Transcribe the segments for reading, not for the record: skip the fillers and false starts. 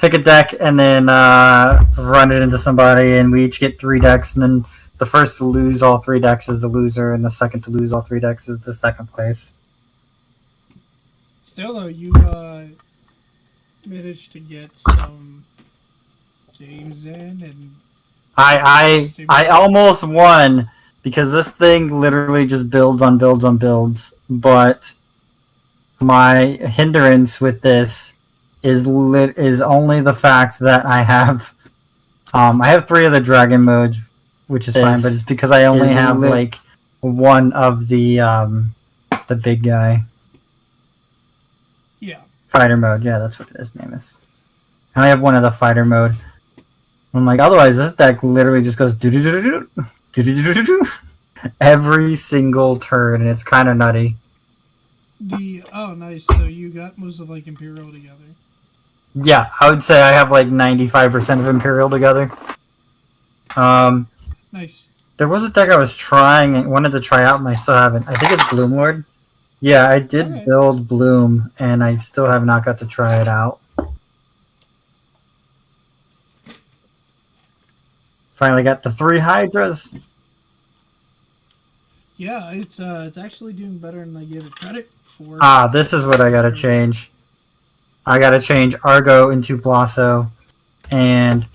pick a deck and then run it into somebody, and we each get 3 decks, and then the first to lose all 3 decks is the loser, and the second to lose all 3 decks is the second place. Still, though, you managed to get some games in, and I almost won because this thing literally just builds on builds on builds, but my hindrance with this is only the fact that I have 3 of the dragon modes, which is fine, but it's because I only have like one of the big guy. Yeah. Fighter mode, yeah, that's what his name is. I only have one of the fighter mode. I'm like, otherwise this deck literally just goes do do do do do do do do do every single turn, and it's kind of nutty. Oh, nice. So you got most of like Imperial together. Yeah, I would say I have like 95% of Imperial together. Nice. There was a deck I wanted to try out, and I still haven't. I think it's Bloomlord. Yeah, I did build Bloom, and I still have not got to try it out. Finally got the 3 Hydras. Yeah, it's actually doing better than I gave it credit for. This is what I gotta change. I gotta change Argo into Blasso, and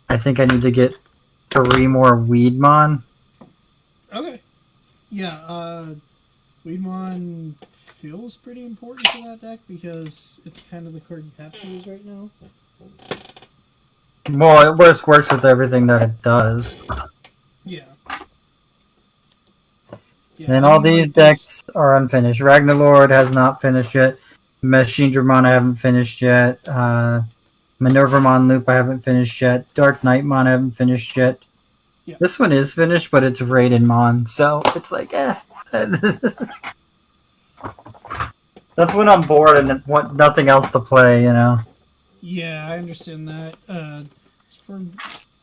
I think I need to get 3 more Weedmon. Okay. Yeah, Weedmon feels pretty important for that deck because it's kind of the card you have to use right now. Well, it works with everything that it does. Yeah. And all these decks are unfinished. Ragnarlord has not finished yet. Machindramon I haven't finished yet. Minervamon Loop I haven't finished yet. Dark Knightmon I haven't finished yet. Yeah. This one is finished, but it's Raidenmon, so it's like, That's when I'm bored and want nothing else to play, you know? Yeah, I understand that. For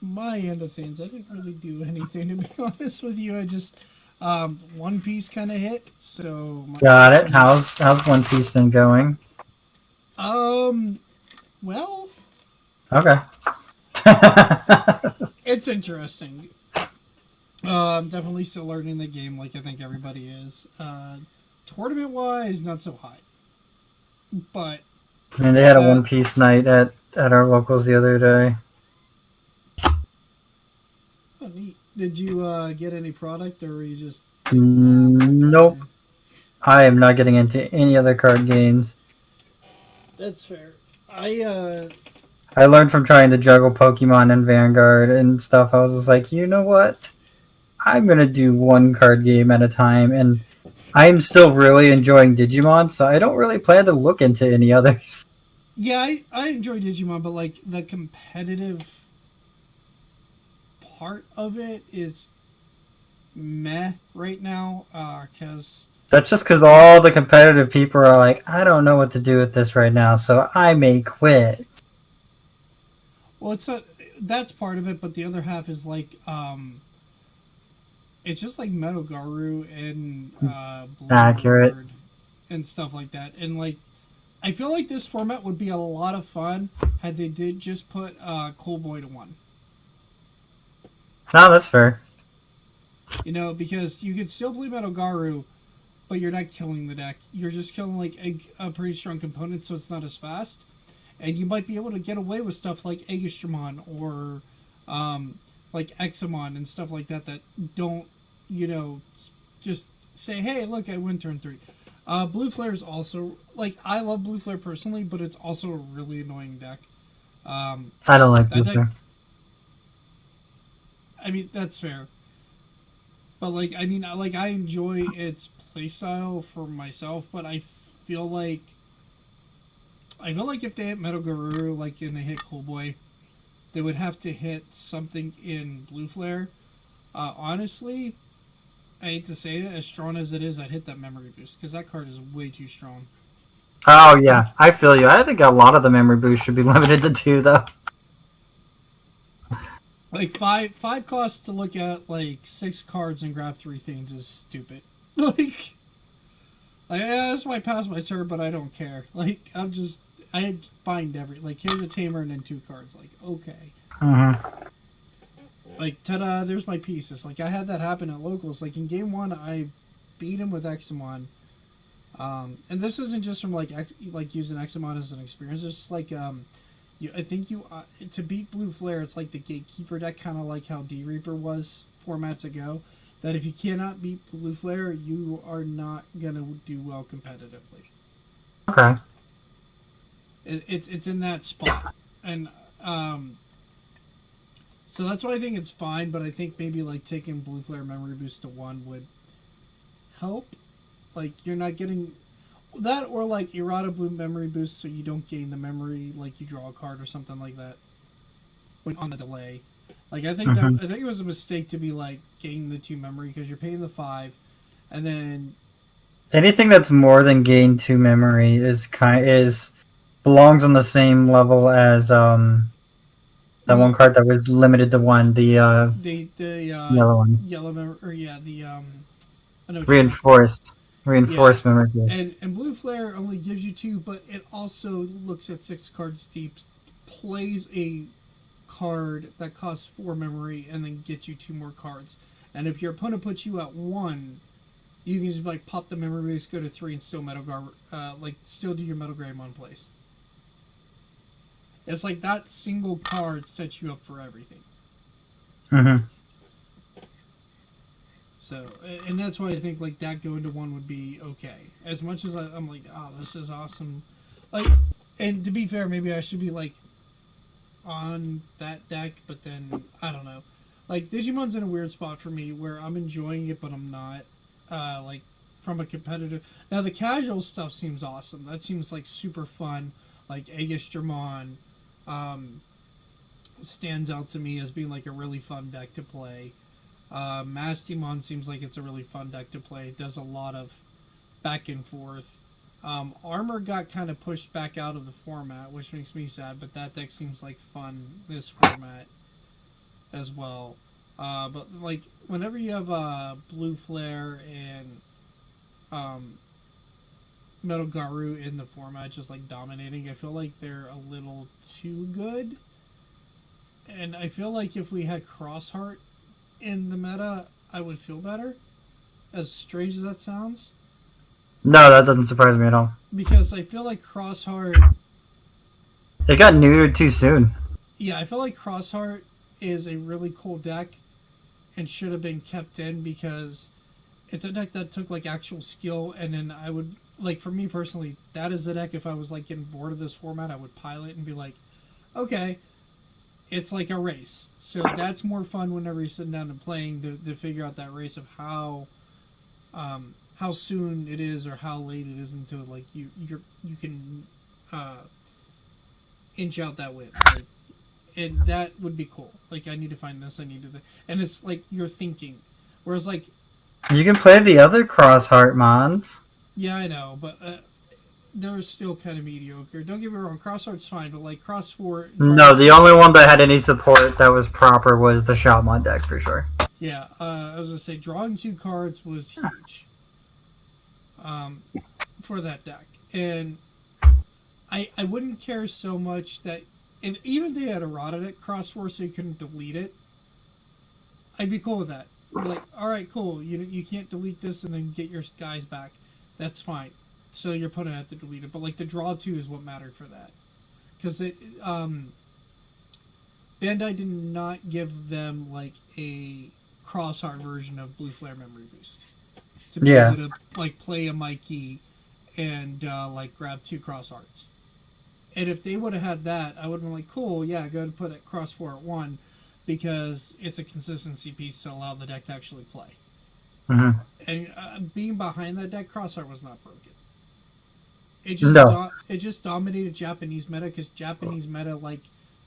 my end of things, I didn't really do anything, to be honest with you. I just, One Piece kind of hit, so... Got it. How's One Piece been going? Well... Okay. It's interesting. I'm definitely still learning the game like I think everybody is. Tournament-wise, not so high. But... I mean, they had a One Piece night at our locals the other day. Oh, neat. Did you get any product, or were you just... Nope. I am not getting into any other card games. That's fair. I learned from trying to juggle Pokemon and Vanguard and stuff. I was just like, you know what? I'm going to do one card game at a time, and I'm still really enjoying Digimon, so I don't really plan to look into any others. Yeah, I enjoy Digimon, but like the competitive part of it is meh right now, because... That's just because all the competitive people are like, I don't know what to do with this right now, so I may quit. Well, it's not... That's part of it, but the other half is like, it's just like Metal Garu and Accurate. And stuff like that. And like, I feel like this format would be a lot of fun had they did just put Cool Boy to 1. No, that's fair. You know, because you could still play Metal Garu, but you're not killing the deck. You're just killing like a pretty strong component, so it's not as fast. And you might be able to get away with stuff like Aegistramon or like Examon and stuff like that don't, you know, just say, hey, look, I win turn 3. Blue Flare is also, like, I love Blue Flare personally, but it's also a really annoying deck. I don't like Blue Flare. I mean, that's fair. But, like, I mean, like, I enjoy its playstyle for myself, but I feel like if they hit Metal Guru, like, and they hit Cool Boy, they would have to hit something in Blue Flare. Honestly, I hate to say it, as strong as it is, I'd hit that Memory Boost, because that card is way too strong. Oh, yeah, I feel you. I think a lot of the Memory Boost should be limited to 2, though. Like, five costs to look at, like, 6 cards and grab 3 things is stupid. Like, yeah, this might pass my turn, but I don't care. Like, I find like here's a tamer and then 2 cards. Like okay, Mm-hmm. like ta-da, there's my pieces. Like I had that happen at locals. Like in game 1, I beat him with Examon. And this isn't just from like using Examon as an experience. It's just like I think you to beat Blue Flare, it's like the Gatekeeper deck, kind of like how D Reaper was formats ago. That if you cannot beat Blue Flare, you are not gonna do well competitively. Okay. It's in that spot, and so that's why I think it's fine. But I think maybe like taking Blue Flare Memory Boost to 1 would help. Like you're not getting that, or like Errata Blue Memory Boost, so you don't gain the memory. Like you draw a card or something like that when on the delay. Like I think Mm-hmm. I think it was a mistake to be like gain the 2 memory because you're paying the 5, and then Anything that's more than gain 2 memory is belongs on the same level as that one well card that was limited to 1, the the yellow one. yellow memory, or yeah, the I know what you're talking about. Reinforced. Yeah, Reinforced memory boost. and Blue Flare only gives you 2, but it also looks at 6 cards deep, plays a card that costs 4 memory, and then gets you 2 more cards. And if your opponent puts you at 1, you can just like pop the memory base, go to 3, and still still do your Metal Greymon plays. It's like that single card sets you up for everything. Mm-hmm. So, and that's why I think like that going to 1 would be okay. As much as I'm like, oh, this is awesome. Like, and to be fair, maybe I should be like on that deck, but then I don't know. Like Digimon's in a weird spot for me where I'm enjoying it, but I'm not. Like from a competitive. Now the casual stuff seems awesome. That seems like super fun. Like Aegis um, stands out to me as being like a really fun deck to play. Mastimon seems like it's a really fun deck to play. It does a lot of back and forth. Armor got kind of pushed back out of the format, which makes me sad, but that deck seems like fun this format as well. But like whenever you have Blue Flare and Metal Garu in the format just like dominating, I feel like they're a little too good. And I feel like if we had Crossheart in the meta, I would feel better. As strange as that sounds. No, that doesn't surprise me at all. Because I feel like Crossheart. It got neutered too soon. Yeah, I feel like Crossheart is a really cool deck and should have been kept in because it's a deck that took like actual skill, and then I would like, for me personally, that is a deck if I was like getting bored of this format, I would pilot and be like, okay, it's like a race. So that's more fun whenever you're sitting down and playing to figure out that race of how soon it is or how late it is until like you can inch out that win. Like, and that would be cool. Like I need to find this, I need to, and it's like you're thinking, whereas like You can play the other Crossheart mons. yeah, I know, but they're still kind of mediocre. Don't get me wrong, Crossheart's fine, but like Cross 4. No, the only one that had any support that was proper was the Shotmon deck for sure. Yeah, I was gonna say drawing 2 cards was huge for that deck, and I wouldn't care so much that if even they had eroded it Cross 4 so you couldn't delete it, I'd be cool with that. Be like, all right, cool, you can't delete this and then get your guys back. That's fine. So your opponent had to delete it, but like the draw 2 is what mattered for that, because it Bandai did not give them like a Crossheart version of Blue Flare Memory Boost to be able to like play a Mikey and like grab 2 Crosshearts. And if they would have had that, I would have been like, cool, yeah, go ahead and put it Cross 4 at 1 because it's a consistency piece to allow the deck to actually play. Mm-hmm. And being behind that deck, Crossheart was not broken. It just dominated Japanese meta because Japanese meta like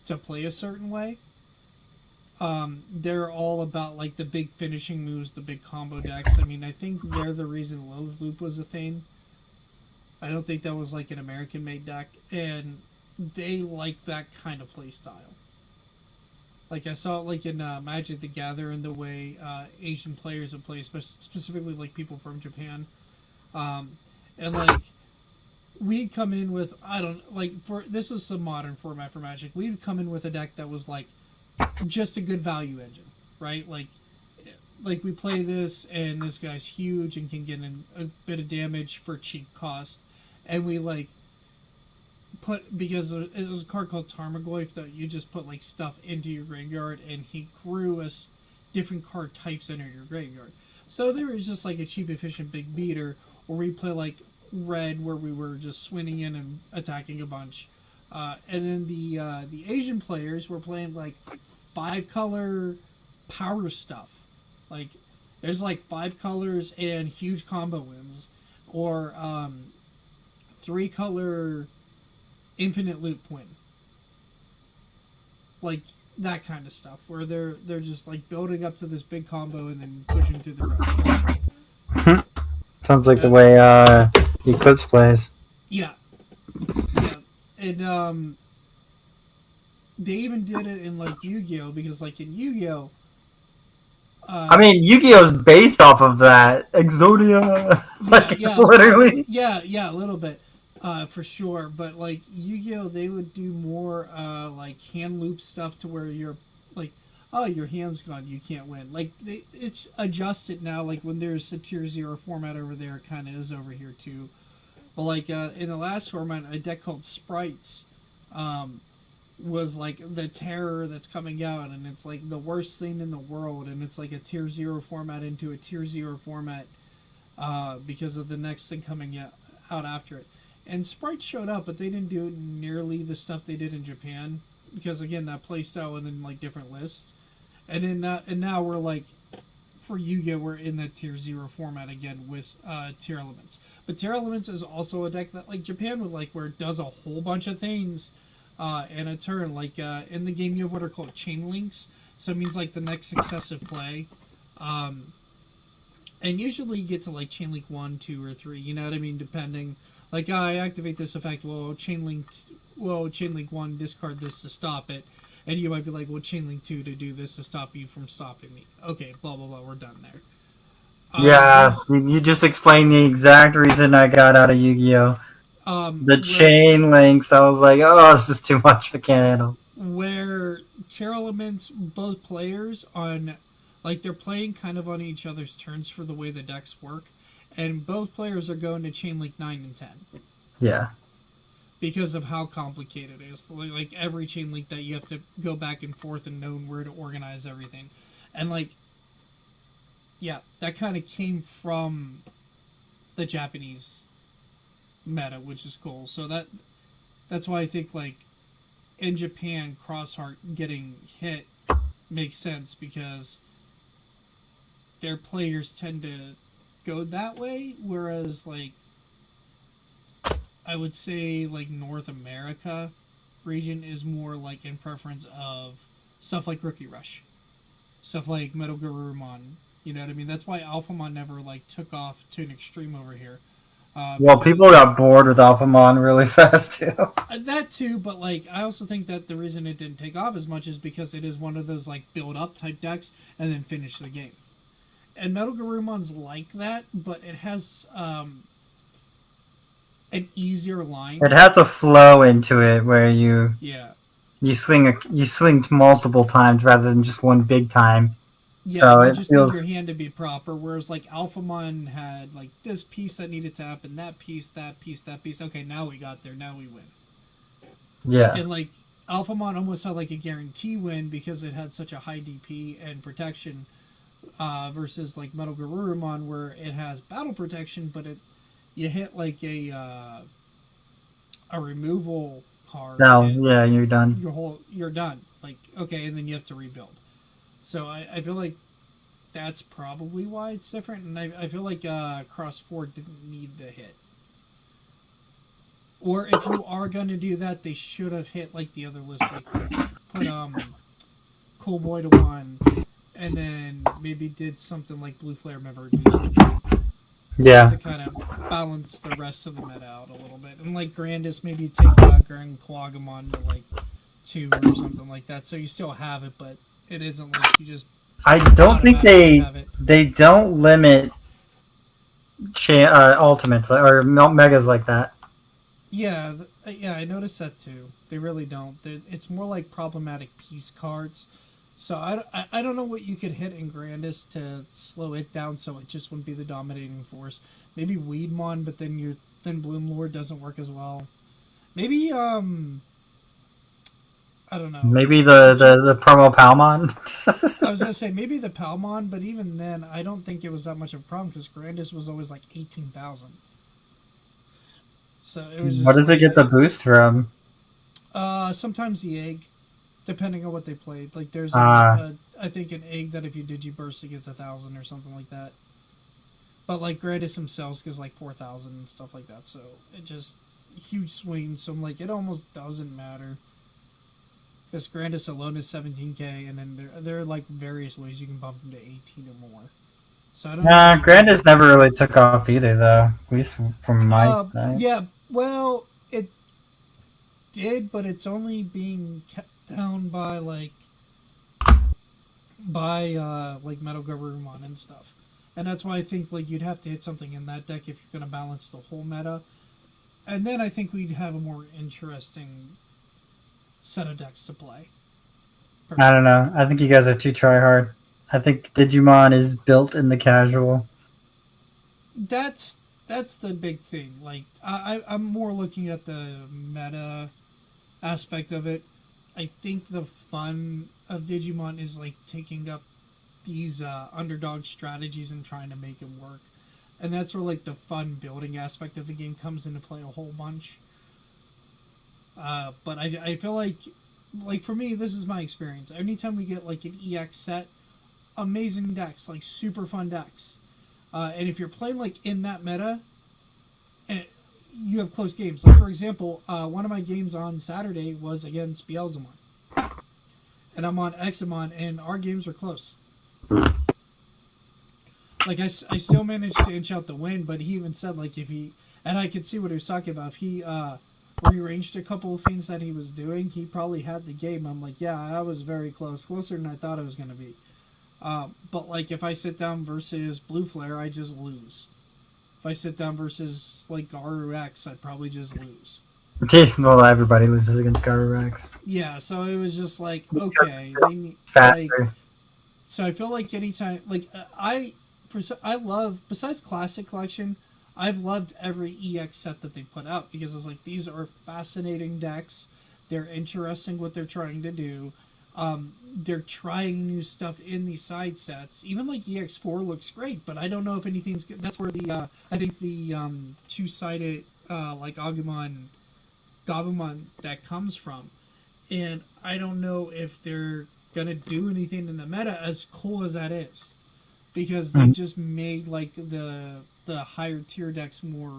to play a certain way. They're all about like the big finishing moves, the big combo decks. I mean, I think they're the reason Lilith Loop was a thing. I don't think that was like an American-made deck, and they like that kind of play style. Like I saw it like in Magic the Gathering, the way Asian players would play, specifically like people from Japan, and like we'd come in with for this was some modern format for Magic. We'd come in with a deck that was like just a good value engine, right? Like we play this and this guy's huge and can get in a bit of damage for cheap cost, and we like because it was a card called Tarmogoyf that you just put like stuff into your graveyard and he grew us different card types into your graveyard. So there was just like a cheap, efficient big beater, where we play like red, where we were just swinging in and attacking a bunch, and then the Asian players were playing like 5-color power stuff. Like there's like 5 colors and huge combo wins, or 3-color infinite loop win. Like that kind of stuff, where they're just like building up to this big combo and then pushing through the rest. Sounds like the way Eclipse plays. Yeah, and they even did it in like Yu-Gi-Oh, because like in Yu-Gi-Oh, I mean, Yu-Gi-Oh's based off of that. Exodia, literally. Yeah, a little bit. For sure, but like Yu-Gi-Oh, they would do more like hand loop stuff to where you're like, oh, your hand's gone, you can't win. Like it's adjusted now. Like when there's a tier 0 format over there, it kind of is over here too. But like in the last format, a deck called Sprites was like the terror that's coming out, and it's like the worst thing in the world, and it's like a tier 0 format into a tier 0 format because of the next thing coming out after it. And Sprite showed up, but they didn't do nearly the stuff they did in Japan, because again, that playstyle and then like different lists. And then and now we're like, for Yu-Gi-Oh, we're in that tier 0 format again with tier elements. But tier elements is also a deck that like Japan would like, where it does a whole bunch of things in a turn. Like in the game, you have what are called chain links, so it means like the next successive play. And usually you get to like chain link 1, 2, or 3. You know what I mean? Depending. Like, I activate this effect, chain link 1, discard this to stop it. And you might be like, well, chain link 2 to do this to stop you from stopping me. Okay, blah, blah, blah, we're done there. Yeah, you just explained the exact reason I got out of Yu-Gi-Oh! The chain links, I was like, oh, this is too much, I can't handle. Where tier elements, both players on, like, they're playing kind of on each other's turns for the way the decks work. And both players are going to chain link 9 and 10. Yeah. Because of how complicated it is. Like every chain link that you have to go back and forth and know where to organize everything. And like, yeah, that kind of came from the Japanese meta, which is cool. So that's why I think like in Japan, Crossheart getting hit makes sense, because their players tend to go that way, whereas like I would say like North America region is more like in preference of stuff like Rookie Rush, stuff like Metal Garurumon. You know what I mean? That's why Alphamon never like took off to an extreme over here. Well, people got bored with Alphamon really fast too. That too, but like I also think that the reason it didn't take off as much is because it is one of those like build up type decks and then finish the game. And Metal Garumon's like that, but it has an easier line. It has a flow into it where you swing multiple times rather than just one big time. Yeah, so you just need your hand to be proper. Whereas like Alphamon had like this piece that needed to happen, that piece, that piece, that piece. Okay, now we got there. Now we win. Yeah. And like Alphamon almost had like a guarantee win because it had such a high DP and protection. Versus like Metal Garurumon, where it has battle protection, but you hit like a removal card. No, yeah, you're done. You're done. Like, okay, and then you have to rebuild. So I feel like that's probably why it's different, and I feel like Cross 4 didn't need the hit. Or if you are going to do that, they should have hit like the other list, like put Cool Boy to 1, and then maybe did something like Blue Flare Member reduced to 3. Yeah. To kind of balance the rest of the meta out a little bit. And like Grandis, maybe take Grand Quagamon to like 2 or something like that. So you still have it, but it isn't like you just... I don't think they don't limit ultimates or megas like that. Yeah, yeah, I noticed that too. They really don't. It's more like problematic piece cards. So I don't know what you could hit in Grandis to slow it down so it just wouldn't be the dominating force. Maybe Weedmon, but then Bloom Lord doesn't work as well. Maybe I don't know. Maybe the promo Palmon. I was gonna say maybe the Palmon, but even then, I don't think it was that much of a problem because Grandis was always like 18,000. So it was What just does it like get the boost from? sometimes the egg, depending on what they played. Like there's Uh, I think an egg that if you digiburst it gets 1,000 or something like that. But like Grandis himself gets like 4,000 and stuff like that. So it just huge swings. So I'm like it almost doesn't matter. Because Grandis alone is 17k, and then there are like various ways you can bump him to 18 or more. So I don't know what you can Grandis never really took off either, though. At least from my side. Yeah, well, it did, but it's only being kept down by like Metal Garurumon and stuff. And that's why I think like you'd have to hit something in that deck if you're gonna balance the whole meta. And then I think we'd have a more interesting set of decks to play. I Personally. don't know. I think you guys are too try hard. I think Digimon is built in the casual. That's the big thing. Like I'm more looking at the meta aspect of it. I think the fun of Digimon is like taking up these underdog strategies and trying to make them work, and that's where like the fun building aspect of the game comes into play a whole bunch. But I feel like for me this is my experience. Anytime we get like an EX set, amazing decks, like super fun decks. And if you're playing like in that meta, and you have close games. Like for example, one of my games on Saturday was against Beelzemon, and I'm on Examon, and our games were close. Like I still managed to inch out the win, but he even said like if he and I could see what he was talking about. If he rearranged a couple of things that he was doing, he probably had the game. I'm like, yeah, I was very close, closer than I thought I was going to be. But like if I sit down versus Blue Flare, I just lose. If I sit down versus like Garu X, I'd probably just lose. Well, everybody loses against Garurex. Yeah, so it was just like okay, they need like Faster. so I feel like anytime like I love besides Classic Collection, I've loved every EX set that they put out because it's like these are fascinating decks. They're interesting what they're trying to do. They're trying new stuff in these side sets. Even like EX4 looks great, but I don't know if anything's good. That's where the I think the two-sided like Gabumon deck comes from, and I don't know if they're gonna do anything in the meta as cool as that is, because they just made like the higher tier decks more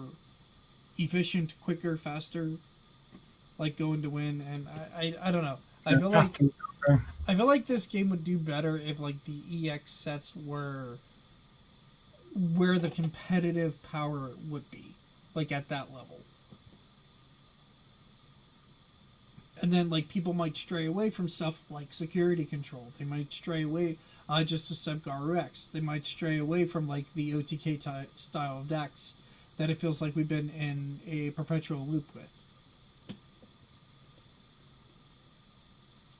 efficient, quicker, faster, like going to win. And I don't know. I feel like this game would do better if like the EX sets were where the competitive power would be, like at that level. And then like people might stray away from stuff like security control. They might stray away just to sub Garu X. They might stray away from like the OTK style of decks that it feels like we've been in a perpetual loop with.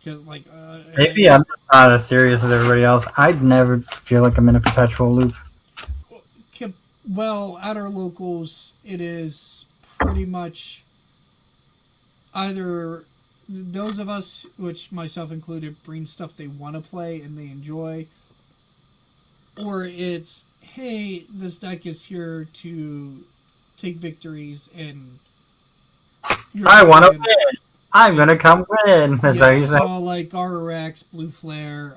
Cause like Maybe I'm not as serious as everybody else. I'd never feel like I'm in a perpetual loop. well, at our locals, it is pretty much either those of us, which myself included, bring stuff they want to play and they enjoy, or it's hey, this deck is here to take victories and I want to win. I'm yeah, gonna come win. That's how you say. so like RRX, Blue Flare,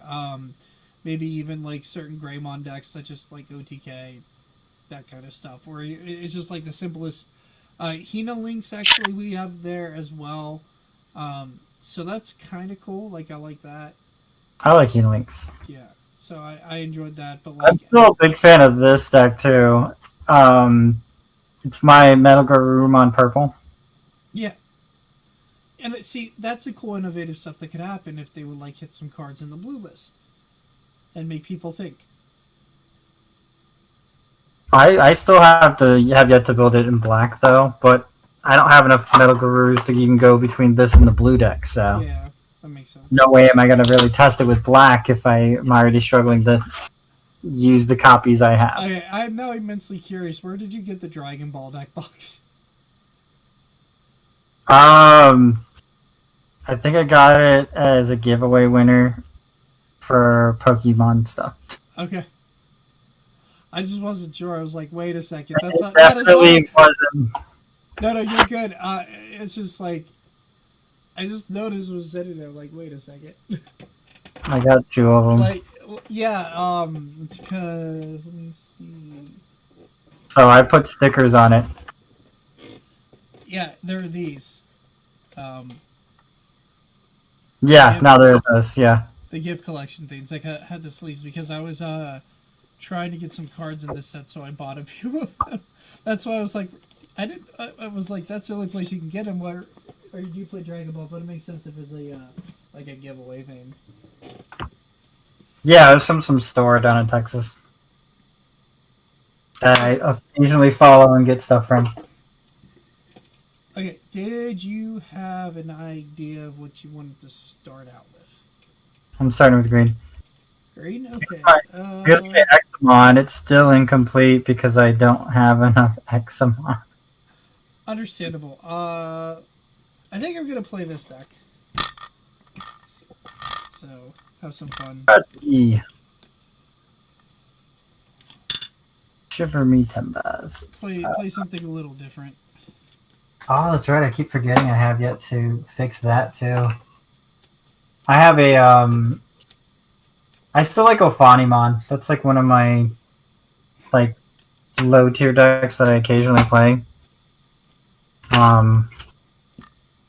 maybe even like certain Greymon decks such as like OTK, that kind of stuff. Where it's just like the simplest. Hina links actually we have there as well, so that's kind of cool. Like I like that. I like Healinks. Yeah, so I enjoyed that. But I'm like still a big fan of this deck too. Um, it's my Metal Garurumon purple. yeah, and see that's a cool innovative stuff that could happen if they would like hit some cards in the blue list and make people think. I still have yet to build it in black though, but I don't have enough metal gurus to even go between this and the blue deck, so Yeah, that makes sense. no way am I going to really test it with black if I'm already struggling to use the copies I have. I'm now immensely curious. Where did you get the Dragon Ball deck box? I think I got it as a giveaway winner for Pokemon stuff. Okay. I just wasn't sure. I was like, wait a second. It definitely wasn't. No, you're good. It's just like, I just noticed it was sitting there. Like, wait a second. I got 2 of them. Like, yeah. It's because let me see. So I put stickers on it. Yeah, there are these. Yeah, now there it is. Yeah. The gift collection things. Like, I had the sleeves because I was trying to get some cards in this set, so I bought a few of them. That's why I was like, I was like, that's the only place you can get them. Where you do play Dragon Ball, but it makes sense if it's a like a giveaway thing. Yeah, there's some store down in Texas that I occasionally follow and get stuff from. Okay, did you have an idea of what you wanted to start out with? I'm starting with green. Green? Okay. Here's my Examon. It's still incomplete because I don't have enough Examon. Understandable. I think I'm gonna play this deck. So have some fun. Shiver me timbers. Play something a little different. Oh, that's right. I keep forgetting I have yet to fix that too. I have a I still like Ophanimon. That's like one of my like low tier decks that I occasionally play.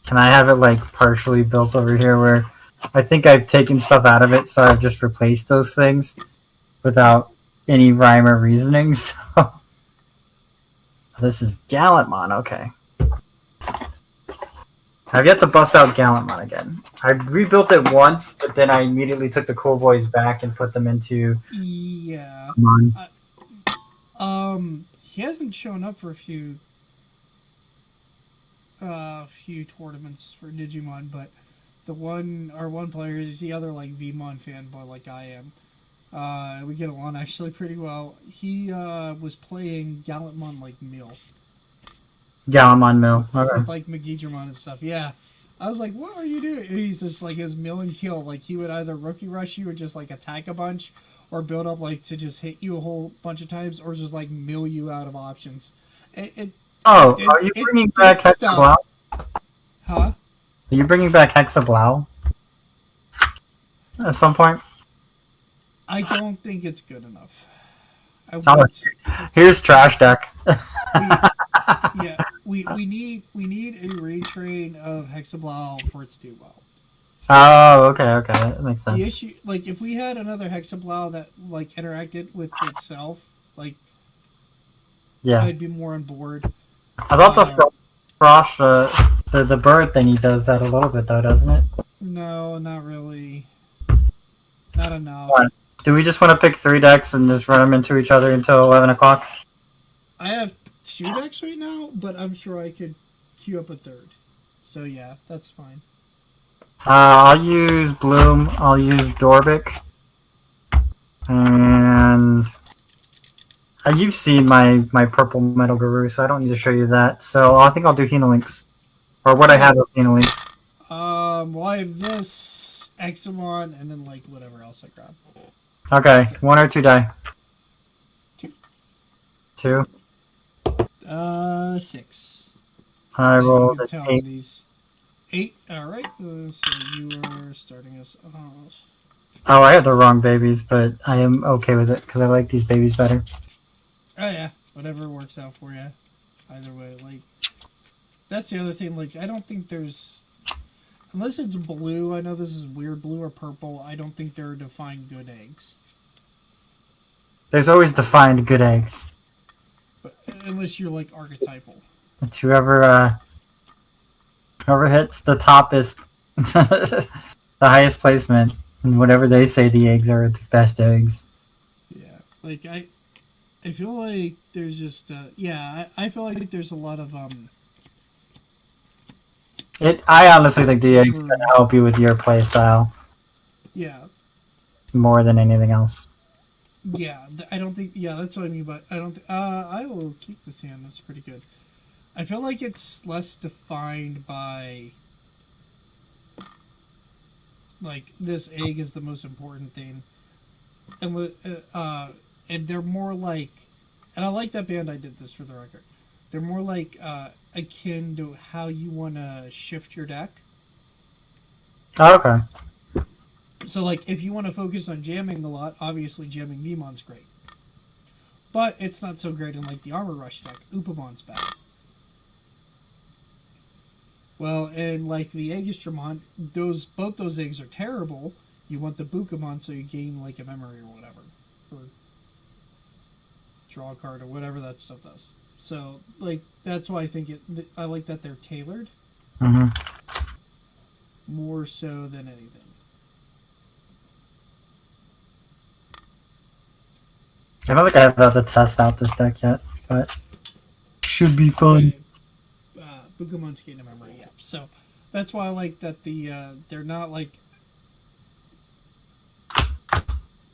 Can I have it like partially built over here where I think I've taken stuff out of it, so I've just replaced those things without any rhyme or reasoning. So this is Gallantmon, okay. I've yet to bust out Gallantmon again. I rebuilt it once, but then I immediately took the Cool Boys back and put them into Yeah. He hasn't shown up for a few tournaments for Digimon, but our one player is the other like Vmon fanboy like I am. We get along actually pretty well. He was playing Gallantmon like Mill. Gallantmon Mill. Okay. With like Magidramon and stuff. Yeah. I was like, what are you doing? And he's just like his mill and kill. Like he would either rookie rush you or just like attack a bunch, or build up like to just hit you a whole bunch of times, or just like mill you out of options. Are you bringing back Hexablow? Huh? Are you bringing back Hexablow at some point? I don't think it's good enough. Here's trash deck. we need a retrain of Hexablow for it to do well. Oh, okay, that makes sense. The issue, like, if we had another Hexablow that like interacted with itself, like, yeah, I'd be more on board. I thought the Frost, the bird thingy does that a little bit though, doesn't it? No, not really. Not enough. What? Do we just want to pick 3 decks and just run them into each other until 11 o'clock? I have 2 decks right now, but I'm sure I could queue up a 3rd. So yeah, that's fine. I'll use Bloom. I'll use Dorbic. And you've seen my purple metal guru, so I don't need to show you that. So I think I'll do Henolinks. Or what I have of Henolinks. Well, I have this, Examon, and then like whatever else I grab. Okay, 1 or 2 die. 2. 6. I rolled an 8. These 8. All right. So you are starting us off. Oh, I have the wrong babies, but I am okay with it because I like these babies better. Oh yeah, whatever works out for you. Either way, like that's the other thing. Like I don't think there's, unless it's blue. I know this is weird, blue or purple. I don't think there are defined good eggs. There's always defined good eggs. But unless you're like archetypal. It's whoever hits the toppest, the highest placement, and whatever they say the eggs are the best eggs. Yeah, like I feel like there's just I feel like there's a lot of I honestly think the egg's For gonna help you with your playstyle yeah, more than anything else. yeah. I don't think. Yeah, that's what I mean. But I don't. I will keep this hand. That's pretty good. I feel like it's less defined by like this egg is the most important thing, and and they're more like, and I like that Bandai did this for the record. They're more like akin to how you want to shift your deck. Oh, okay. So like if you want to focus on jamming a lot, obviously jamming Nemon's great. But it's not so great in like the Armor Rush deck. Upamon's bad. Well, and like the Aegistramon, both those eggs are terrible. You want the Bukamon so you gain like a memory or whatever. Or draw a card or whatever that stuff does. So like that's why I think I like that they're tailored Mm-hmm. more so than anything. I don't think I have to test out this deck yet, but should be fun. Okay. Bukamon's gain a memory, yeah. So that's why I like that they're not like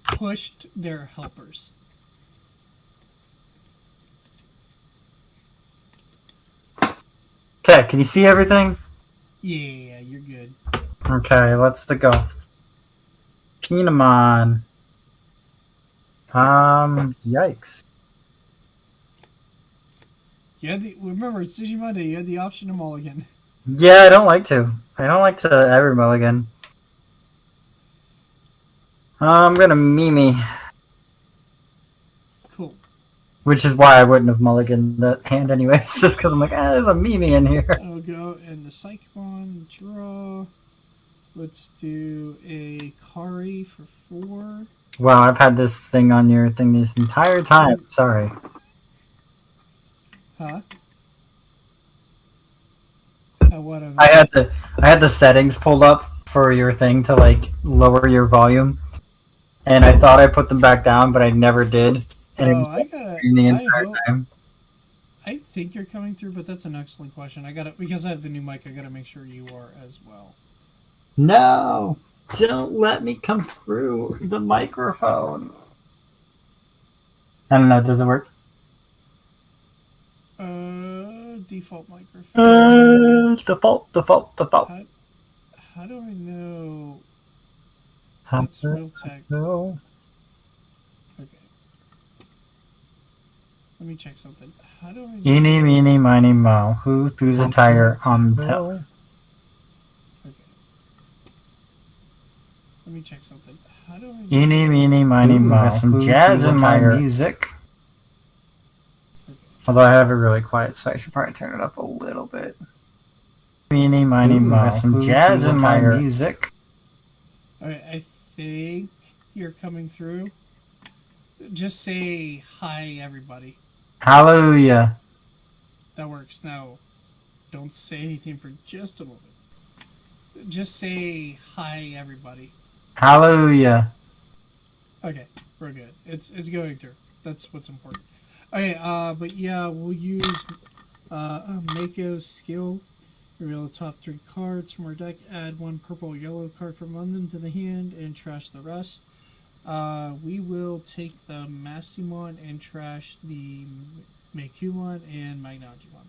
pushed, they're helpers. Okay, can you see everything? Yeah, you're good. Okay, let's go. Pinamon. Yikes. Yeah, remember it's Digimonday. You had the option to mulligan. Yeah, I don't like to. I don't like to ever mulligan. I'm gonna Mimi, Cool. which is why I wouldn't have mulliganed that hand anyways, just because I'm like, there's a Mimi in here. I'll go and the Psychmon draw. Let's do a Kari for 4. Wow, I've had this thing on your thing this entire time. Sorry. Huh? What? I had the settings pulled up for your thing to like lower your volume, and I thought I put them back down, but I never did. And it was I gotta. the I entire hope. time. I think you're coming through, but that's an excellent question. I gotta because I have the new mic. I gotta make sure you are as well. No, don't let me come through the microphone. I don't know. Does it work? Default microphone. Default. How do I know? How That's real tech. no. Okay. Let me check something. How do I know? Eeny, meeny, miny, moe. Who threw the tire on the hill? Okay. Let me check something. How do I know? Eeny, meeny, miny, moe. Some jazz in my music. Okay. Although I have it really quiet, so I should probably turn it up a little bit. Meeny, miny, moe. Some jazz in my music. Alright, I think you're coming through. Just say hi, everybody. Hallelujah. That works. Now, don't say anything for just a moment. Just say hi, everybody. Hallelujah. Okay, we're good. It's going through. That's what's important. Okay, but yeah, we'll use Mako's skill. Reveal the top 3 cards from our deck. Add 1 purple or yellow card from among them to the hand and trash the rest. We will take the Mastimon and trash the Mekumon and Magnagimon.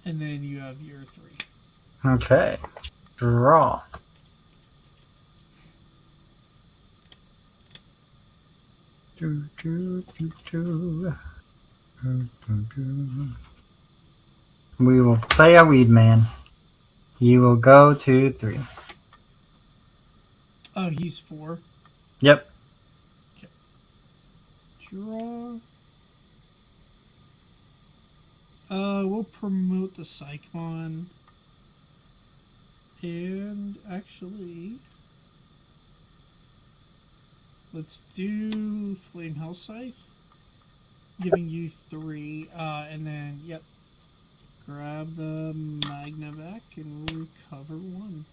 And then you have your 3. Okay. Draw. We will play a weed man. You will go to 3. Oh, he's 4. Yep. Okay. Draw. We'll promote the Psychmon. And actually, let's do Flame Hell Scythe. Giving you 3. And then, yep. Grab the Magnavac and we'll recover 1.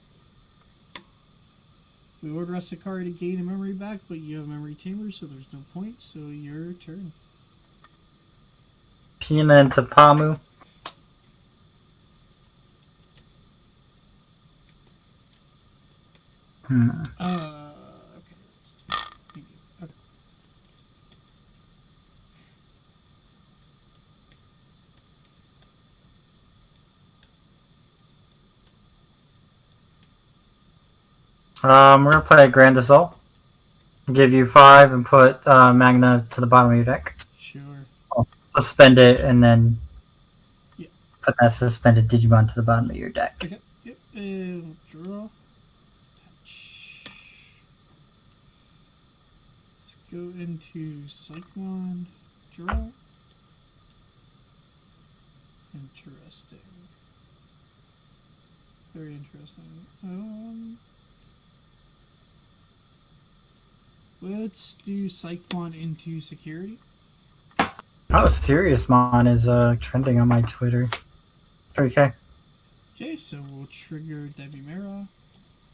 We would rest a card to gain a memory back, but you have Memory Tamer, so there's no point, so your turn. Pina and Tapamu. Hmm. Okay. Let's do medium. Okay. We're gonna play Grand Assault. Give you 5 and put Magna to the bottom of your deck. Sure. I'll suspend it and then Yeah. put that suspended Digimon to the bottom of your deck. Okay. Yep. And draw. Let's go into Cyclone. Draw. Interesting. Very interesting. Let's do Cyclone into security. Oh, Serious Mon is trending on my Twitter. Okay. Okay, so we'll trigger Devimera.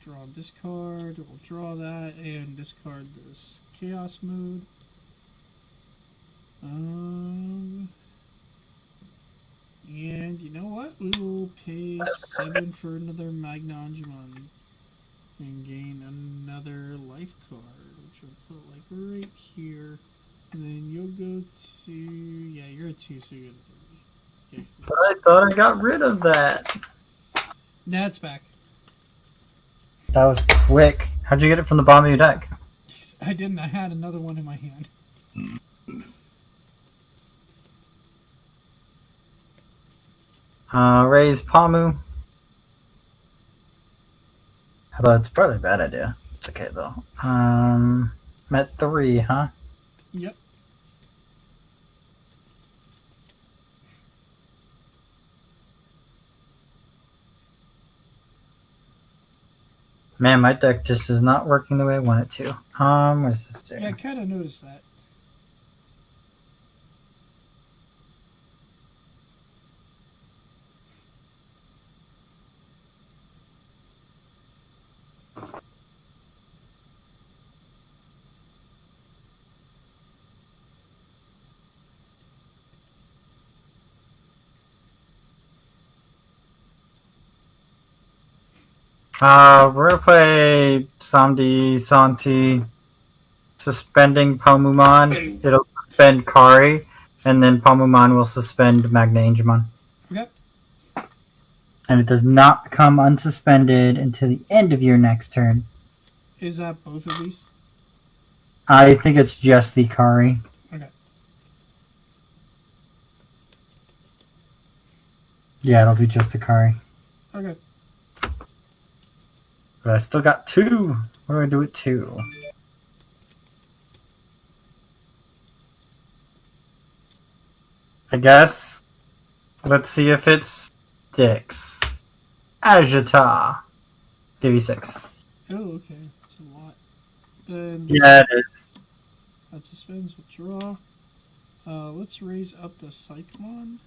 Draw this card. We'll draw that and discard this Chaos Mode. And you know what? We will pay 7 for another Magnangemon and gain another life card, which we'll put like right here. And then you'll go to, yeah, you're a 2, so you're a 3. Okay, so But I thought I got rid of that. now it's back. That was quick. How'd you get it from the bottom of your deck? I didn't. I had another one in my hand. Raise Pamu. Although it's probably a bad idea. It's okay though. I'm at 3, huh? Yep. Man, my deck just is not working the way I want it to. Where's this do? Yeah, I kind of noticed that. We're gonna play Samdi Santi suspending Palmumon. It'll suspend Kari, and then Palmumon will suspend Magna Angemon. Okay. And it does not become unsuspended until the end of your next turn. Is that both of these? I think it's just the Kari. Okay. Yeah, it'll be just the Kari. Okay. But I still got 2. What do I do with 2? I guess. Let's see if it sticks. Agita. Give you 6. Oh, okay. That's a lot. Then Yeah, it is. that suspends. Withdraw. Let's raise up the Cyclone.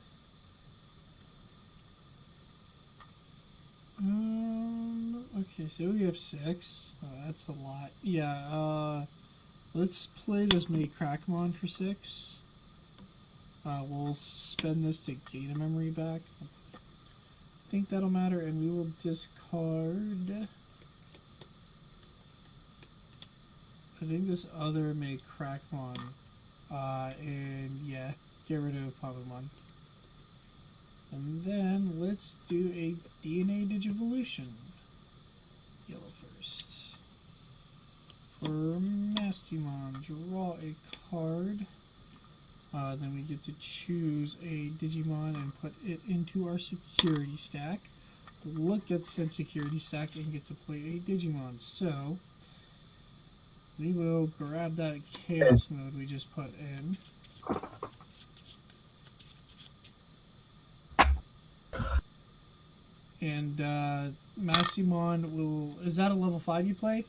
Okay, so we have 6. That's a lot. Yeah, let's play this May Crackmon for 6. We'll suspend this to gain a memory back. I think that'll matter, and we will discard. I think this other May Crackmon. And yeah, get rid of Pavamon. And then let's do a DNA Digivolution. Yellow first. For Mastimon, draw a card. Then we get to choose a Digimon and put it into our security stack. Look at said security stack and get to play a Digimon. So we will grab that Chaos Mode we just put in. And Massimon will. Is that a level 5 you play?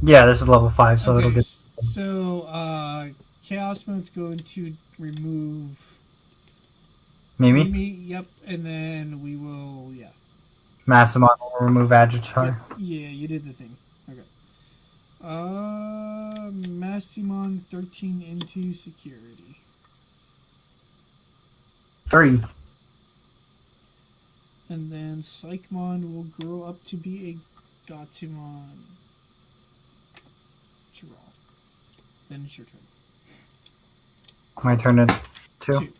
Yeah, this is level 5, so Okay, it'll get. so Chaos Mode's going to remove Mimi? Mimi, yep, and then we will, yeah. Massimon will remove Agitar. Yeah, you did the thing. Okay. Mastimon 13 into security. 3. And then Psychmon will grow up to be a Gatomon. Draw. Then it's your turn. My turn at 2. 2.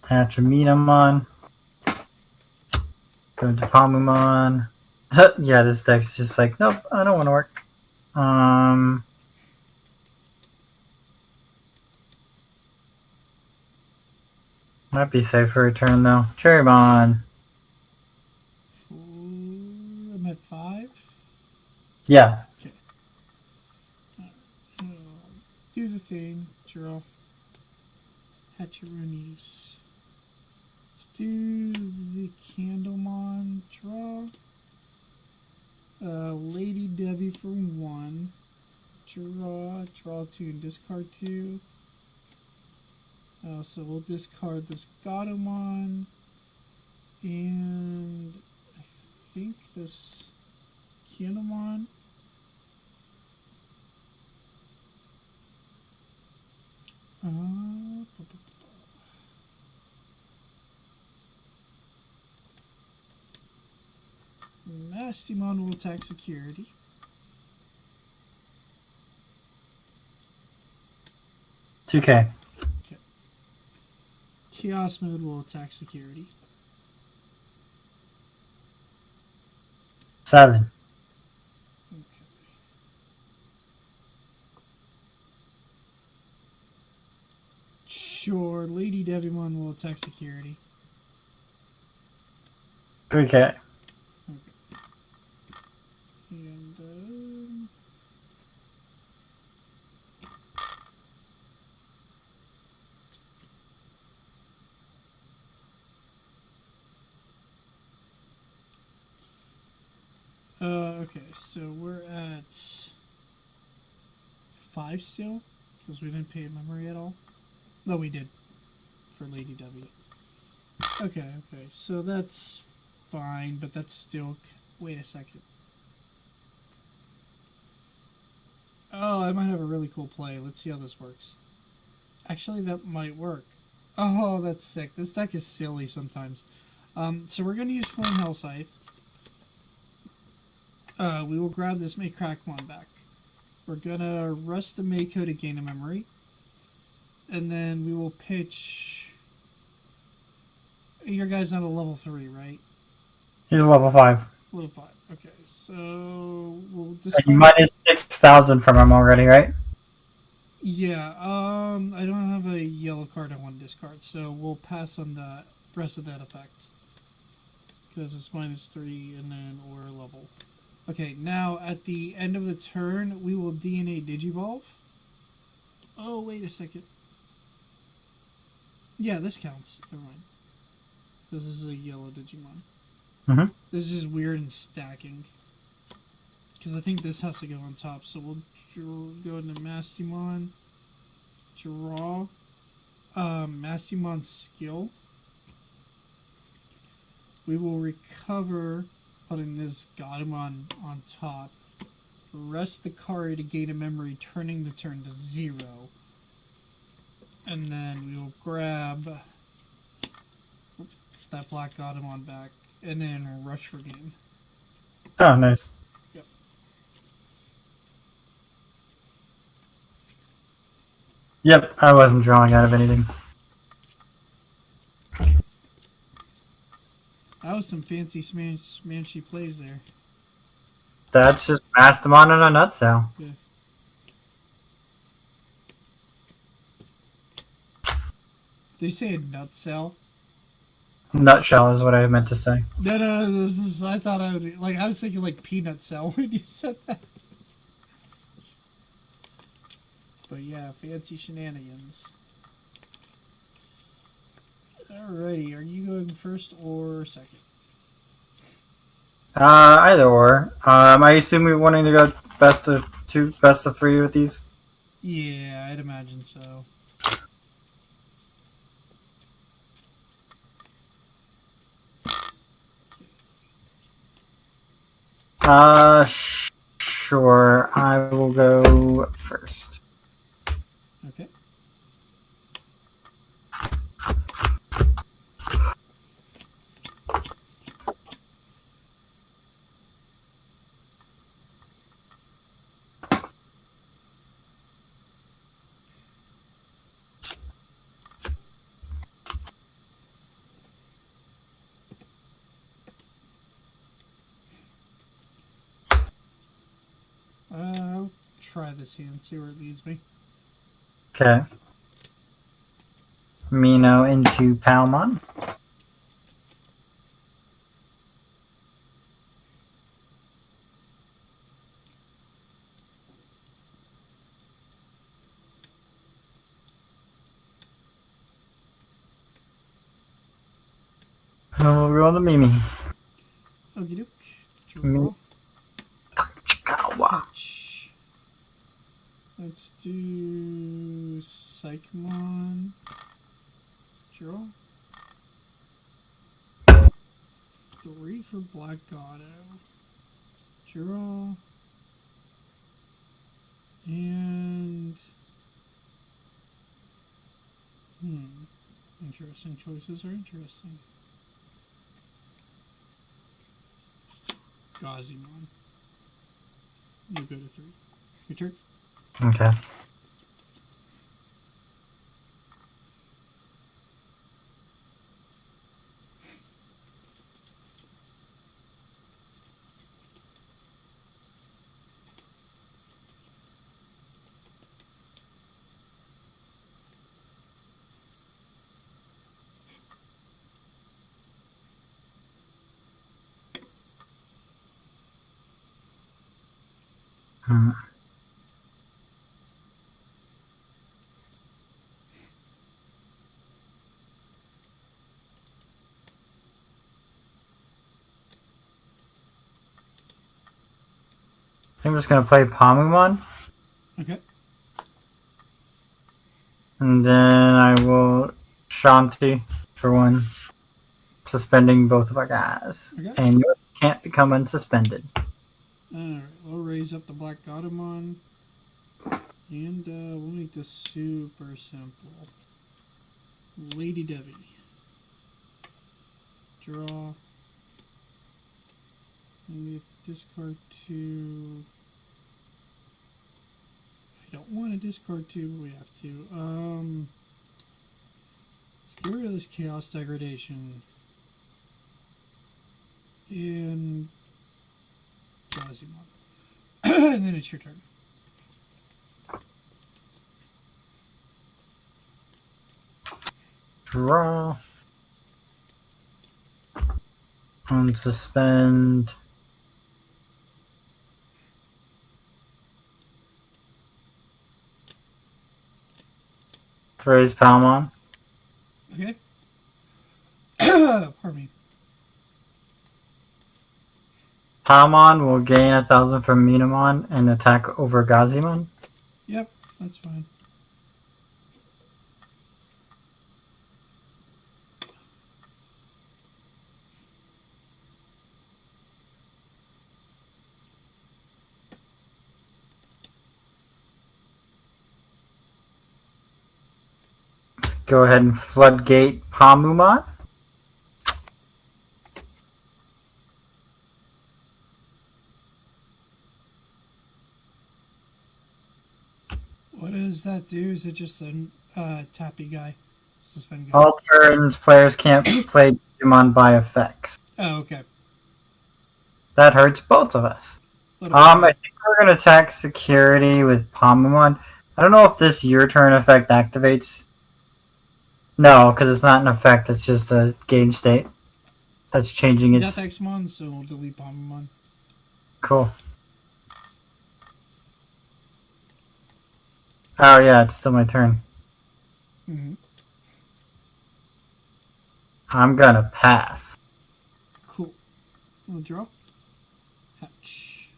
Atramenamon. Go to Palmumon. Yeah, this deck's just like, nope, I don't want to work. Might be safe for a turn though. Cherrymon. I'm at 5. Yeah. Okay. Do the thing. Draw. Hatcheroonies. Let's do the Candlemon. Draw. Lady Debbie for 1. Draw. Draw 2 and discard 2. So we'll discard this Gatomon. And I think this Candlemon. Nastimon will attack security. $2K. Okay. Chaos mode will attack security. 7. Okay. Sure, Lady Devimon will attack security. 3K. Okay. And okay, so we're at 5 still, because we didn't pay memory at all. No, we did, for Lady W. Okay, so that's fine, but that's still... Wait a second. Oh, I might have a really cool play. Let's see how this works. Actually, that might work. Oh, that's sick. This deck is silly sometimes. So we're going to use Flame Hell Scythe. We will grab this Maycrackmon back. We're going to rest the Mako to gain a memory. And then we will pitch... Your guy's not a level 3, right? He's level 5. Level 5. Okay, so we'll Like discard... minus 6,000 from him already, right? Yeah, I don't have a yellow card I want to discard, so we'll pass on the rest of that effect. Because it's minus 3 and then or level. Okay, now at the end of the turn, we will DNA Digivolve. Oh, wait a second. Yeah, this counts. Never mind. This is a yellow Digimon. Mm-hmm. This is weird and stacking. Because I think this has to go on top. So we'll go into Mastimon. Draw. Mastimon skill. We will recover, putting this Gatomon on top. Rest the card to gain a memory, turning the turn to 0. And then we will grab that black Gatomon back, and then rush for game. Oh, nice. Yep. Yep, I wasn't drawing out of anything. That was some fancy smanchy plays there. That's just Mastamon in a nutshell. Yeah. Did you say a nutshell? Nutshell is what I meant to say. No, this is, I thought I would, like, I was thinking like peanut cell when you said that. But yeah, fancy shenanigans. Alrighty, are you going first or second? Either or. I assume we're wanting to go best of 2, best of 3 with these? Yeah, I'd imagine so. Sure. I will go first. Okay. try this hand, see where it leads me. Okay. Mino into Palmon. And we'll go on the Mimi. Okie doke. Mimi. Draw. Touch. Let's do Psychmon. Draw. 3 for Black Gato. Draw. And... Interesting choices are interesting. Gazimon. You go to 3. Your turn. Okay. I'm just gonna play Palmon. Okay. And then I will Shanti for 1, suspending both of our guys. Okay. And you can't become unsuspended. Alright, we'll raise up the Black Gatomon. And we'll make this super simple. Lady Debbie. Draw. And we have to discard 2. I don't want to discard 2, but we have to. Let's get rid of this Chaos Degradation. And Gazimon. And then it's your turn. Draw. Unsuspend. Raise Palmon. Okay. Pardon me. Palmon will gain 1,000 from Minamon and attack over Gazimon. Yep, that's fine. Go ahead and floodgate Palmumon. What does that do? Is it just a tappy guy? Suspend guy? All turns, players can't play Digimon by effects. Oh, okay. That hurts both of us. I think we're going to attack security with Palmumon. I don't know if this your turn effect activates. No, because it's not an effect, it's just a game state. That's changing its... Death Xmon, so we'll delete Palmumon. Cool. Oh yeah, it's still my turn. Mm-hmm. I'm gonna pass. Cool. We'll draw. Hatch.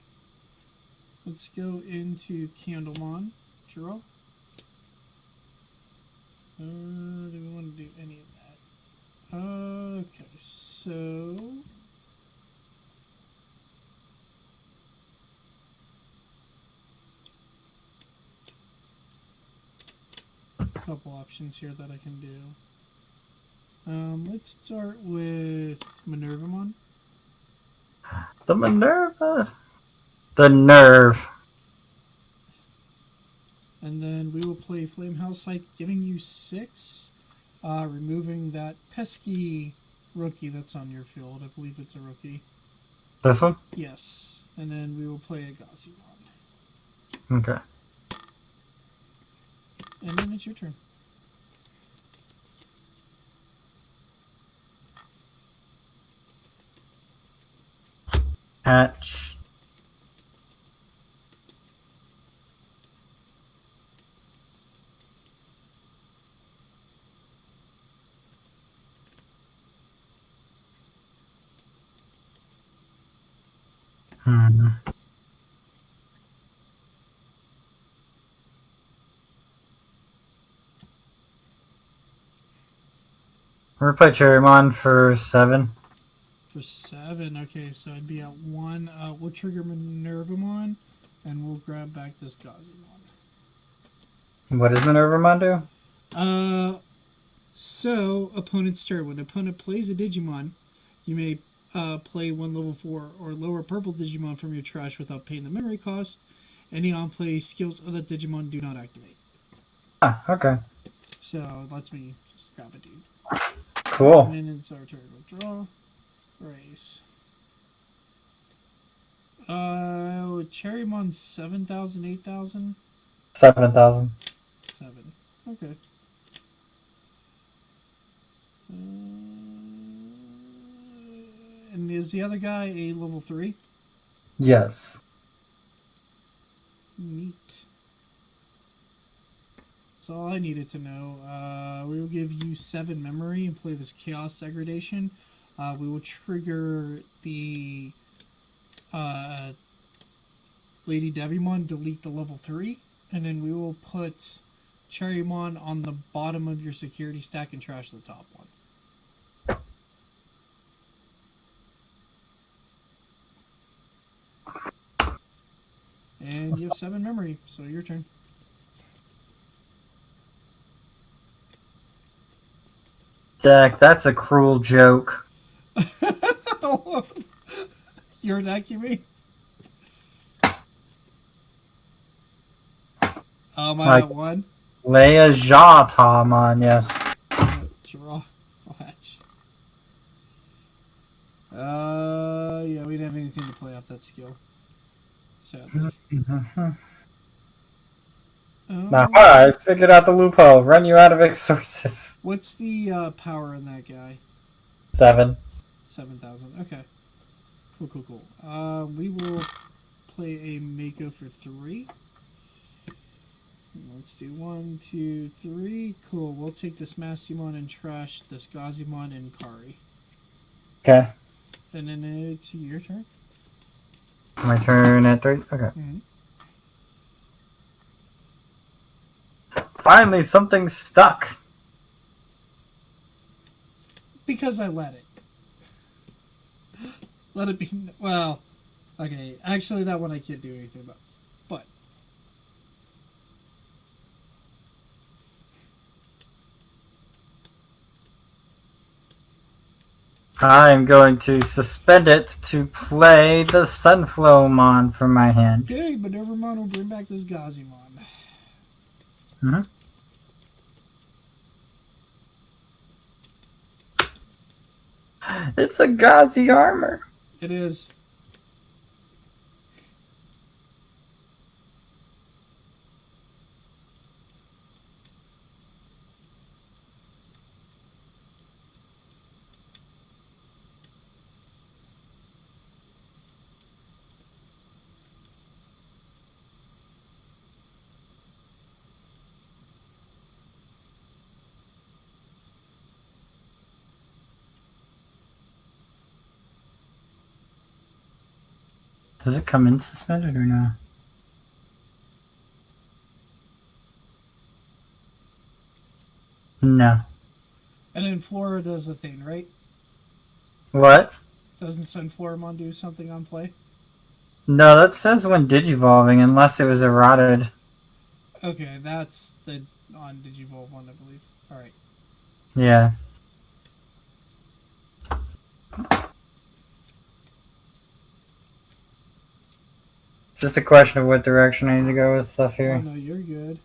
Let's go into Candlemon. Draw. Do we want to do any of that? Okay, so... couple options here that I can do. Let's start with Minervamon. The Minerva. The nerve. And then we will play Flamehouse Scythe, giving you 6, removing that pesky rookie that's on your field. I believe it's a rookie. This one? Yes. And then we will play a Gazimon. Okay. And then it's your turn. Hatch. Hmm. We're gonna play Cherrymon for 7. For 7, okay, so I'd be at 1. We'll trigger Minervamon, and we'll grab back this Gazimon. What does Minervamon do? So, opponent's turn. When an opponent plays a Digimon, you may play one level 4 or lower purple Digimon from your trash without paying the memory cost. Any on-play skills of that Digimon do not activate. Ah, okay. So, it lets me just grab a dude. Cool. And then it's our turn. We'll draw. Race. Cherrymon 7,000, 8,000? 7,000. 7. Okay. And is the other guy a level 3? Yes. Neat. That's all I needed to know. We will give you 7 memory and play this Chaos Degradation. We will trigger the Lady Devimon, delete the level 3, and then we will put Cherrymon on the bottom of your security stack and trash the top one. And you have 7 memory, so your turn. Jack, that's a cruel joke. Your deck, you mean? I Like, got 1. Leia Jatamon, yes. Draw. Watch. Yeah, we didn't have anything to play off that skill. Sadly. Now, I figured out the loophole. Run you out of exorcists. What's the power in that guy? 7. 7,000. Okay. Cool. We will play a Mako for 3. Let's do 1, 2, 3. Cool. We'll take this Mastimon and trash this Gazimon and Kari. Okay. And then it's your turn. My turn at 3? Okay. Mm-hmm. Finally, something stuck. Because I let it. Let it be. Well, okay. Actually, that one I can't do anything about. But. I'm going to suspend it to play the Sunflowmon from my hand. Okay, but Minervamon will bring back this Gazimon. Mm-hmm. It's a Gazi armor. It is. Does it come in suspended or no? No. And then Flora does the thing, right? What? Doesn't Sunfloramon do something on play? No, that says when digivolving, unless it was eroded. Okay, that's the on Digivolve one, I believe. Alright. Yeah. Just a question of what direction I need to go with stuff Oh here. no, you're good.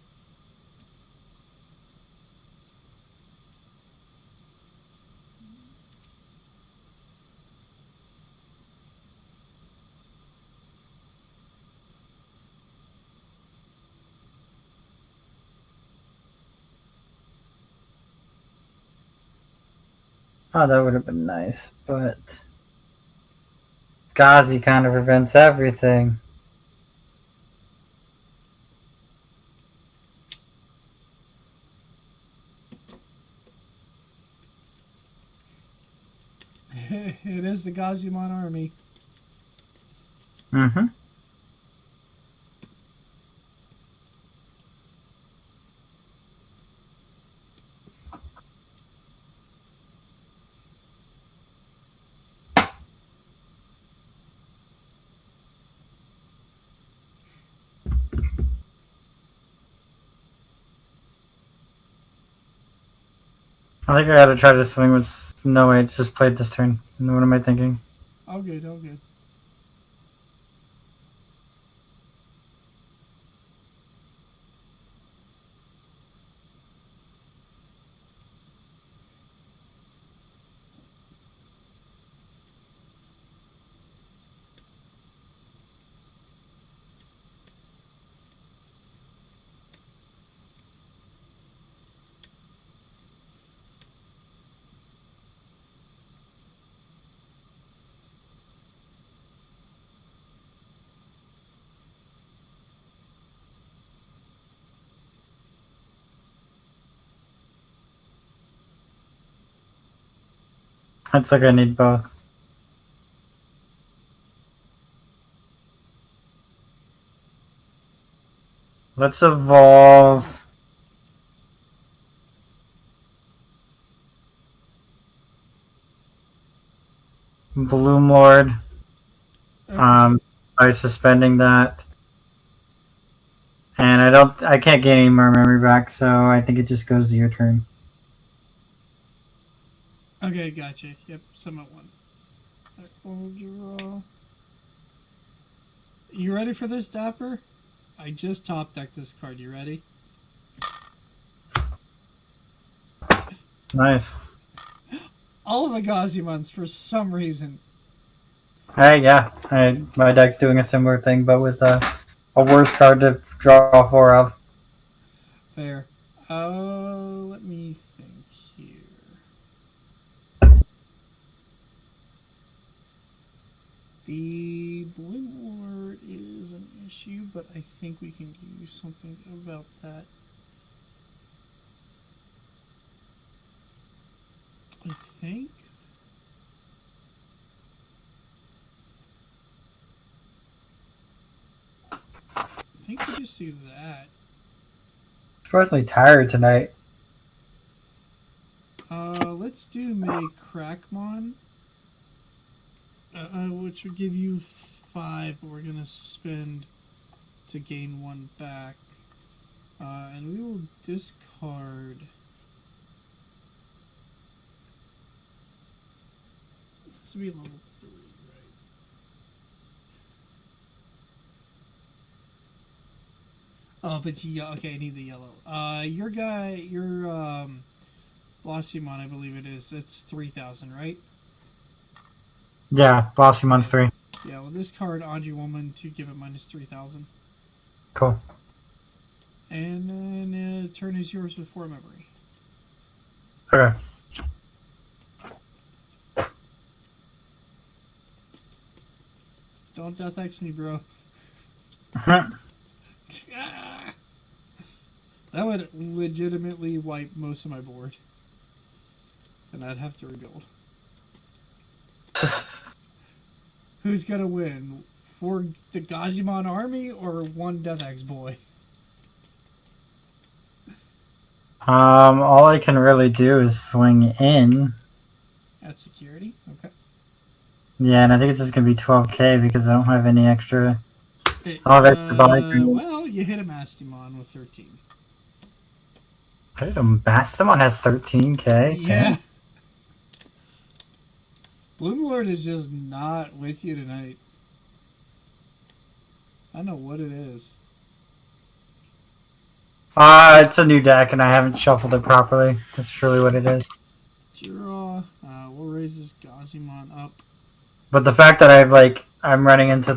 Oh, that would have been nice, but Ghazi kind of prevents everything. It is the Gazimon army. Mm-hmm. I think I gotta try to swing with. No, wait, just played this turn. What am I thinking? All good, all good. It's like I need both. Let's evolve. Bloom Lord. Okay. By suspending that. And I can't gain any more memory back, so I think it just goes to your turn. Okay, gotcha. Yep, sum at one. What would you roll? You ready for this, Dapper? I just top decked this card. You ready? Nice. All of the Gazimons for some reason. Hey, yeah. My deck's doing a similar thing, but with a worse card to draw four of. Fair. Let me think here. The Bloom Lord is an issue, but I think we can do something about that. I think. I think we just do that. Surprisingly tired tonight. Let's do make Crackmon, which would give you 5, but we're gonna suspend to gain 1 back. And we will discard. This will be level 3, right? Oh, but okay, I need the yellow. Your guy, your Blossimon, I believe it is. It's 3,000, right? Yeah, Bossy Mon's 3. Yeah. Well, this card, Anji Woman, to give it minus 3,000. Cool. And then turn is yours with 4 memory. Okay. Don't Death X me, bro. That would legitimately wipe most of my board. And I'd have to rebuild. Who's gonna win? For the Gazimon army or one Death X boy? All I can really do is swing in. At security? Okay. Yeah, and I think it's just gonna be 12k because I don't have any extra. I don't have extra body. Well, you hit a Mastimon with 13. Bastamon has 13k. Yeah. Bloom Lord is just not with you tonight. I don't know what it is. It's a new deck and I haven't shuffled it properly. That's truly what it is. Draw. We'll raise this Gazimon up. But the fact that I'm running into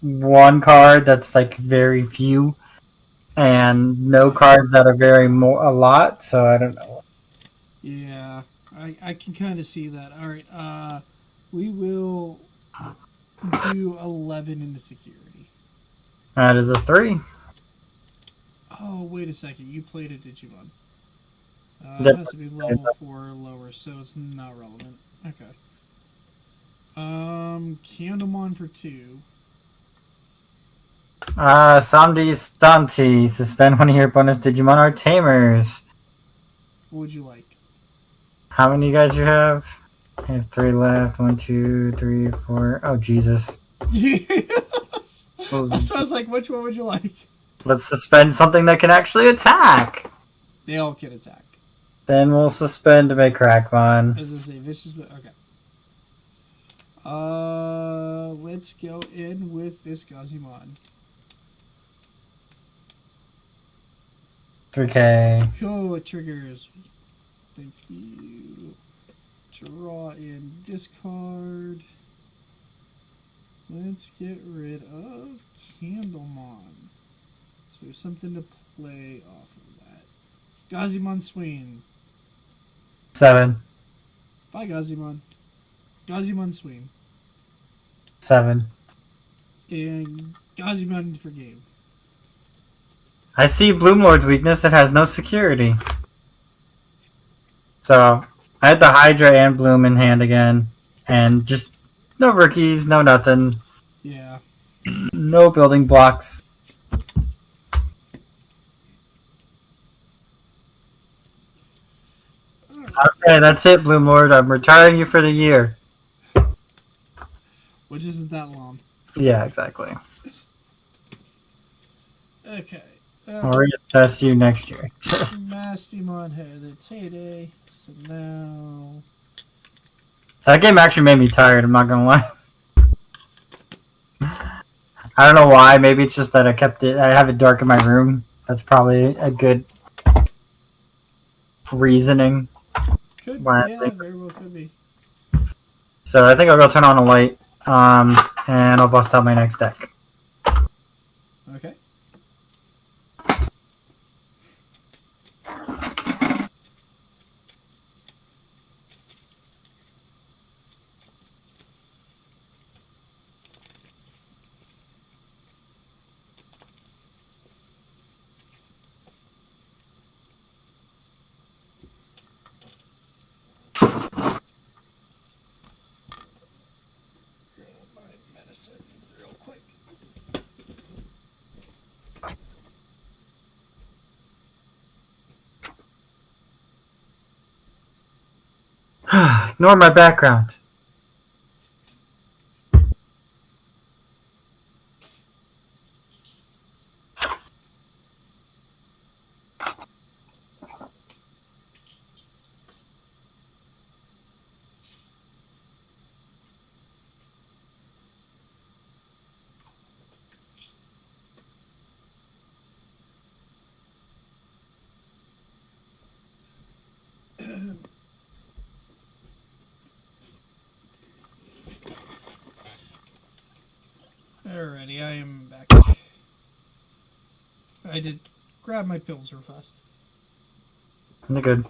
one card that's very few, and no cards that are a lot. So I don't know. Yeah. I can kind of see that. All right. We will do 11 into security. That is a 3. Oh, wait a second. You played a Digimon. It Yep. has to be level 4 or lower, so it's not relevant. Okay. Candlemon for 2. Samdi Stanti. Suspend one of your bonus Digimon or Tamers. What would you like? How many guys you have? I have 3 left. 1, 2, 3, 4. Oh, Jesus. That's why I was like, which one would you like? Let's suspend something that can actually attack. They all can attack. Then we'll suspend Crackmon. As I say, vicious. Okay. Let's go in with this Gazimon. 3K. Cool, it triggers. Thank you. Draw in discard. Let's get rid of Candlemon. So we have something to play off of that. Gazimon Swing. 7. Bye, Gazimon. Gazimon Swing. 7. And Gazimon for game. I see Bloomlord's weakness. It has no security. So, I had the Hydra and Bloom in hand again. And just no rookies, no nothing. Yeah. No building blocks. Okay, that's it, Bloomlord. I'm retiring you for the year. Which isn't that long. Yeah, exactly. Okay. I'll reassess you next year. Mastimon had its heyday. So now... That game actually made me tired, I'm not gonna lie. I don't know why, maybe it's just that I have it dark in my room. That's probably a good reasoning. Could, Why yeah, very well could be. So I think I'll go turn on a light, and I'll bust out my next deck. Okay. Medicine real quick. Ignore my background. Alrighty, I am back. I did grab my pills real fast. You're good.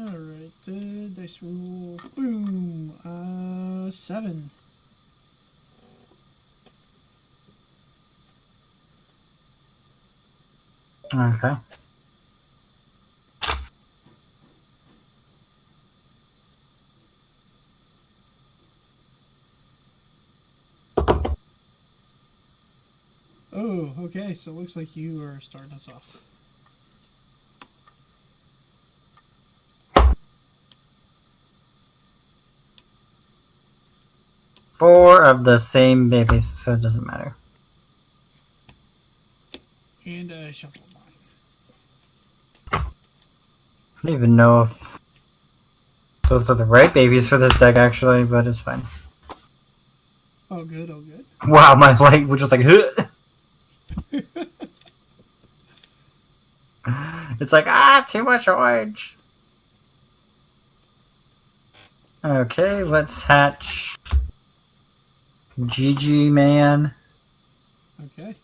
Alright, dice roll. Boom! 7. Okay. Oh, okay, so it looks like you are starting us off. Four of the same babies, so it doesn't matter. And shuffle mine. I don't even know if those are the right babies for this deck, actually, but it's fine. Oh, good. Oh, good. Wow, my light was just like, huh. It's like, too much orange. Okay, let's hatch GG Man. Okay.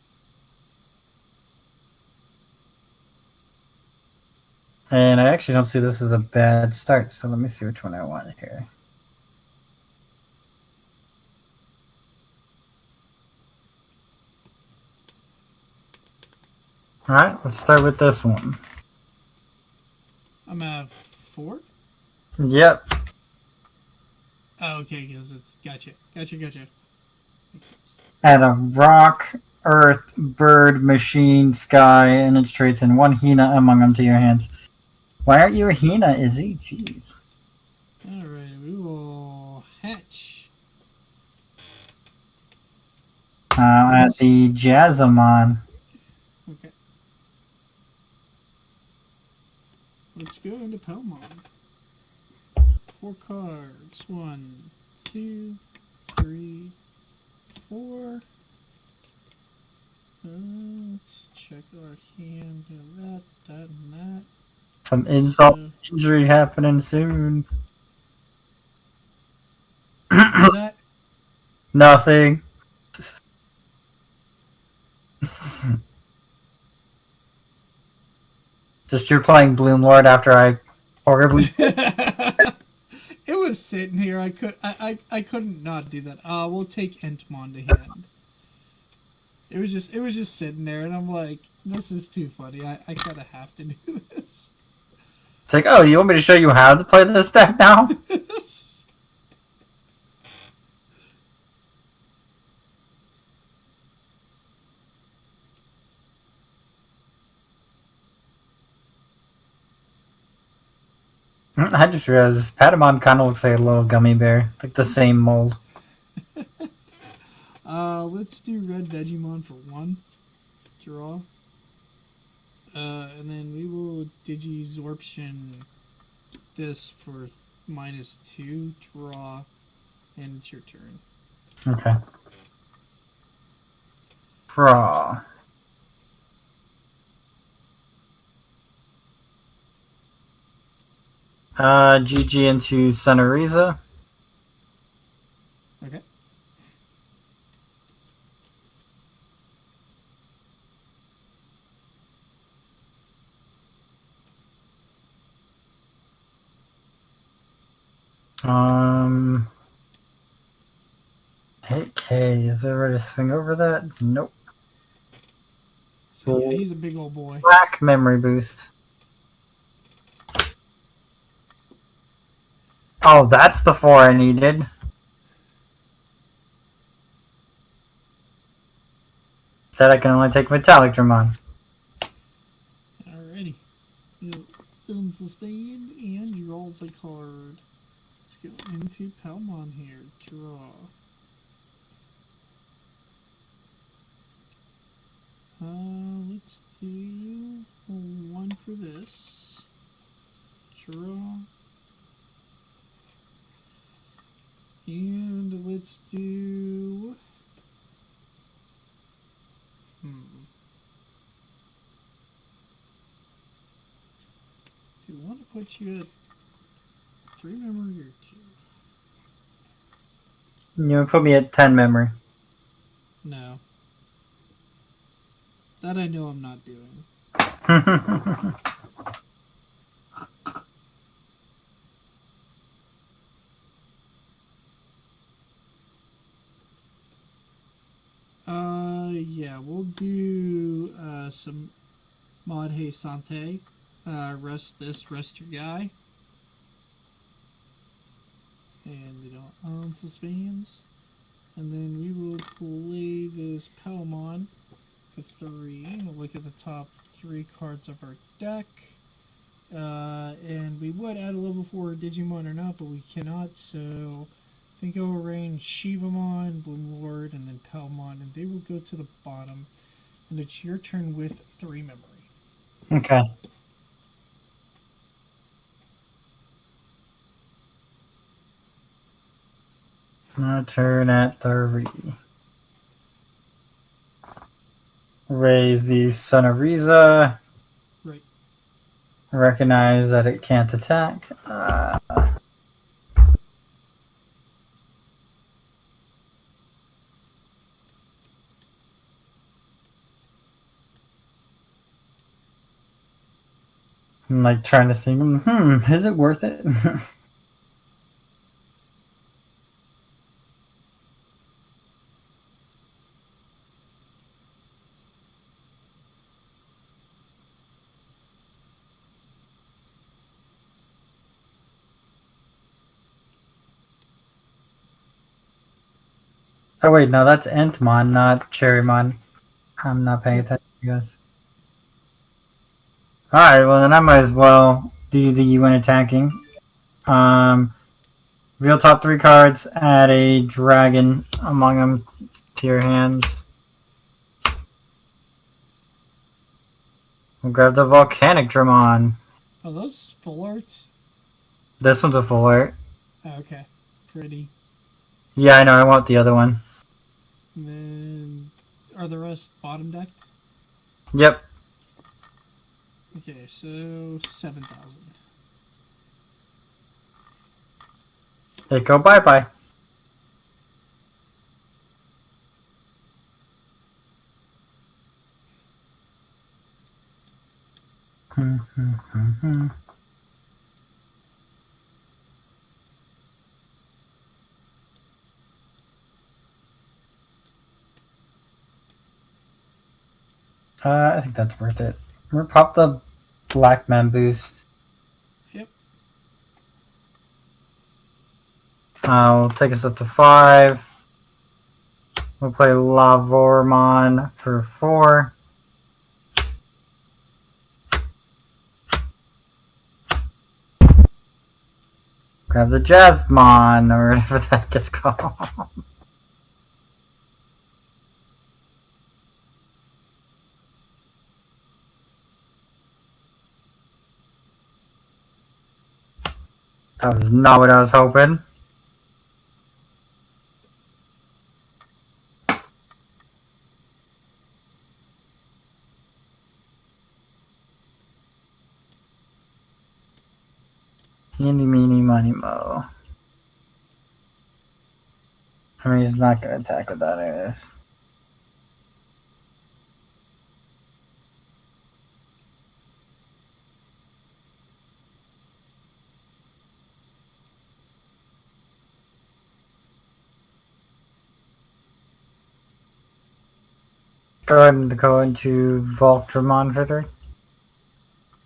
And I actually don't see this as a bad start, so let me see which one I want here. Alright, let's start with this one. I'm at 4. Yep. Oh, okay, because it's gotcha. Makes sense. Add a rock, earth, bird, machine, sky, and its traits, and one Hina among them to your hands. Why aren't you a Hina, Izzy? Jeez. Alright, we will hatch. At the Jazzamon. Okay. Let's go into Palmon. 4 cards. 1, 2, 3, 4. Let's check our hand. Do that, and that. Some insult injury happening soon. What was that? Nothing. Just you're playing Bloom Lord after I horribly. It was sitting here. I couldn't not do that. We'll take Entmon to hand. It was just sitting there, and I'm like, this is too funny. I kind of have to do this. It's like, oh, you want me to show you how to play this deck now? I just realized Patamon kind of looks like a little gummy bear, like the same mold. Let's do red Digimon for 1. Draw. And then we will Digizorption this for -2. Draw. And it's your turn. Okay. Draw. GG into Sunariza. Okay. Hit K. Is there a way to swing over that? Nope. So yeah, he's a big old boy. Black memory boost. Oh, that's the 4 I needed. Said I can only take Metallic Dramon. Alrighty. Unsuspend and you roll a card. Let's go into Palmon here. Draw. Let's do 1 for this. Draw. And let's do... Do you want to put you at 3 memory or 2? You would put me at 10 memory. No. That I know I'm not doing. Yeah, we'll do some Mod Hey Sante. Rest your guy. And we don't unsuspends. And then we will play this Palmon for 3. We'll look at the top 3 cards of our deck. And we would add a level 4 Digimon or not, but we cannot, so I think I'll arrange Shivamon, Bloom Lord, and then Palmon, and they will go to the bottom. And it's your turn with 3 memory. Okay. Turn at 3. Raise the Son of Riza. Right. Recognize that it can't attack. I'm like trying to think, is it worth it? Oh wait, no, that's Entmon, not Cherrymon. I'm not paying attention, I guess. Alright, well then I might as well do the UN attacking. Reveal top 3 cards, add a dragon among them to your hands. We'll grab the volcanic Dramon. Are those full arts? This one's a full art. Oh, okay. Pretty. Yeah, I know, I want the other one. And then, are the rest bottom decked? Yep. Okay, so 7,000. They go bye-bye. I think that's worth it. We'll pop the Black Man boost. Yep. We'll take us up to 5. We'll play Lavormon for 4. Grab the Jazzmon, or whatever that gets called. That was not what I was hoping. Handy meeny money mo. I mean, he's not going to attack with that anyways. Go ahead and go into Voltramon for 3.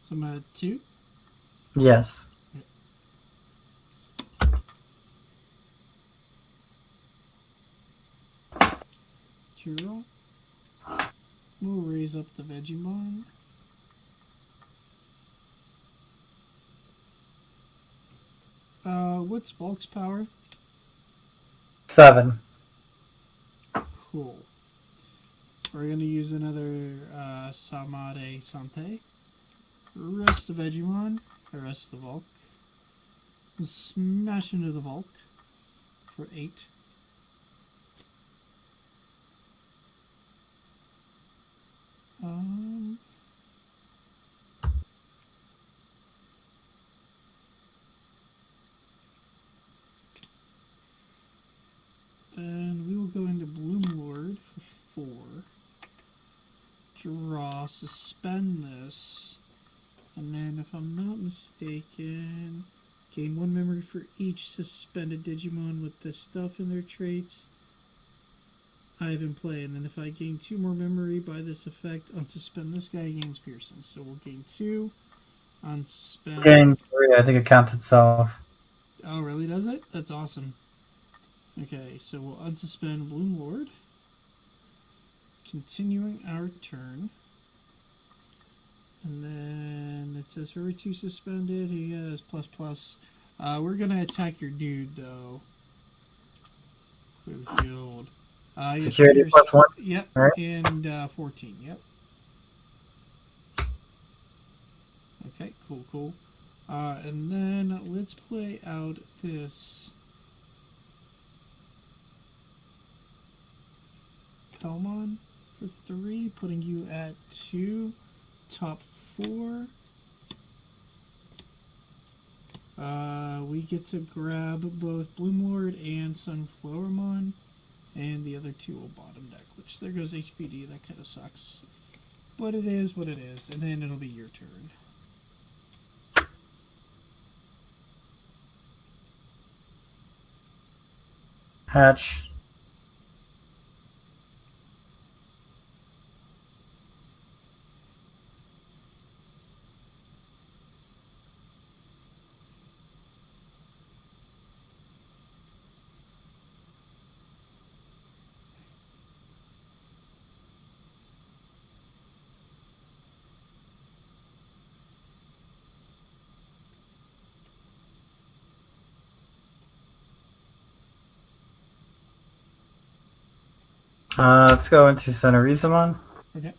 So I'm at 2. Yes. Churro. We'll raise up the Vegemon. What's Bulk's power? 7. Cool. We're going to use another Samade Sante. Rest the Vegemon. Rest the Volk. Smash into the Volk for 8. Then we will go into Bloom Lord for 4. Draw, suspend this, and then if I'm not mistaken, gain 1 memory for each suspended Digimon with this stuff in their traits I have in play, and then if I gain 2 more memory by this effect, unsuspend this guy gains piercing. So we'll gain 2, unsuspend. Gain 3, I think it counts itself. Oh, really? Does it? That's awesome. Okay, so we'll unsuspend Bloom Lord. Continuing our turn. And then it says for every 2 suspended, he has ++. We're going to attack your dude, though. Clear the field. Security +1? Yep, right? and 14, yep. Okay, cool. And then let's play out this Pelmon for 3, putting you at 2. Top 4. We get to grab both Bloomlord and Sunflowermon, and the other 2 will bottom deck, which there goes HPD, that kind of sucks. But it is what it is, and then it'll be your turn. Hatch. Let's go into Centaurizamon. Okay.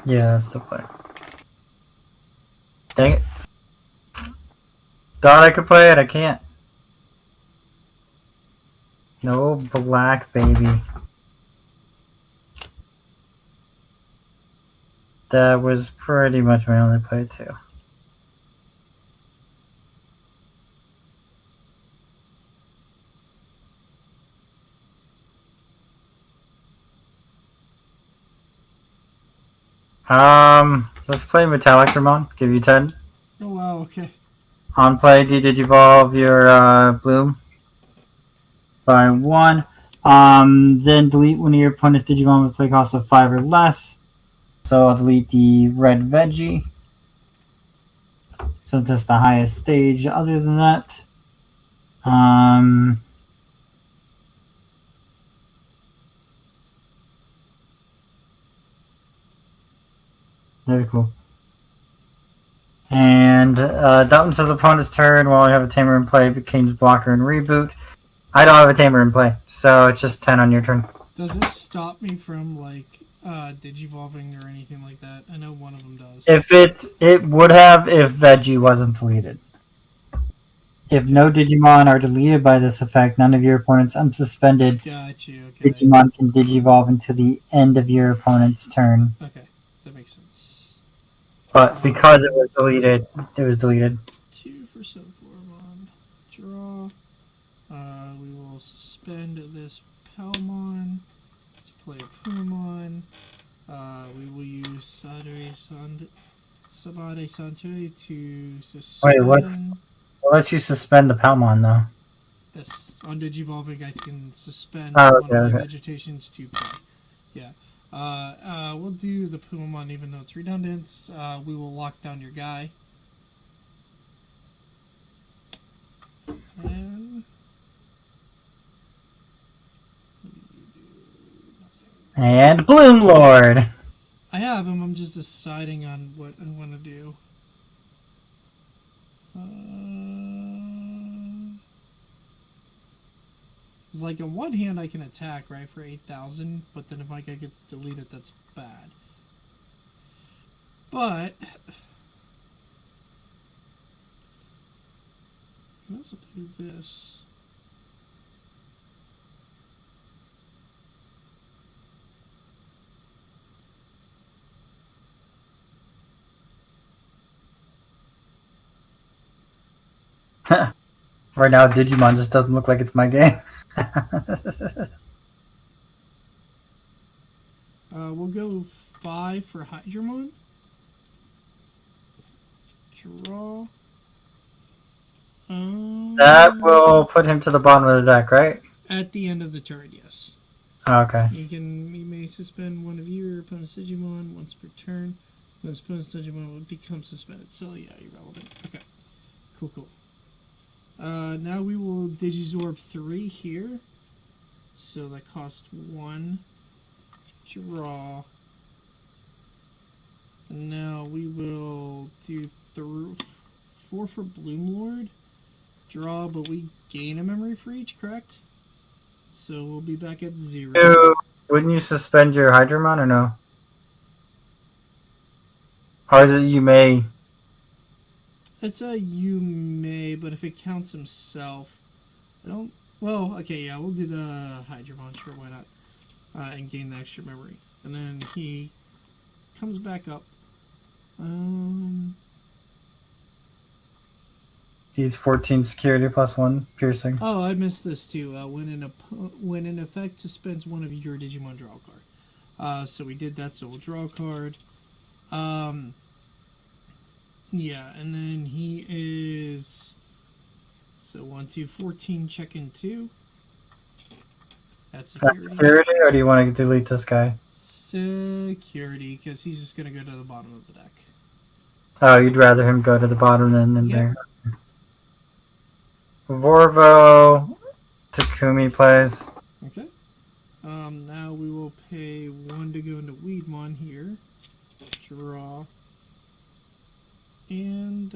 Yeah, that's the play. Dang it. Thought I could play it, I can't. No black, baby. That was pretty much my only play, too. Let's play Metallicramon. Give you 10. Oh, wow, okay. On play, Digivolve your Bloom by 1. Then delete one of your opponent's Digimon with play cost of 5 or less. So I'll delete the red Veggie. So that's the highest stage. Other than that, very cool. And that one says opponent's turn while I have a Tamer in play, becomes blocker and reboot. I don't have a Tamer in play, so it's just 10 on your turn. Does it stop me from, like, digivolving or anything like that? I know one of them does. If it would have if Veggie wasn't deleted. If no Digimon are deleted by this effect, none of your opponent's unsuspended Digimon can Digivolve until the end of your opponent's turn. Okay, that makes sense. But because it was deleted, it was deleted. 2 for Sunflowermon. Draw. We will suspend this Palmon to play a Pumon. We will use Sabade Santui to suspend. Wait, we'll let you suspend the Palmon, though. Yes, on Digivolving I can suspend one of my vegetations to play. Yeah. We'll do the Pumon even though it's redundant. We will lock down your guy. And Bloom Lord. I have him. I'm just deciding on what I want to do. It's like on one hand I can attack right for 8,000, but then if my guy gets deleted, that's bad. But I also do this. Right now, Digimon just doesn't look like it's my game. We'll go 5 for Hydramon. Draw. That will put him to the bottom of the deck, right? At the end of the turn, yes. Oh, okay. You may suspend one of your opponent's Digimon once per turn. When opponent's Digimon will become suspended. So yeah, irrelevant. Okay. Cool. Now we will Digizorb 3 here. So that costs 1. Draw. And now we will do 4 for Bloomlord. Draw, but we gain a memory for each, correct? So we'll be back at 0. Wouldn't you suspend your Hydramon or no? Or is it you may? It's a you may, but if it counts himself, I don't. Well, okay, yeah, we'll do the Hydramon, sure, why not? And gain the extra memory. And then he comes back up. He's 14 security plus 1 piercing. Oh, I missed this too. When an effect suspends one of your Digimon, draw a card. So we did that, so we'll draw a card. Yeah, and then he is... So 1, 2, 14, check in 2. That's security. Security, or do you want to delete this guy? Security, because he's just going to go to the bottom of the deck. Oh, you'd rather him go to the bottom than in Yep. there. Vorvo, Takumi plays. Okay. Now we will pay 1 to go into Weedmon here. Draw. And,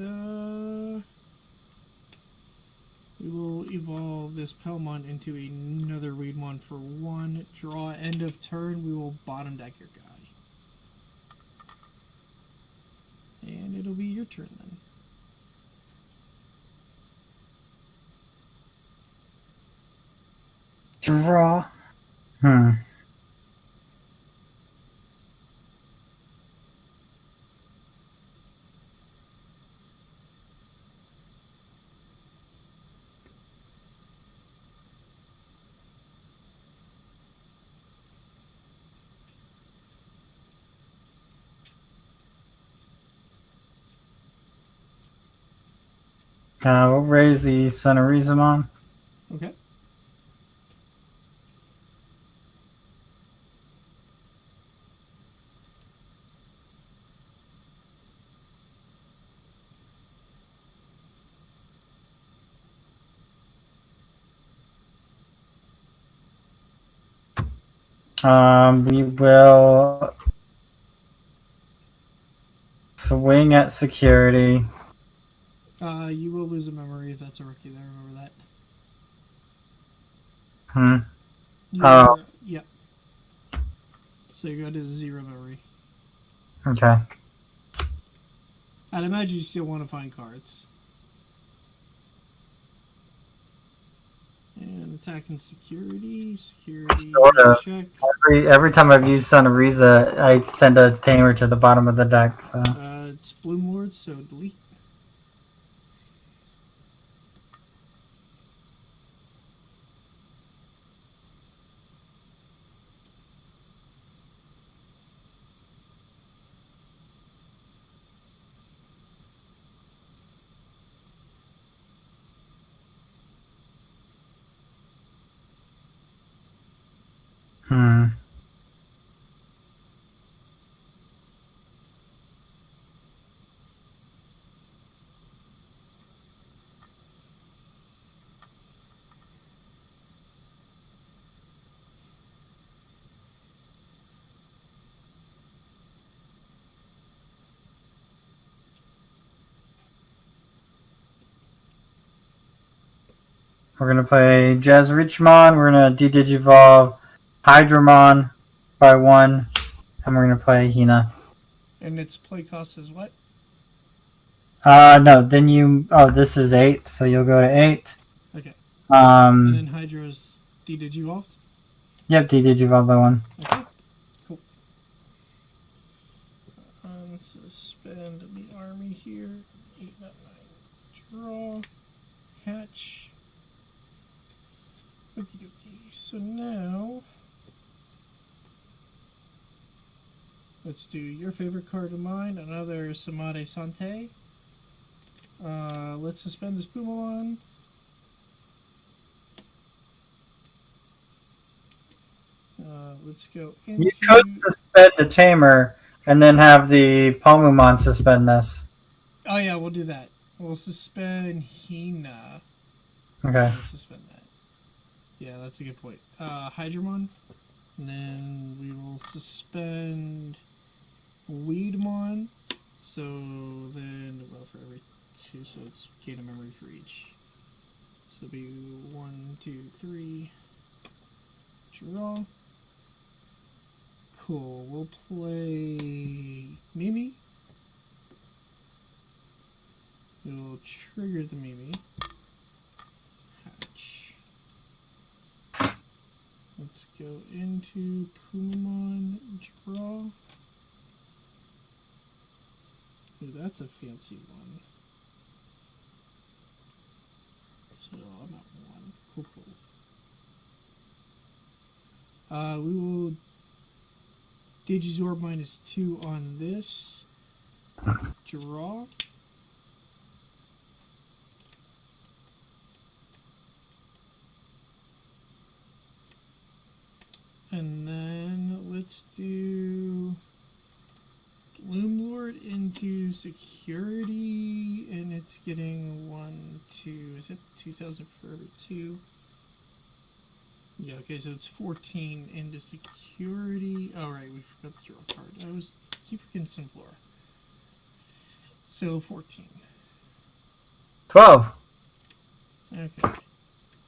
we will evolve this Pelmon into another Weedmon for 1. Draw. End of turn, we will bottom deck your guy. And it'll be your turn then. Draw. We'll raise the Sonorizamon. Okay. We will swing at security. You will lose a memory if that's a rookie there, remember that. Oh. Yep. So you go to 0 memory. Okay. I'd imagine you still want to find cards. And attack and security. Security. Sorta. Check. Every time I've used Sonoriza, I send a tamer to the bottom of the deck. So. It's Bloomlord, so delete. We're going to play Jazz Richmon. We're going to de-digivolve Hydramon by 1. And we're going to play Hina. And its play cost is what? No, then you... Oh, this is 8, so you'll go to 8. Okay. And then Hydra's de-digivolved? Yep, de-digivolve by 1. Okay. Cool. Suspend the army here. 8, not 9. Draw. Hatch. Okie dokie. So now... Let's do your favorite card of mine, another Samade Sante. Let's suspend this Pumalon. Let's go into... You could suspend the tamer and then have the Pomumon suspend this. Oh yeah, we'll do that. We'll suspend Hina. Okay. Let's suspend that. Yeah, that's a good point. Hydramon. And then we will suspend Weedmon. So then, well, for every 2, so it's gain a memory for each. So it'll be 1, 2, 3. Draw. Cool. We'll play Mimi. It'll trigger the Mimi. Hatch. Let's go into Pumamon. Draw. Ooh, that's a fancy one. So I'm at 1. Cool, cool. We will Digizorb -2 on this. Draw. And then let's do Bloom Lord into security, and it's getting 1, 2. Is it 2,000 for every 2? Yeah, okay, so it's 14 into security. Oh, right, we forgot the draw card. I was keep forgetting Sunflora. So 14. 12. Okay.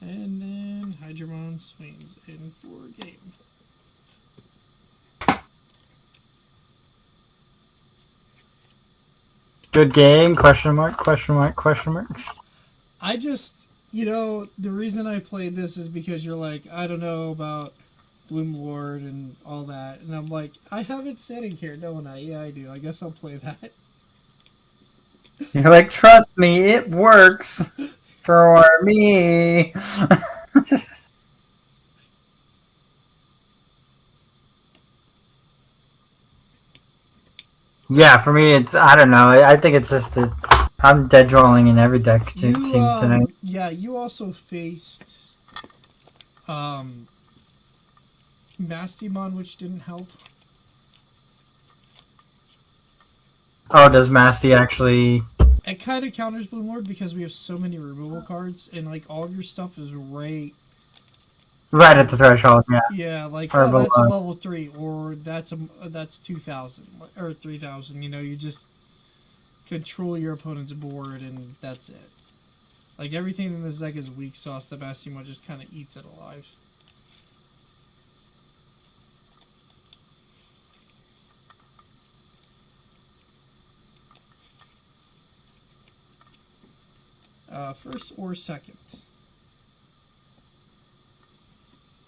And then Hydramon swings in for game. Good game? Question mark, question mark, question marks. I just, the reason I played this is because you're like, I don't know about Bloom Lord and all that. And I'm like, I have it sitting here, don't I? Yeah, I do. I guess I'll play that. You're like, trust me, it works for me. Yeah, for me, it's, I don't know. I think it's just that I'm dead rolling in every deck, seems tonight. Yeah, you also faced Mastimon, which didn't help. Oh, does Masty actually... It kind of counters Bloom Lord because we have so many removal cards, and like all of your stuff is right at the threshold, yeah. Yeah, like Or that's a below. level 3, or that's 2,000 or 3,000. You just control your opponent's board, and that's it. Like everything in this deck is weak sauce. The Mastima just kind of eats it alive. First or second?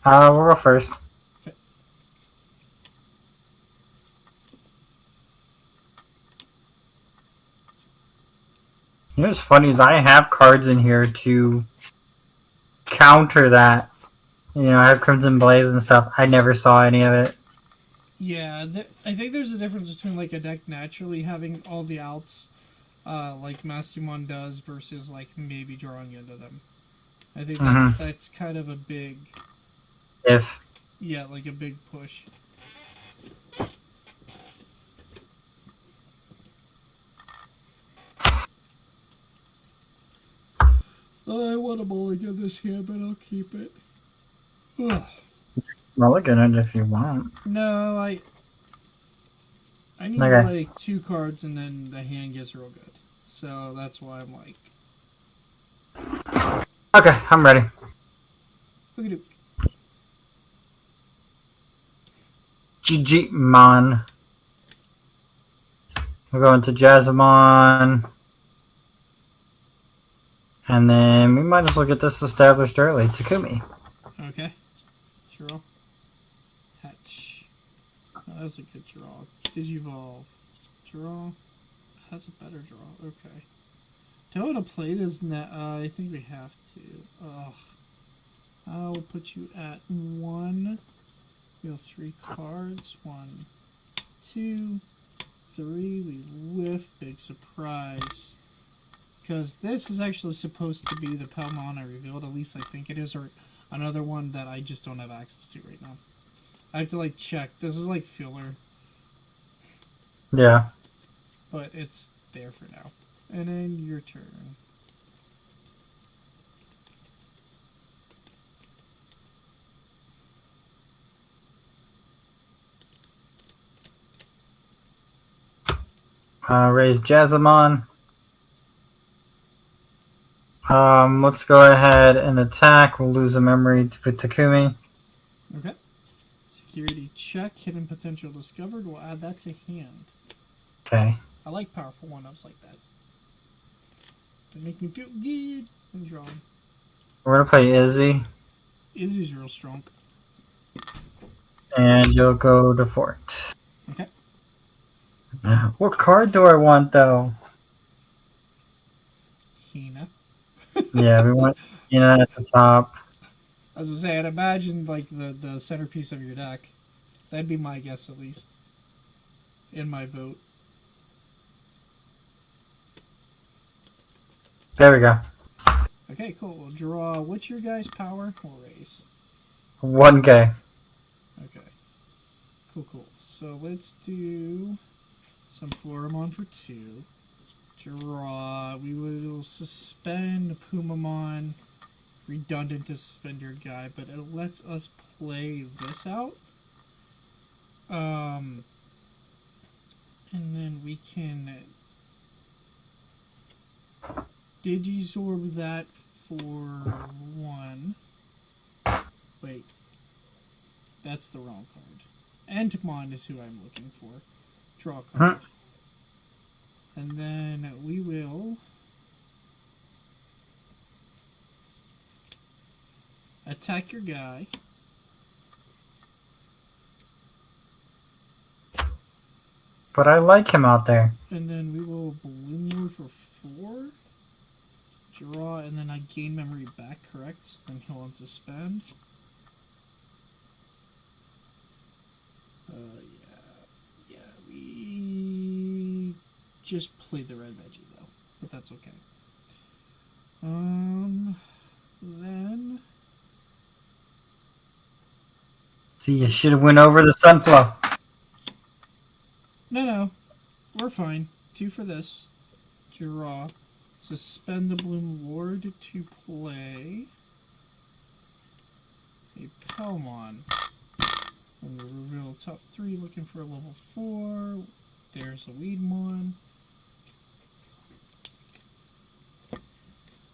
We'll go first. Okay. You know what's funny is I have cards in here to counter that. I have Crimson Blaze and stuff. I never saw any of it. Yeah, I think there's a difference between like a deck naturally having all the outs, like Mastimon does, versus like maybe drawing into them. I think that's kind of a big... Yeah, like a big push. I want to mulligan this hand, but I'll keep it. Mulligan it if you want. No, I need like 2 cards and then the hand gets real good. So that's why I'm like... Okay, I'm ready. Look at it. Digimon. We're going to Jazzamon. And then we might as well get this established early. Takumi. Okay. Draw. Hatch. Oh, that's a good draw. Digivolve. Draw. That's a better draw. Okay. Do I want to play this now? I think we have to. Ugh. I'll put you at 1. We have 3 cards. 1, 2, 3. We whiff. Big surprise. Because this is actually supposed to be the Palmon I revealed. At least I think it is. Or another one that I just don't have access to right now. I have to like check. This is like filler. Yeah. But it's there for now. And then your turn. Raise Jazzamon. Let's go ahead and attack. We'll lose a memory with Takumi. Okay. Security check. Hidden potential discovered. We'll add that to hand. Okay. I like powerful one-ups like that. They make me feel good when drawing. We're gonna play Izzy, Izzy's real strong. and you'll go to fort. Okay. What card do I want though? Hina. Yeah, we want at the top. As I say, I'd imagine like the centerpiece of your deck. That'd be my guess at least. In my vote. There we go. Okay, cool. We'll draw. What's your guys' power? We'll raise. 1K. Okay. Cool. So let's do some Floramon for 2. Draw. We will suspend Pumamon. Redundant to suspend your guy, but it lets us play this out. And then we can Digizorb that for 1. Wait. That's the wrong card. Entmon is who I'm looking for. Draw a card. And then we will attack your guy. But I like him out there. And then we will Bloom Lord for 4. Draw, and then I gain memory back, correct? Then he'll unsuspend. Yeah, we just played the red veggie though, but that's okay. Then See, you should have went over the Sunflower. no, we're fine. 2 for this. Draw. Suspend the Bloom Lord to play a Palmon. And we reveal top 3 looking for a level 4. There's a Weedmon.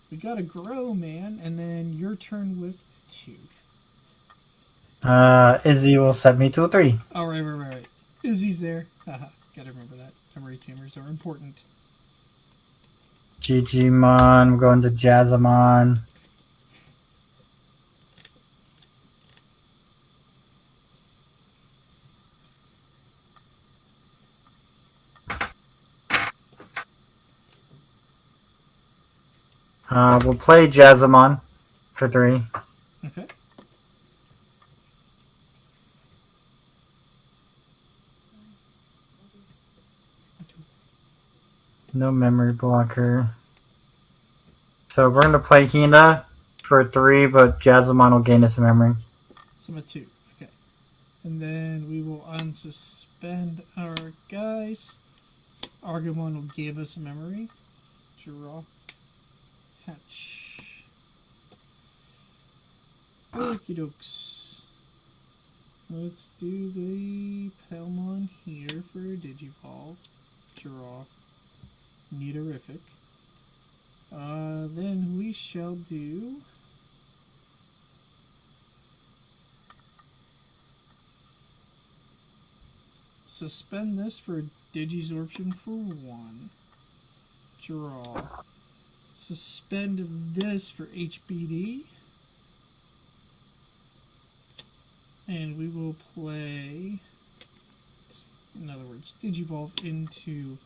We gotta grow, man. And then your turn with 2. Izzy will set me to a 3. Oh, right. Izzy's there. Haha, gotta remember that. Memory tamers are important. Digimon, we're going to Jazzamon. We'll play Jazzamon for 3. Okay. No memory blocker. So we're going to play Hina for 3, but Jazzamon will gain us a memory. So I'm at 2. Okay. And then we will unsuspend our guys. Argamon will give us a memory. Draw. Hatch. Okie dokes. Let's do the Palmon here for Digivolve. Draw. Neaterific. Then we shall do suspend this for Digizorption for 1. Draw. Suspend this for HBD. And we will play, in other words, Digivolve into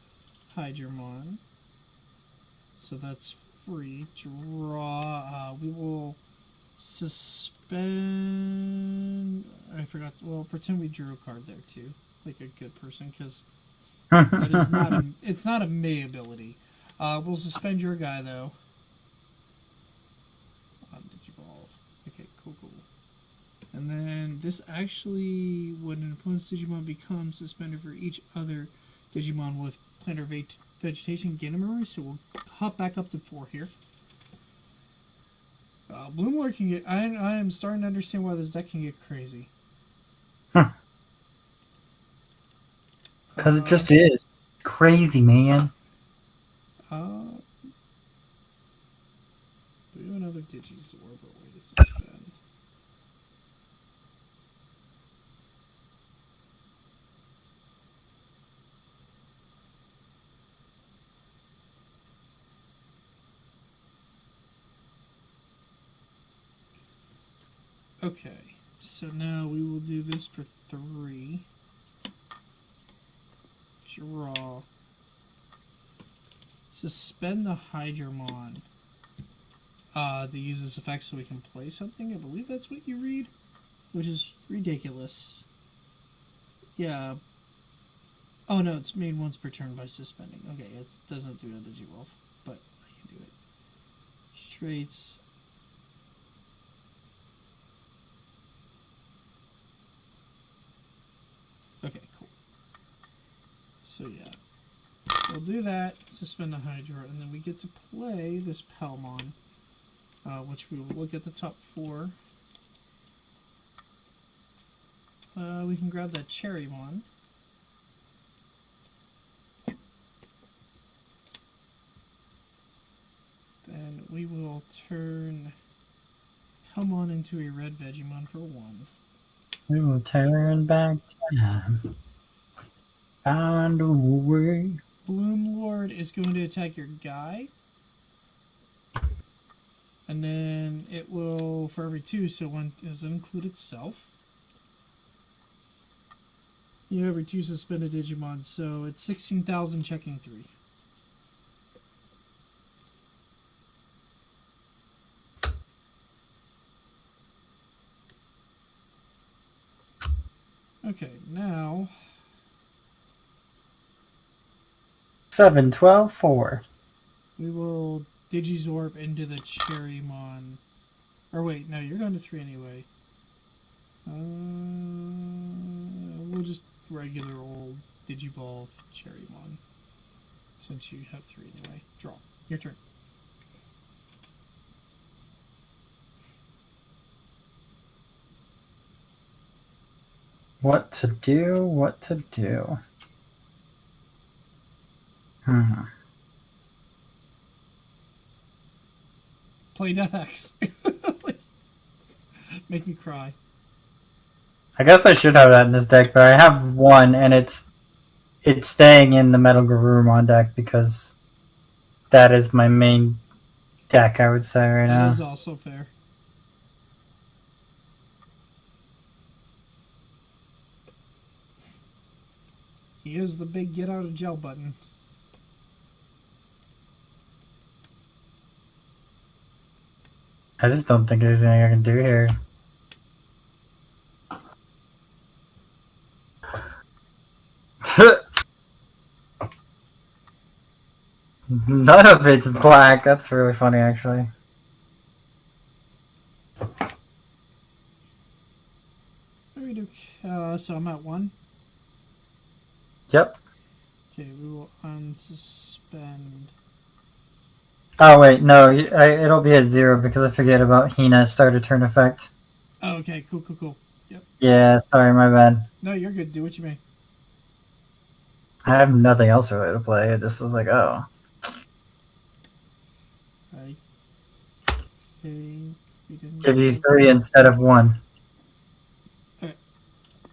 Hydramon. So that's free. Draw. We will suspend. I forgot. Well, pretend we drew a card there too, like a good person, because that is not a. It's not a May ability. We'll suspend your guy though. Digivolve. Okay, cool. And then this actually, when an opponent's Digimon becomes suspended for each other Digimon with plant or vegetation, gain a memory, so we'll hop back up to 4 here. Bloomlord can get... I am starting to understand why this deck can get crazy. Because it just is. Crazy, man. another Digizorb away to suspend. Okay, so now we will do this for 3. Draw. Suspend the Hydramon. To use this effect so we can play something. I believe that's what you read, which is ridiculous. Yeah. Oh no, it's made once per turn by suspending. Okay, it doesn't do it on Digivolve, but I can do it. Straits. Okay, cool. So yeah, we'll do that, suspend the Hydra, and then we get to play this Palmon, which we will look at the top 4. We can grab that Cherrymon. Then we will turn Palmon into a red Vegemon for 1. We will turn back time. Find a way. Bloom Lord is going to attack your guy. And then it will, for every 2, so 1 does include itself. You have every 2 suspended Digimon, so it's 16,000 checking 3. Okay, now 7, 12, 4. we will Digizorb into the Cherrymon. Or wait, no, you're going to 3 anyway. We'll just regular old Digivolve Cherrymon. Since you have 3 anyway. Draw. Your turn. What to do? What to do? Play Death X. Make me cry. I guess I should have that in this deck, but I have 1, and it's staying in the Metal Garurumon deck because that is my main deck, I would say, right now. That is also fair. He is the big get out of jail button. I just don't think there's anything I can do here. None of it's black. That's really funny, actually. So I'm at 1. Yep. Okay, we will unsuspend. Oh, wait, no. It'll be at 0 because I forget about Hina's start a turn effect. Oh, okay, cool. Yep. Yeah, sorry, my bad. No, you're good. Do what you may. I have nothing else really to play. It just was like, oh. I think we didn't. Give you 3 instead of 1. Okay.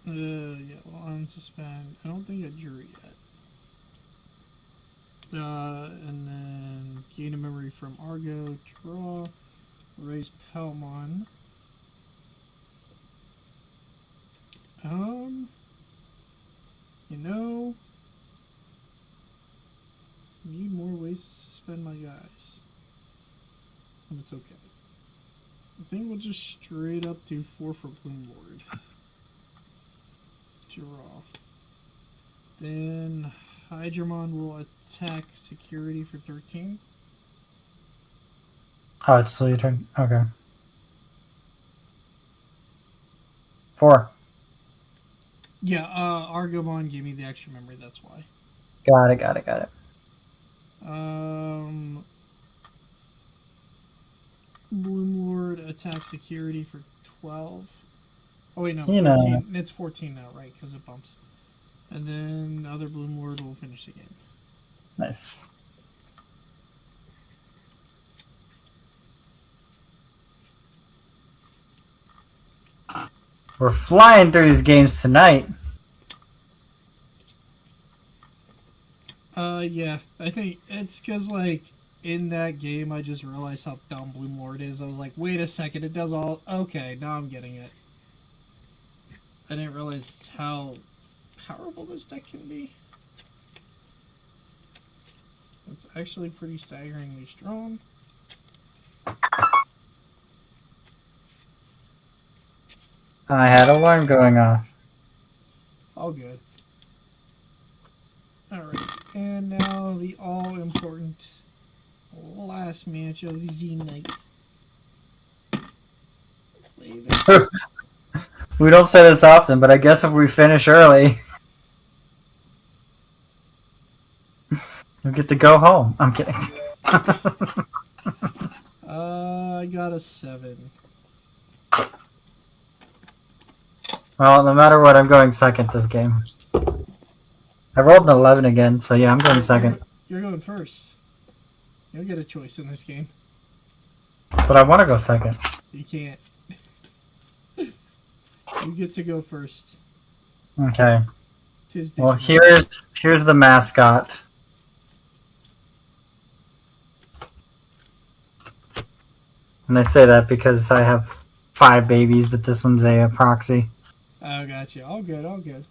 Yeah, we'll unsuspend. I don't think I drew yet. And then gain a memory from Argo, draw, raise Palmon. You know, need more ways to suspend my guys. And it's okay. I think we'll just straight up do 4 for Bloom Lord. Draw. Then Hydramon will attack security for 13. Oh, it's still your turn. Okay. 4. Yeah, Argomon gave me the extra memory, that's why. Got it. Bloom Lord attack security for 12. Oh wait, no, 14. It's 14 now, right? Because it bumps. And then other Bloom Lord will finish the game. Nice. We're flying through these games tonight. Yeah. I think it's because, like, in that game, I just realized how dumb Bloom Lord is. I was like, wait a second, it does all... Okay, now I'm getting it. I didn't realize how powerful this deck can be. It's actually pretty staggeringly strong. I had an alarm going off. All good. Alright, and now the all-important last match of the night. Play this. We don't say this often, but I guess if we finish early, we get to go home. I'm kidding. I got a 7. Well, no matter what, I'm going second this game. I rolled an 11 again, so yeah, I'm going second. You're going first. You don't get a choice in this game. But I want to go second. You can't. You get to go first. Okay. Tis Well, Digimonday. here's the mascot. And I say that because I have 5 babies, but this one's a proxy. Oh, gotcha. All good, all good.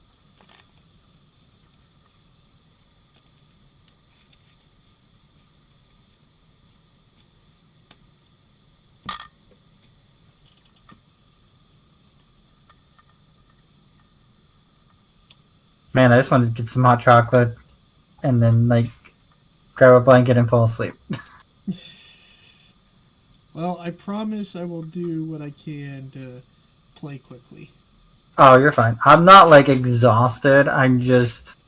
Man, I just wanted to get some hot chocolate and then, like, grab a blanket and fall asleep. Well, I promise I will do what I can to play quickly. Oh, you're fine. I'm not, like, exhausted. I'm just...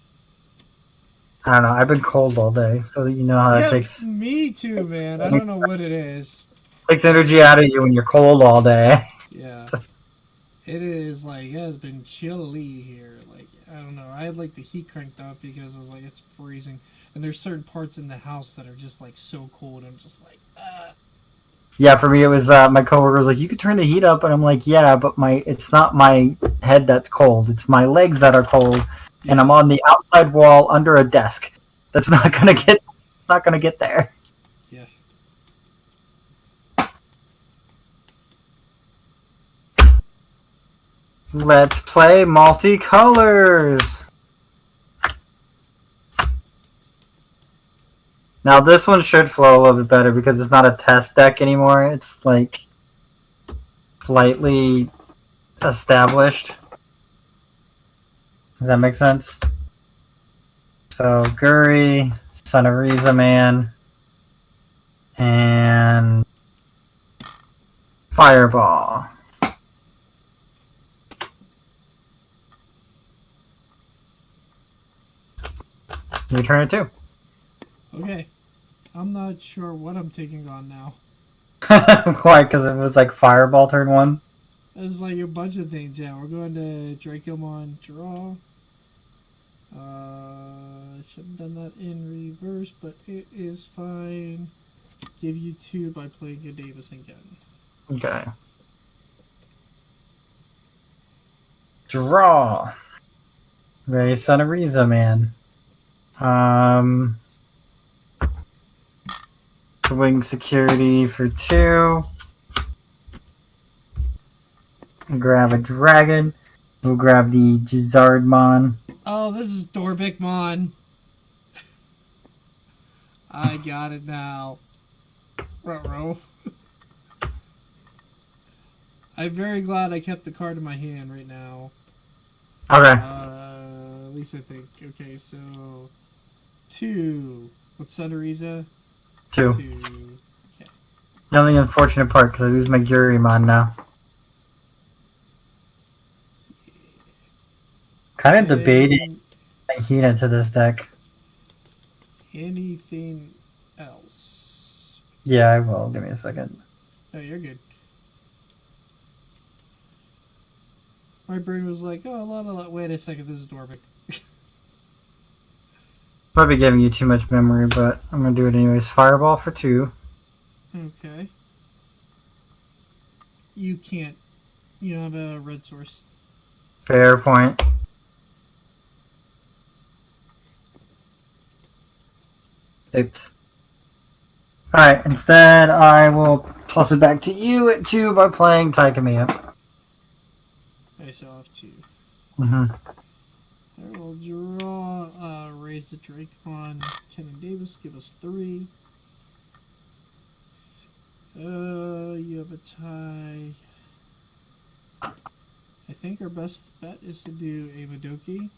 I don't know. I've been cold all day, so you know how Yeah, it takes... me too, man. I don't know what it is. takes energy out of you when you're cold all day. Yeah. It is, like, it has been chilly here. Like, I don't know. I had, like, the heat cranked up because I was like, it's freezing. And there's certain parts in the house that are just, like, so cold. I'm just like, Yeah, for me it was my coworker was like, "You could turn the heat up," and I'm like, "Yeah, but it's not my head that's cold; it's my legs that are cold, and I'm on the outside wall under a desk. That's not gonna get. It's not gonna get there." yeah. Let's play multicolors. Now this one should flow a little bit better because it's not a test deck anymore. It's like slightly established. Does that make sense? So Guri, Son of Riza Man, and Fireball. Your turn it too. Okay. I'm not sure what I'm taking on now. Why? Because it was like Fireball turn 1? There's like a bunch of things. Yeah, we're going to Dracomon draw. Should have done that in reverse, but it is fine. Give you 2 by playing a Davis again. Okay. Draw. Very Son of Riza Man. Swing security for 2. Grab a dragon. We'll grab the Gizzardmon. Oh, this is Dorbikmon. I got it now. Ruh-roh. I'm very glad I kept the card in my hand right now. Okay. At least I think. Okay, so 2. What's Sunariza? 2. 2. Okay. The only unfortunate part because I lose my Gurimon now. Kind of debating heat into this deck. Anything else? Yeah, I will. Give me a second. Oh, you're good. My brain was like, oh, wait a second, this is Dorbic. Probably giving you too much memory, but I'm going to do it anyways. Fireball for 2. Okay. You can't. You don't have a red source. Fair point. Oops. Alright, instead I will toss it back to you at 2 by playing Taikamiya. I still have 2. Mm-hmm. I will draw, raise the Dracon, Ken and Davis, give us 3. You have a tie. I think our best bet is to do a Madoki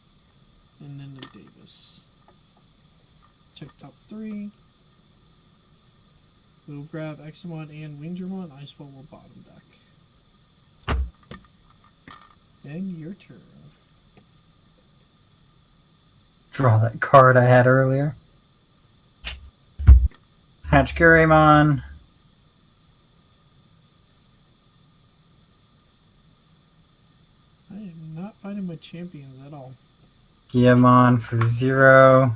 and then the Davis. Check top 3. We'll grab Examon and Wingdramon. Iceball will bottom deck. Then your turn. Draw that card I had earlier. Hatch Gurymon. I am not finding my champions at all. Giamon for 0.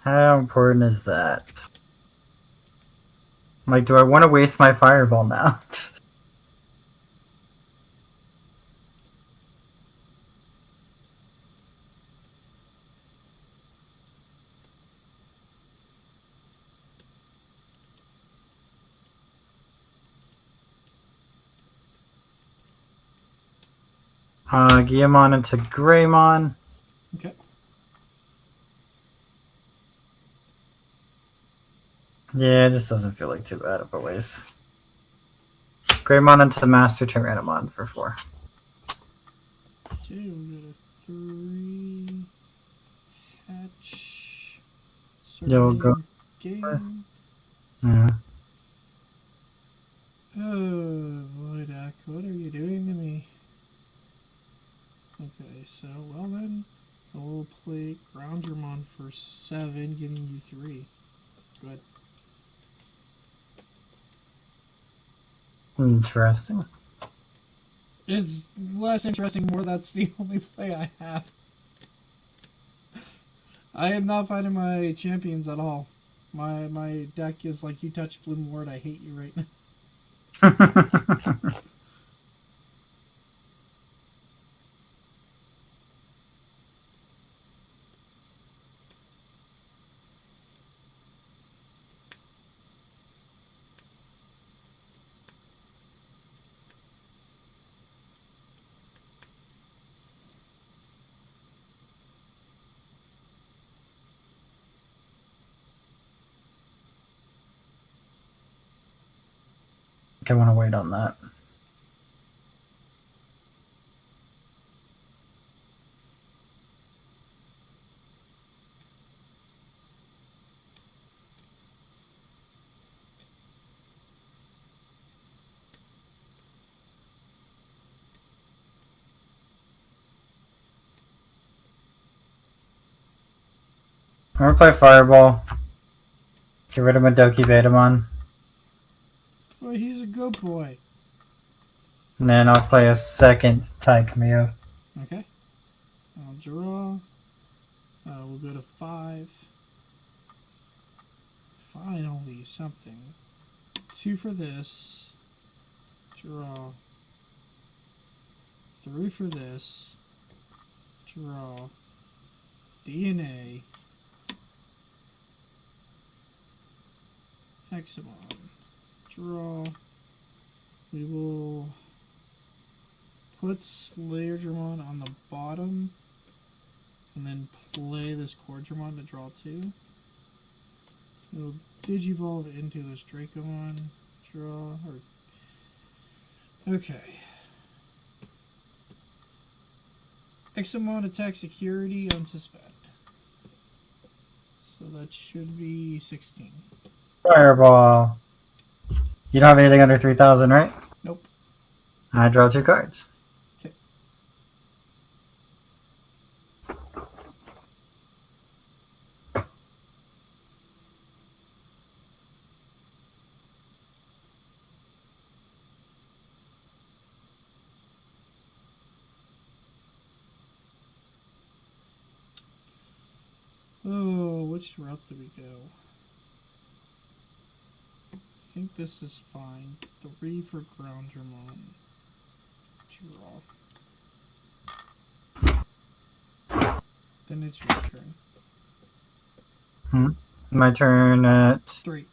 How important is that? Like, do I want to waste my fireball now? Giamon into Greymon. Okay. Yeah, it just doesn't feel like too bad of a waste. Greymon into Master Tyrannomon for 4. Okay, we'll go to 3. Hatch. Yeah, we'll go. Game. Yeah. Oh, boy, Doc, what are you doing to me? Okay, so, well then, we'll play Groundramon for 7, giving you 3. Good. Interesting. It's less interesting, more that's the only play I have. I am not finding my champions at all. My deck is like, you touch Bloom Ward, I hate you right now. I want to wait on that. I'm gonna play Fireball. Get rid of Madoki Betamon. Boy, he's a good boy. And then I'll play a second Taikamiya. Okay. I'll draw. We'll go to 5. Finally, something. 2 for this. Draw. 3 for this. Draw. DNA. Hexamon. Draw. We will put Slayerdramon on the bottom and then play this Cordramon to draw 2. We'll Digivolve into this Dracomon. Draw. Okay. Examon attack security unsuspend. So that should be 16. Fireball. You don't have anything under 3,000, right? Nope. I draw 2 cards. Okay. which route do we go? I think this is fine. 3 for ground Dramon. Draw. Then it's your turn. My turn at 3.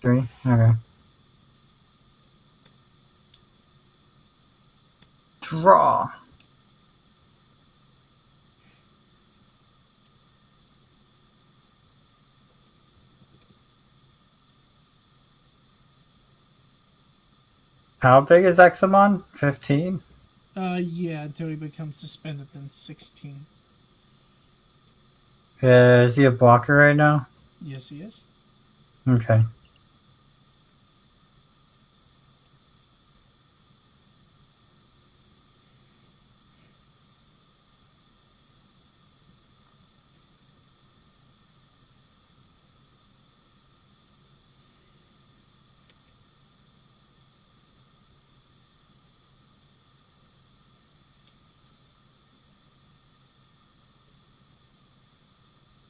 3? Okay. Draw. How big is Examon? 15? Yeah, until he becomes suspended, then 16. Is he a blocker right now? Yes, he is. Okay.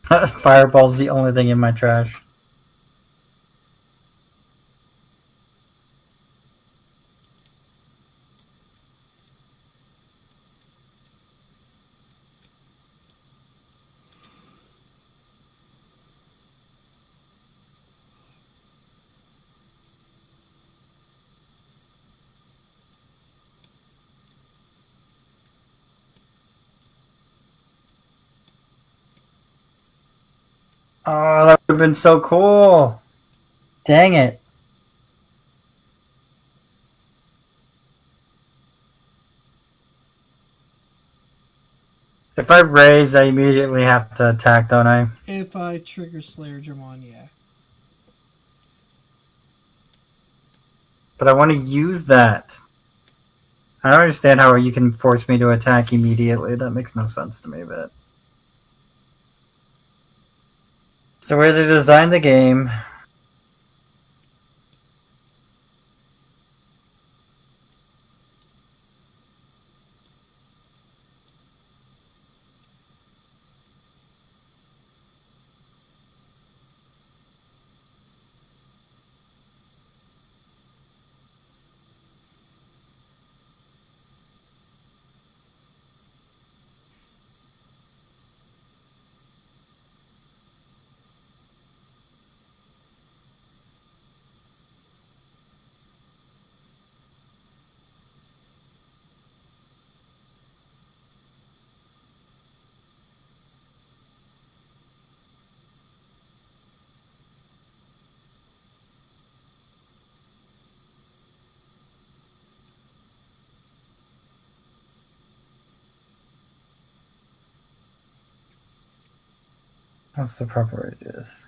Fireball's the only thing in my trash. Oh, that would have been so cool. Dang it. If I raise, I immediately have to attack, don't I? If I trigger Slayer Dramon, yeah. But I want to use that. I don't understand how you can force me to attack immediately. That makes no sense to me, but... So where they designed the game... What's the proper way to do this?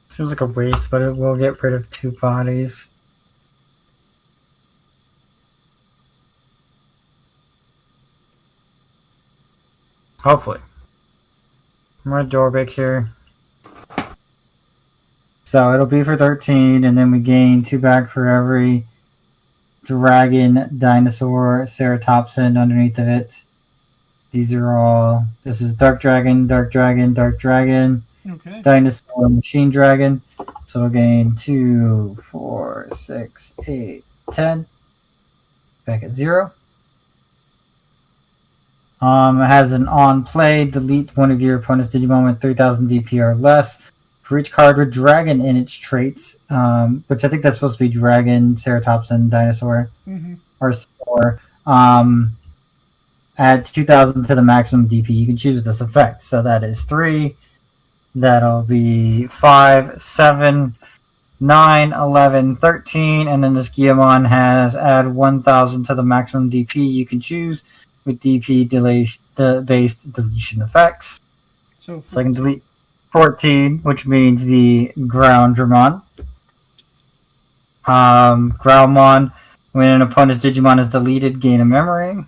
Seems like a waste, but it will get rid of 2 bodies. Hopefully. More Dorbic here. So it'll be for 13, and then we gain 2 back for every dragon, dinosaur, ceratopsin underneath of it. These are all... This is Dark Dragon, Dark Dragon, Dark Dragon, Okay. Dinosaur, Machine Dragon. So we'll gain 2, 4, 6, 8, 10. Back at 0. It has an on play, delete one of your opponent's Digimon with 3000 DP or less. For each card with dragon in its traits, which I think that's supposed to be dragon, ceratopsin, dinosaur, or add 2,000 to the maximum DP you can choose with this effect. So that is 3. That'll be 5, 7, 9, 11, 13, and then this Guillemon has add 1,000 to the maximum DP you can choose with DP delay based deletion effects. So I can delete 14, which means the Groundramon. Growlmon, when an opponent's Digimon is deleted, gain a memory.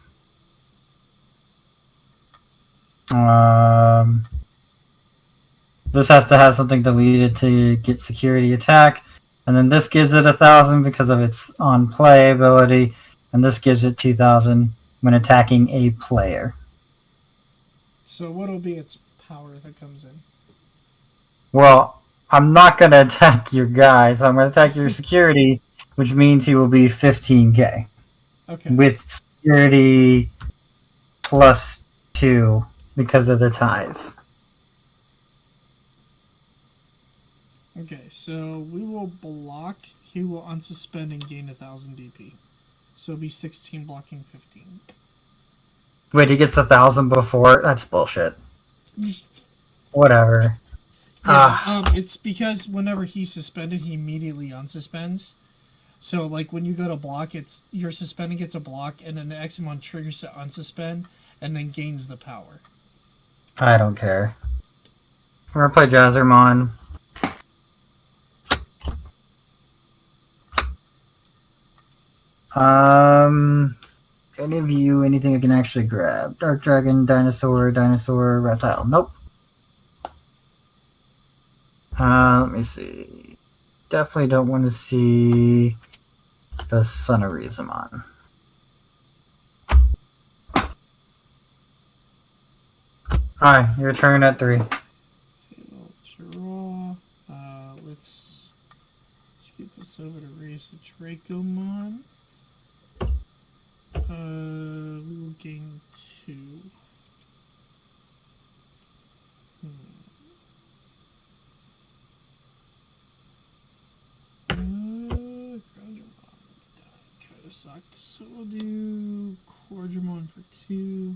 This has to have something deleted to get security attack. And then this gives it 1,000 because of its on play ability. And this gives it 2,000 when attacking a player. So what'll be its power if it comes in? Well, I'm not going to attack your guy, so I'm going to attack your security, which means he will be 15k. Okay. With security plus 2 because of the ties. Okay, so we will block. He will unsuspend and gain 1,000 DP. So it'll be 16 blocking 15. Wait, he gets 1,000 before? That's bullshit. Whatever. Yeah, it's because whenever he's suspended, he immediately unsuspends. So, like, when you go to block, you're suspending it to block, and then the Examon triggers to unsuspend, and then gains the power. I don't care. We're gonna play Jazzermon. Any of you, anything I can actually grab? Dark Dragon, Dinosaur, Reptile. Nope. Let me see. Definitely don't want to see the Son of Rizamon. Alright, your turn at 3. Okay, we'll draw. Let's get this over to raise the Dracomon. We will gain 2. Kind of sucked. So we'll do Quadramon for 2.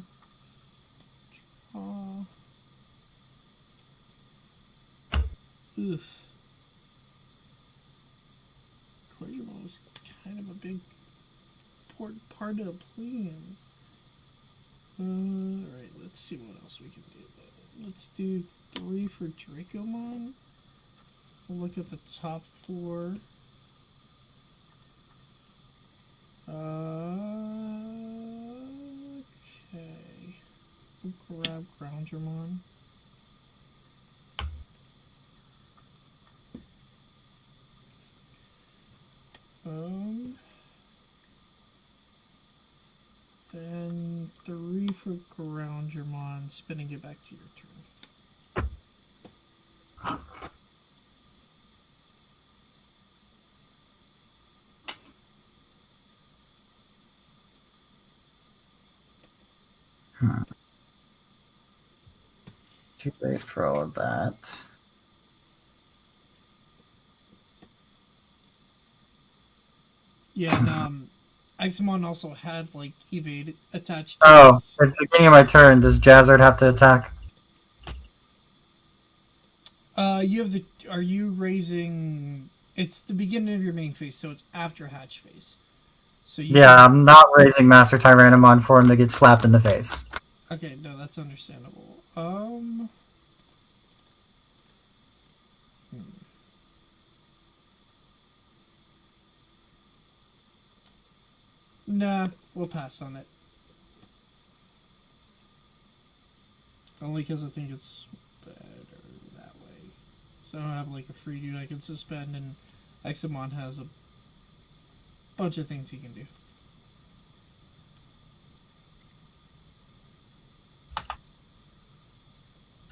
Draw. Oof. Quadramon was kind of a big important part of the plan. Alright, let's see what else we can do then. Let's do 3 for Dracomon. We'll look at the top 4. Okay. We'll grab Groundramon. Then 3 for Groundramon, spinning it back to your turn. Too late for all of that. Yeah, and Examon also had like evade attached to Oh, his... at the beginning of my turn, does Jazzard have to attack? You have the... Are you raising... It's the beginning of your main phase, so it's after hatch phase. So you Yeah, I'm not raising Master Tyrannomon for him to get slapped in the face. Okay, no, that's understandable. Nah, we'll pass on it. Only because I think it's better that way. So I don't have like a free dude I can suspend, and Examon has a bunch of things he can do.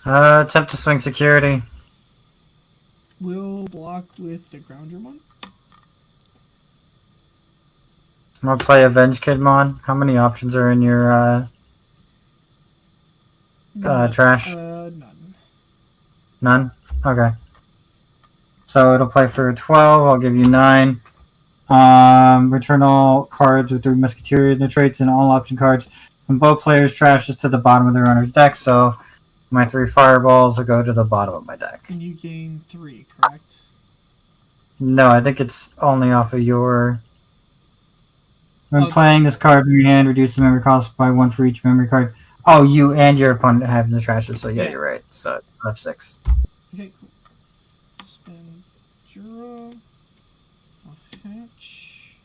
Attempt to swing security. We'll block with the Groundramon. I'm gonna play Avenge Kidmon. How many options are in your trash? None. None? Okay. So it'll play for 12. I'll give you 9. Return all cards with 3 Musketeers in the traits and all option cards from both players' trashes to the bottom of their owner's deck. So my 3 fireballs will go to the bottom of my deck. And you gain 3, correct? No, I think it's only off of your. When playing this card in your hand, reduce the memory cost by 1 for each memory card. Oh, you and your opponent have the trashes, so yeah, you're right. So I have 6. Okay, cool. Spin, draw, a hatch.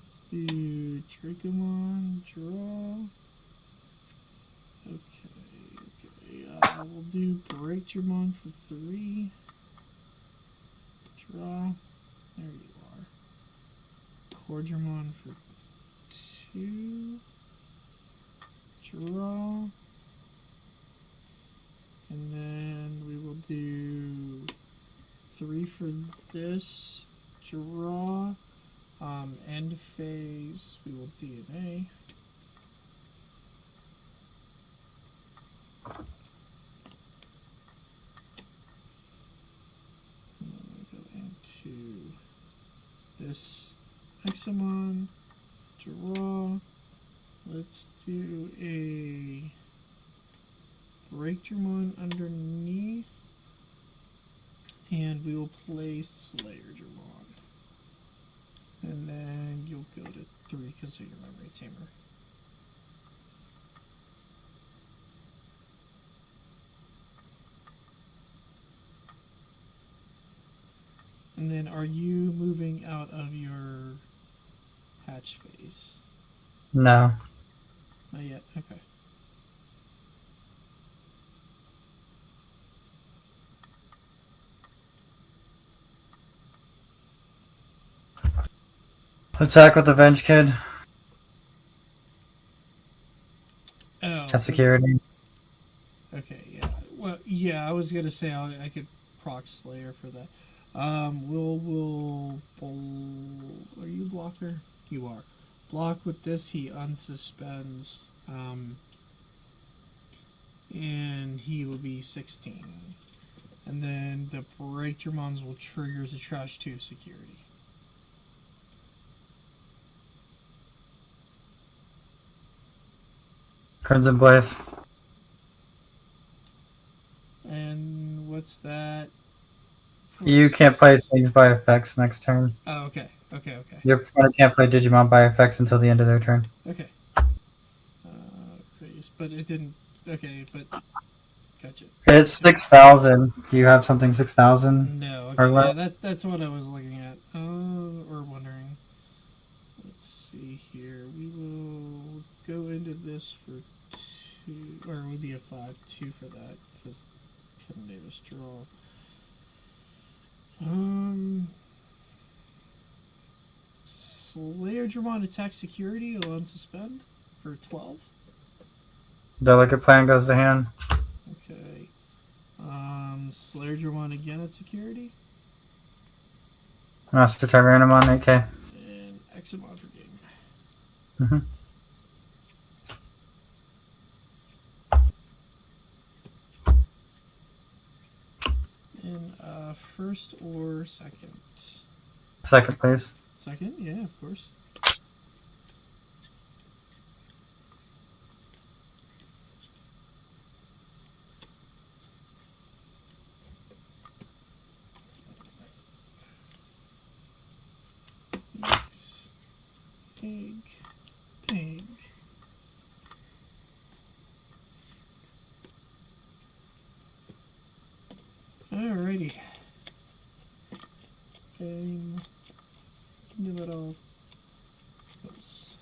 Let's do Dracomon, draw. Okay. We'll do Break Dramon for 3. Draw. There you are. Cordramon for 2. Draw. And then we will do 3 for this. Draw. End phase, we will DNA. And then we go into this Examon. Draw. Let's do a Break Dramon underneath. And we will play Slayer Dramon. And then you'll go to 3 because of your memory tamer. And then are you moving out of your hatch phase? No. Not yet, okay. Attack with the Venge Kid. Oh. That's security. Okay, yeah. Well, yeah, I was gonna say I could proc Slayer for that. Are you blocker? You are. Block with this, he unsuspends. And he will be 16. And then the Break Dramons will trigger the Trash 2 security. Crimson Blaze. And what's that? You can't play things by effects next turn. Oh, okay. Your opponent can't play Digimon by effects until the end of their turn. Okay. But it didn't. Okay, but gotcha. It's 6,000. Do you have something 6,000? No. Okay. Yeah, that's what I was looking at. Or wondering. Let's see here. We will go into this for 2, or it would be a 5-2 for that because Kevin Davis draw. Slayer Dramon attack security will unsuspend for 12. Delicate Plan goes to hand. Okay. Slayer Dramon again at security. Master Tyrannomon 8K. And Examon for game. Mm-hmm. And first or second? Second, please. Second, yeah, of course. X, egg. Alrighty. Game. Do it all. Oops.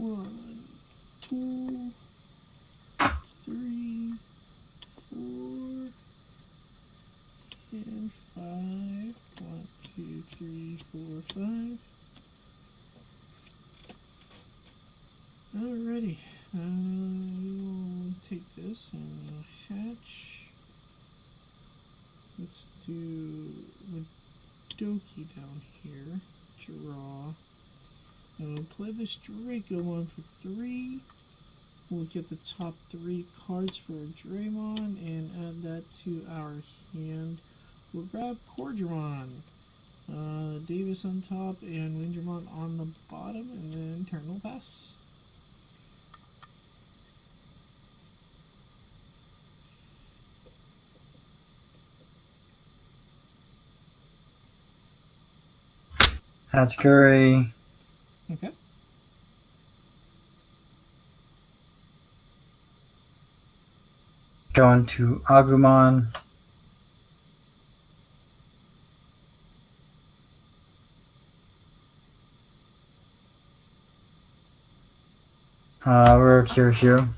1, 2, 3, 4, and 5. 1, 2, 3, 4, 5. Alrighty. We'll take this and we'll hatch. Let's do Madoki down here. Draw. And we'll play this Draco one for 3. We'll get the top 3 cards for Draymon and add that to our hand. We'll grab Cordron, Davis on top, and Windramon on the bottom, and then turn will pass. Hatch Curry. Okay. Going to Agumon. We're Kirishiro.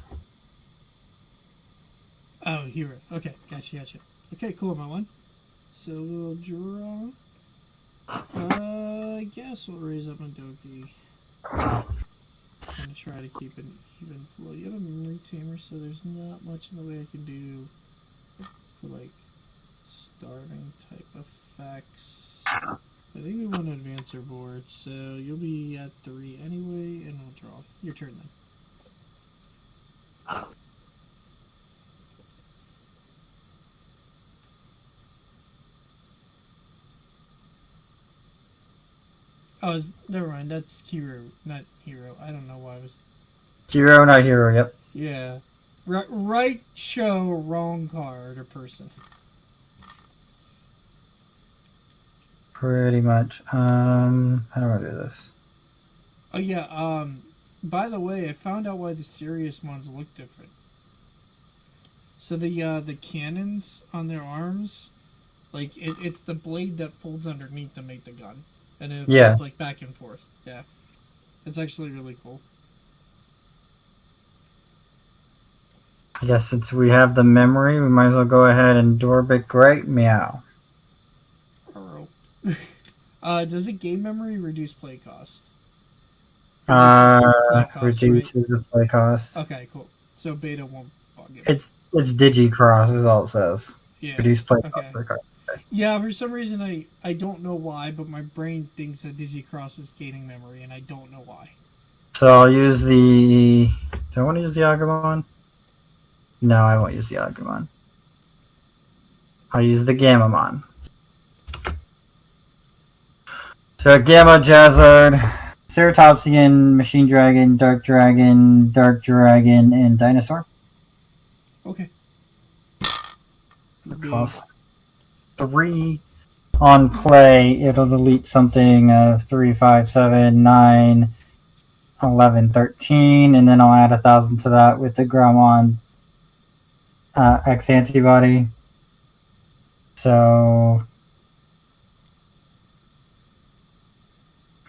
Oh, hero. Okay, gotcha. Okay, cool, my one. So we'll draw. I guess we'll raise up Madoki. I'm gonna try to keep an even flow. You have a memory tamer, so there's not much in the way I can do for like starving type effects. I think we want to advance our board, so you'll be at 3 anyway, and we'll draw. Your turn then. Oh, never mind. That's Kiro, not Hero. I don't know why I was. Hero, not hero, yep. Yeah. Right show, wrong card or person. Pretty much. How do I do this? Oh, yeah. By the way, I found out why the serious ones look different. So the cannons on their arms, like, it's the blade that folds underneath to make the gun. And it folds, like, back and forth. Yeah. It's actually really cool. I guess since we have the memory, we might as well go ahead and Dorbic Great Meow. Does it gain memory reduce play cost? Reduces the play cost. Okay, cool. So beta won't bug it. It's Digicross is all it says. Yeah. Reduce play cost per card. Yeah, for some reason I don't know why, but my brain thinks that Digicross is gaining memory, and I don't know why. So I'll use the... Do I want to use the Agumon? No, I won't use the Agumon. I'll use the Gamamon. So Gamma, Jazzard, Ceratopsian, Machine Dragon, Dark Dragon, and Dinosaur. Okay. Cost 3 on play. It'll delete something of 3, 5, 7, 9, 11, 13, and then I'll add 1,000 to that with the Grammon X antibody. So,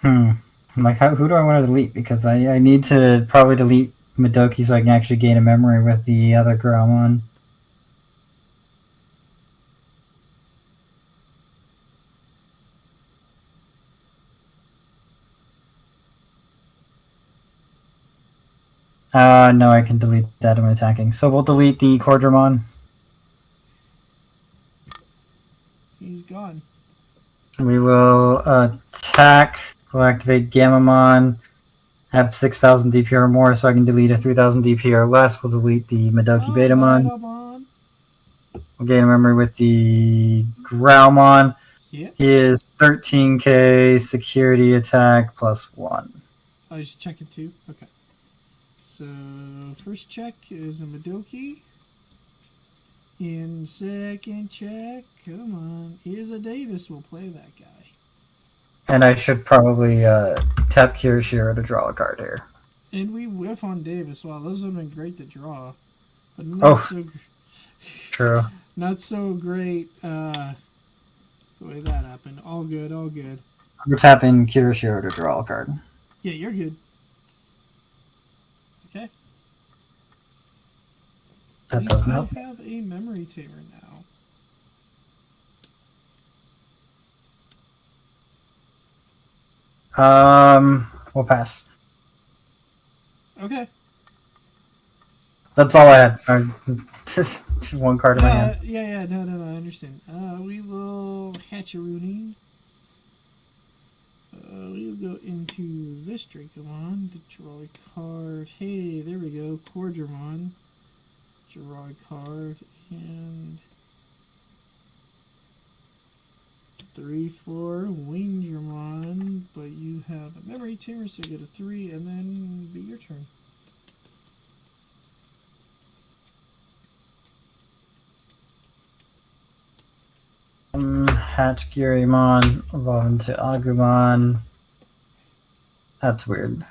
I'm like, who do I want to delete? Because I need to probably delete Madoki so I can actually gain a memory with the other Grammon. No, I can delete that in my attacking. So we'll delete the Cordramon. He's gone. We will attack. We'll activate Gamamon. Have 6,000 DP or more, so I can delete a 3,000 DP or less. We'll delete the Madoki Betamon. We'll gain a memory with the Growlmon. Yeah. He is 13k security attack plus 1. I was checking too. Okay. So first check is a Madoki. In second check, come on, is a Davis. We'll play that guy. And I should probably tap Kirishiro to draw a card here. And we whiff on Davis. Wow, those would have been great to draw, but not so. True. Not so great. The way that happened. All good. All good. We're tapping Kirishiro to draw a card. Yeah, you're good. Okay. At That least doesn't I help. have a memory tamer now. We'll pass. Okay. That's all I had. Just one card in my hand. Yeah. No. I understand. We will Hatcheroony. We will go into this Dracomon to draw a card. Hey, there we go. Cordramon. Draw a card. And 3/4 Wingdramon. But you have a memory tamer, so you get a 3, and then be your turn. Hatchgirimon evolve into Agumon. That's weird.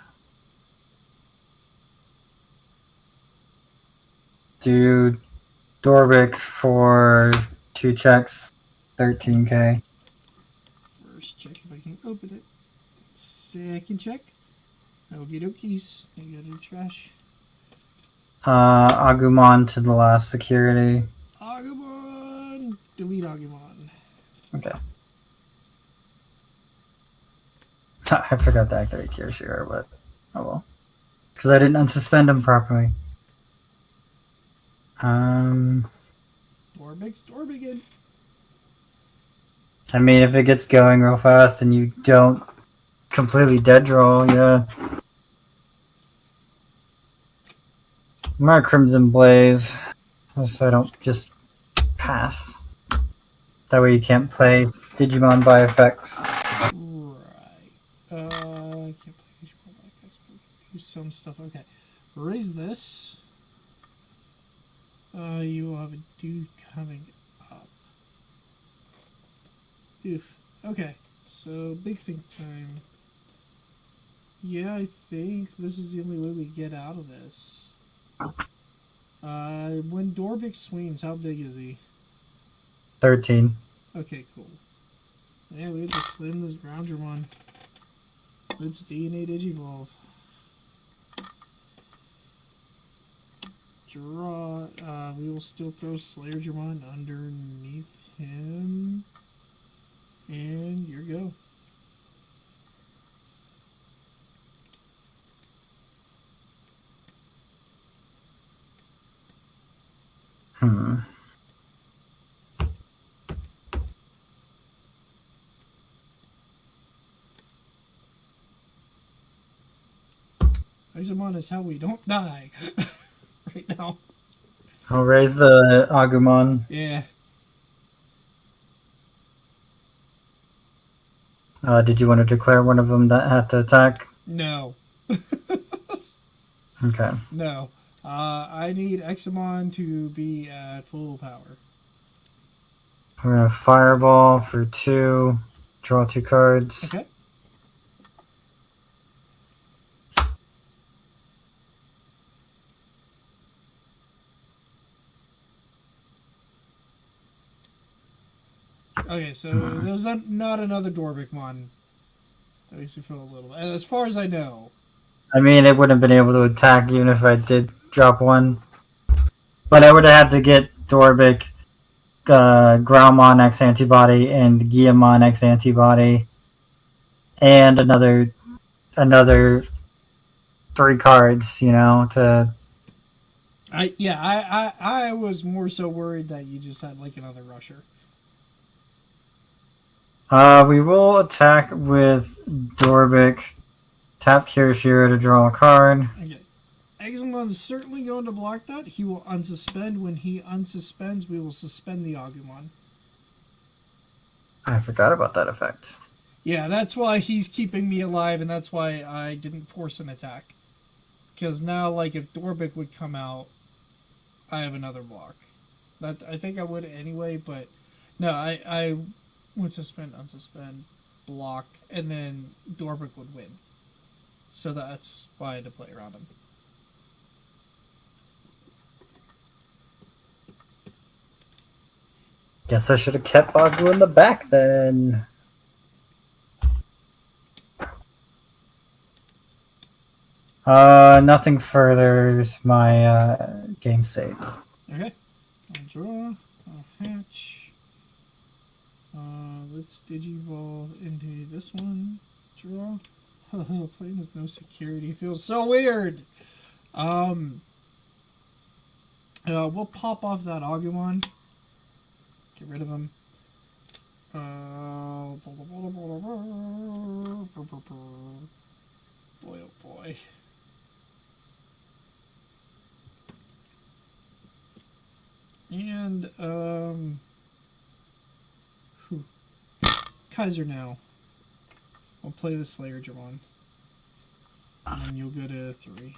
Do Dorbic for 2 checks, 13k. First check if I can open it. Second check. Okie dokies. I got your trash. Agumon to the last security. Agumon! Delete Agumon. Okay. I forgot to activate Kirishiro, but oh well. Because I didn't unsuspend him properly. Dorbigan. I mean, if it gets going real fast and you don't completely dead draw, yeah. I'm gonna Crimson Blaze, so I don't just pass. That way you can't play Digimon by effects. Right. I can't play Digimon like this, but do some stuff. Okay. Raise this. You will have a dude coming up. Oof. Okay. So, big think time. Yeah, I think this is the only way we get out of this. When Dorbic swings, how big is he? 13. Okay, cool. Yeah, we have to slam this Groundramon. Let's DNA Digivolve. Draw. We will still throw Slayerdramon underneath him. And your go. Examon is how we don't die. Right now. I'll raise the Agumon. Yeah. Did you want to declare one of them that have to attack? No. Okay. No. I need Examon to be at full power. We're gonna Fireball for 2. Draw 2 cards. Okay. Okay, so there's not another Dorbicmon. That makes me feel a little. As far as I know. I mean, it wouldn't have been able to attack even if I did drop one. But I would have had to get Dorbic, Groundmon X antibody, and Guillemon X antibody, and another 3 cards, to. I was more so worried that you just had like another rusher. We will attack with Dorbic. Tap Kirishiro to draw a card. Okay. Examon is certainly going to block that. He will unsuspend. When he unsuspends, we will suspend the Agumon. I forgot about that effect. Yeah, that's why he's keeping me alive, and that's why I didn't force an attack. Because now, like, if Dorbic would come out, I have another block. That I think I would anyway, but no, I would suspend, unsuspend, block, and then Dorbic would win. So that's why I had to play around him. Guess I should have kept Bagu in the back then. Nothing furthers my game state. Okay. I'll draw. I'll hatch. Let's digivolve into this one. Draw. Playing with no security feels so weird. We'll pop off that Agumon. Get rid of him. Boy, oh boy. And, Kaiser now. I'll play the Slayer Dramon. And then you'll go to 3.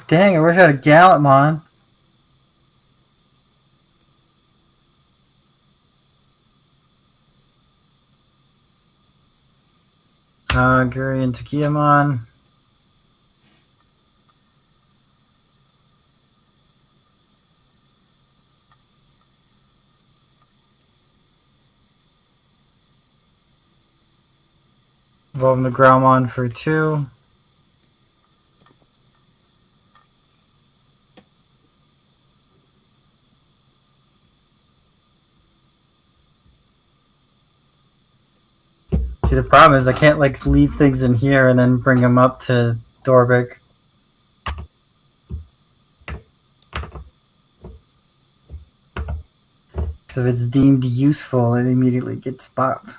Dang, I wish I had a Gallantmon. Guri and Takiyamon. Evolve the Growlmon for 2. See, the problem is I can't like leave things in here and then bring them up to Dorbic. So if it's deemed useful, it immediately gets popped.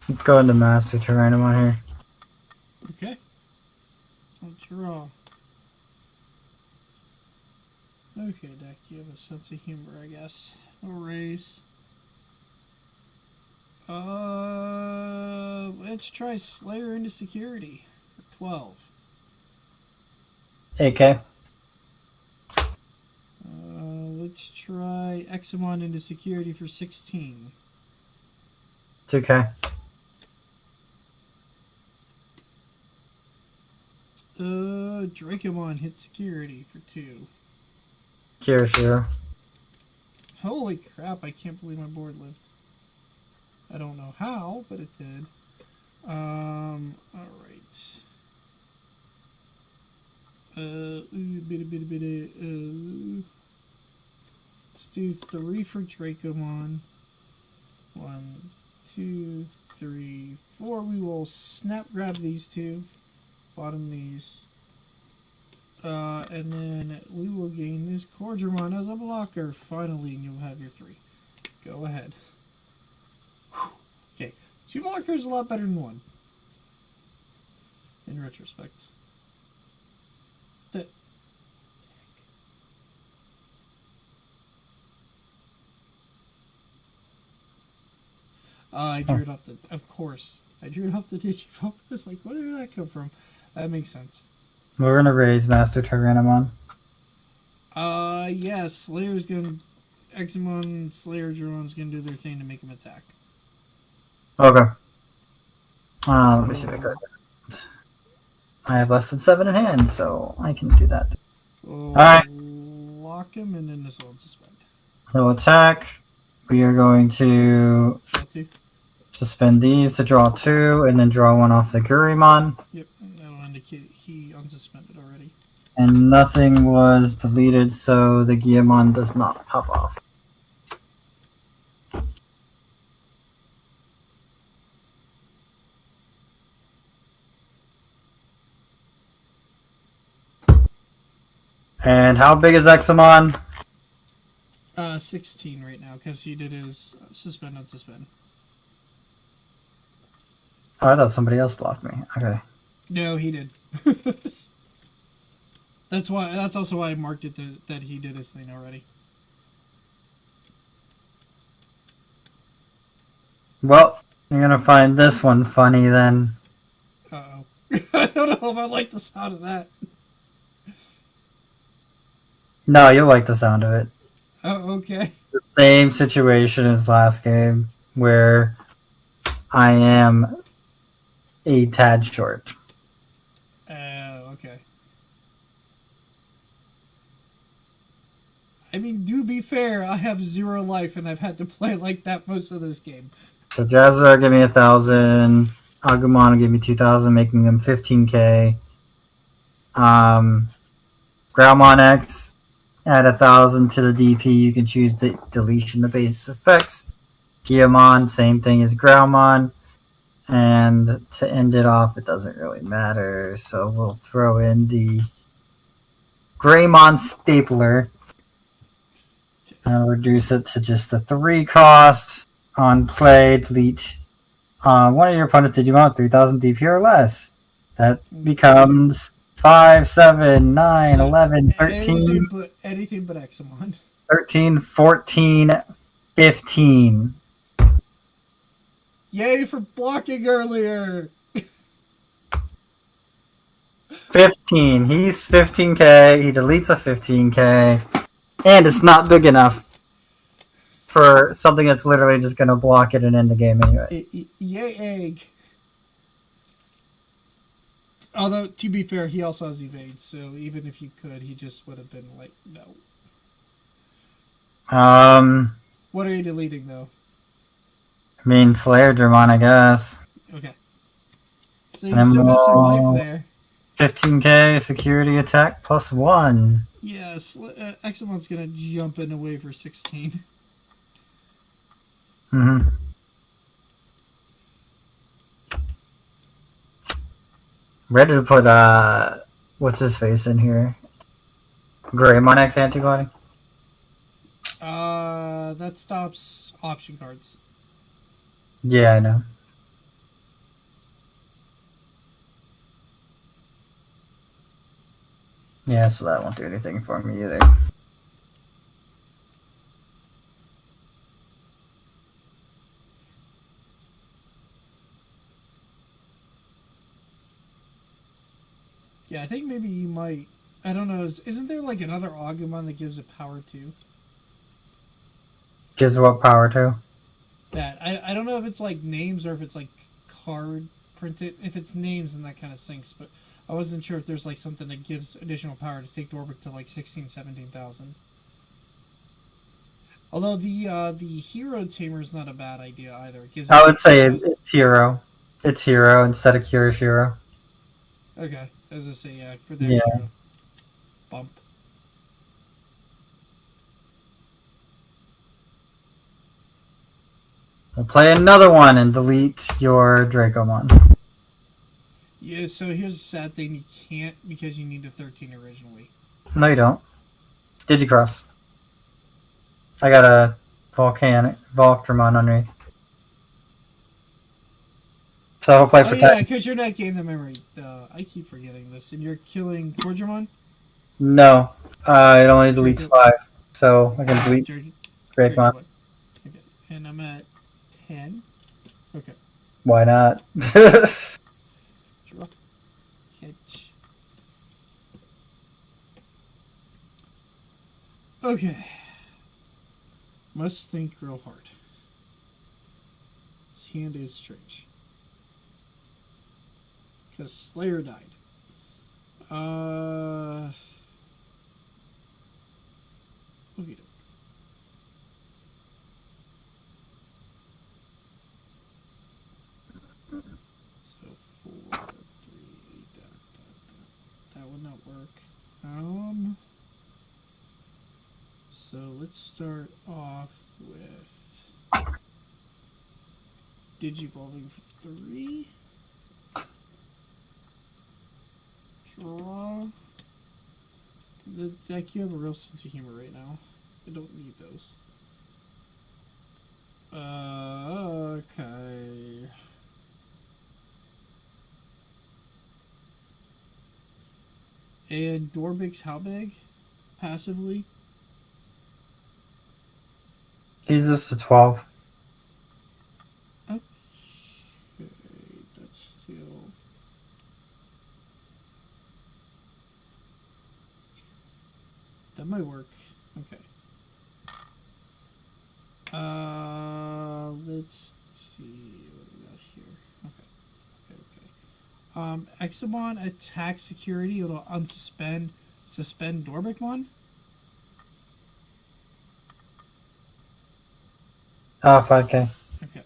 Let's go into Master Tyrannomon here. Okay. I'll draw. Okay, deck, you have a sense of humor, I guess. No raise. Let's try Slayer into security for 12. AK. Let's try Examon into security for 16. It's okay. Dracomon hit security for 2. Kirishiro. Holy crap, I can't believe my board lived. I don't know how, but it did. Alright. Let's do 3 for Dracomon. 1, 2, 3, 4. We will snap grab these 2. Bottom these. And then we will gain this Cordramon as a blocker. Finally, and you'll have your 3. Go ahead. Whew. Okay. 2 blockers is a lot better than 1. In retrospect. I drew it off the... Of course. I drew it off the Digivolve. I was like, where did that come from? That makes sense. We're gonna raise Master Tyrannomon. Yeah, Slayer's gonna... Examon, Slayer, Drone's gonna do their thing to make him attack. Okay. Let me see if I got that. I have less than 7 in hand, so I can do that. Alright. Lock him and then this will suspend. He'll attack. We are going to suspend these to draw 2, and then draw 1 off the Gurimon. Yep, that'll indicate he unsuspended already. And nothing was deleted, so the Guillemon does not pop off. And how big is Examon? 16 right now because he did his suspend on suspend. Oh, I thought somebody else blocked me. Okay. No, he did. That's why. That's also why I marked it that he did his thing already. Well, you're gonna find this one funny then. Uh oh. I don't know if I like the sound of that. No, you'll like the sound of it. Oh, okay. The same situation as last game, where I am a tad short. Okay. I mean, do be fair, I have 0 life and I've had to play like that most of this game. So Jazzar gave me 1,000. Agumon gave me 2,000, making them 15k. Growlmon X, add 1,000 to the DP. You can choose the deletion of base effects. Guillemon, same thing as Growlmon. And to end it off, it doesn't really matter. So we'll throw in the Greymon Stapler and reduce it to just a 3 cost on play. Delete one of your opponents Digimon 3,000 DP or less. That becomes 5, 7, 9, So 11, 13, anything but Examon. 13, 14, 15. Yay for blocking earlier! 15. He's 15k. He deletes a 15k. And it's not big enough for something that's literally just going to block it and end the game anyway. Yay egg. Although, to be fair, he also has evade, so even if you could, he just would have been like, no. What are you deleting, though? I mean, Slayer Dramon, I guess. Okay. So you still got some life there. 15k security attack plus 1. Yes, Examon's gonna jump in away for 16. Mm-hmm. Ready to put, what's his face in here? Greymon X antibody? That stops option cards. Yeah, I know. Yeah, so that won't do anything for me either. Yeah, I think maybe you might. I don't know. Isn't there like another Agumon that gives it power too? Gives what power to? That I don't know if it's like names or if it's like card printed. If it's names, then that kind of sinks. But I wasn't sure if there's like something that gives additional power to take Dorbic to like 16, 17,000. Although the hero tamer is not a bad idea either. It gives. I would say it's hero. It's hero instead of Curious Hero. Okay, as I say, yeah, for the extra bump. We'll play another one and delete your Dracomon. Yeah, so here's the sad thing: you can't because you need a 13 originally. No, you don't. It's Digicross. I got a Voltramon on me. So I'll play for yeah, because you're not getting the memory. I keep forgetting this. And you're killing Torjamon? No. It only deletes 5. So I can delete Dracomon. Okay. And I'm at 10. Okay. Why not? Draw. Catch. Okay. Must think real hard. His hand is strange. Because Slayer died. Okay. So 4, 3, that would not work. So let's start off with Digivolving for 3. Draw. The deck, you have a real sense of humor right now. I don't need those. Okay. And Dorbix, how big? Passively? He's just a 12. Okay, that's still. That might work. Okay. Let's see what we got here. Okay. Examon attack security. It'll suspend Dorbikmon. Oh, 5k. Okay.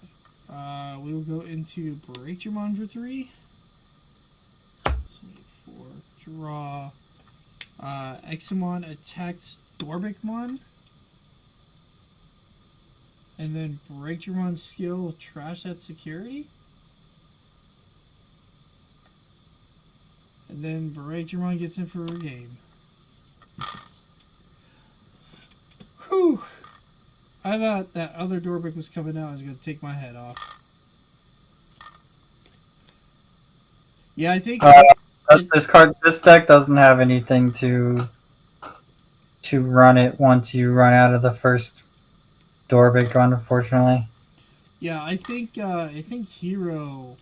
We will go into Breachermon for 3. So 4. Draw. Examon attacks Dorbikmon. And then Breachermon's skill will trash that security. And then Breachermon gets in for a game. Whew! I thought that other Dorbic was coming out. I was going to take my head off. Yeah, I think... This deck doesn't have anything to run it once you run out of the first Dorbic run, unfortunately. Yeah, I think Hero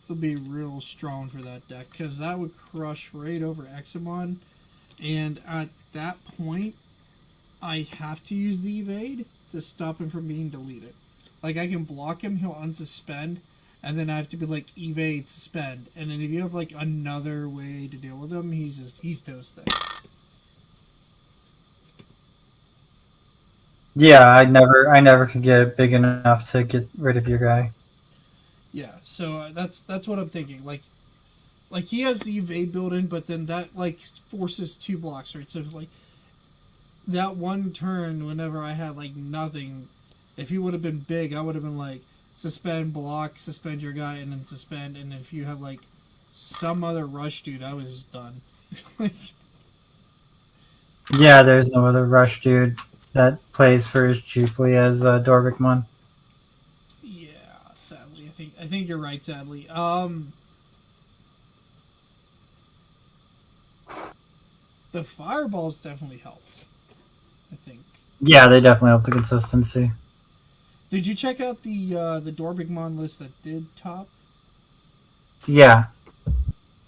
would be real strong for that deck, because that would crush right over Examon. And at that point, I have to use the evade to stop him from being deleted. Like, I can block him, he'll unsuspend, and then I have to be like, evade, suspend. And then if you have like another way to deal with him, he's toast then. Yeah, I never could get it big enough to get rid of your guy. Yeah, so that's what I'm thinking. Like he has the evade built in, but then that like forces 2 blocks, right? So if, like that one turn, whenever I had like nothing, if he would have been big, I would have been like suspend, block, suspend your guy, and then suspend. And if you have like some other rush dude, I was just done. Yeah, there's no other rush dude that plays for as cheaply as Dorvikmon. Yeah, sadly, I think you're right. Sadly, the fireballs definitely helped. I think. Yeah, they definitely help the consistency. Did you check out the Dorbigmon list that did top? Yeah.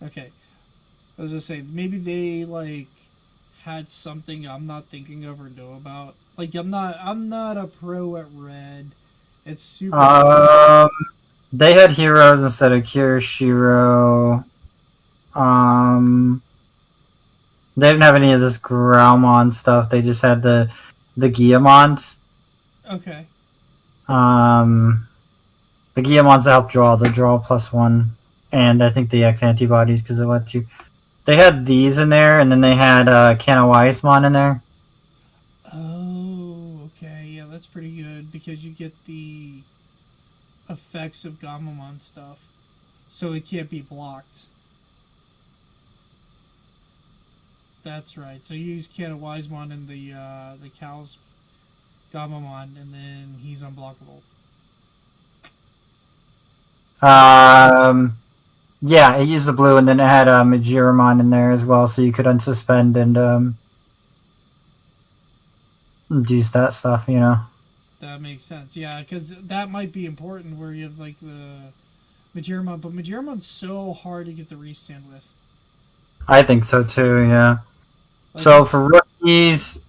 Okay, I was gonna say maybe they like had something I'm not thinking of or know about. Like I'm not a pro at red. It's super. Um, they had heroes instead of Kirishiro. Um, they didn't have any of this Growlmon stuff. They just had the Guillemons. Okay. Um, the Guillemons help draw. The draw +1, and I think the X antibodies because it lets you. They had these in there, and then they had Kanawaismon in there. Oh, okay. Yeah, that's pretty good because you get the effects of Gamamon stuff, so it can't be blocked. That's right. So you use Kanawaismon in the Cal's Gamamon, and then he's unblockable. Yeah, it used the blue, and then it had Majiramon in there as well, so you could unsuspend and use that stuff, you know. That makes sense. Yeah, because that might be important where you have like the Majiramon, but Majiramon's so hard to get the restand with. I think so too, yeah. Like So for rookies,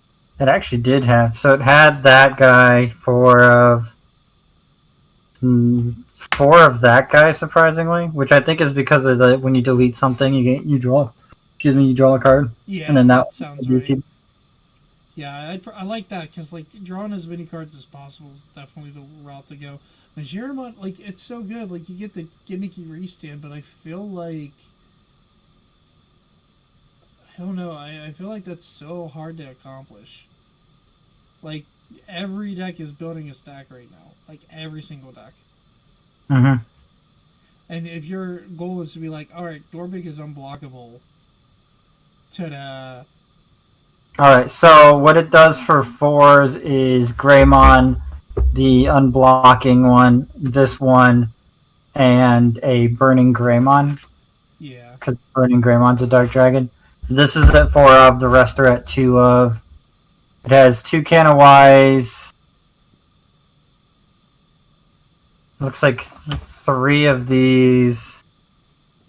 it actually did have. So it had that guy for 4 of that guy, surprisingly, which I think is because of the when you delete something, you draw. Excuse me, you draw a card, yeah, and then that sounds right. you, Yeah, I like that because like drawing as many cards as possible is definitely the route to go. Majiramon, like it's so good. Like you get the gimmicky restand, but I feel like I don't know. I feel like that's so hard to accomplish. Like every deck is building a stack right now. Like every single deck. Mm-hmm. And if your goal is to be like, all right, Dorbig is unblockable, ta-da. Alright, so what it does for fours is Greymon, the unblocking one, this one, and a Burning Greymon, Yeah. because Burning Greymon's a Dark Dragon. This is at 4 of, the rest are at 2 of. It has 2 Canawais. Looks like 3 of these.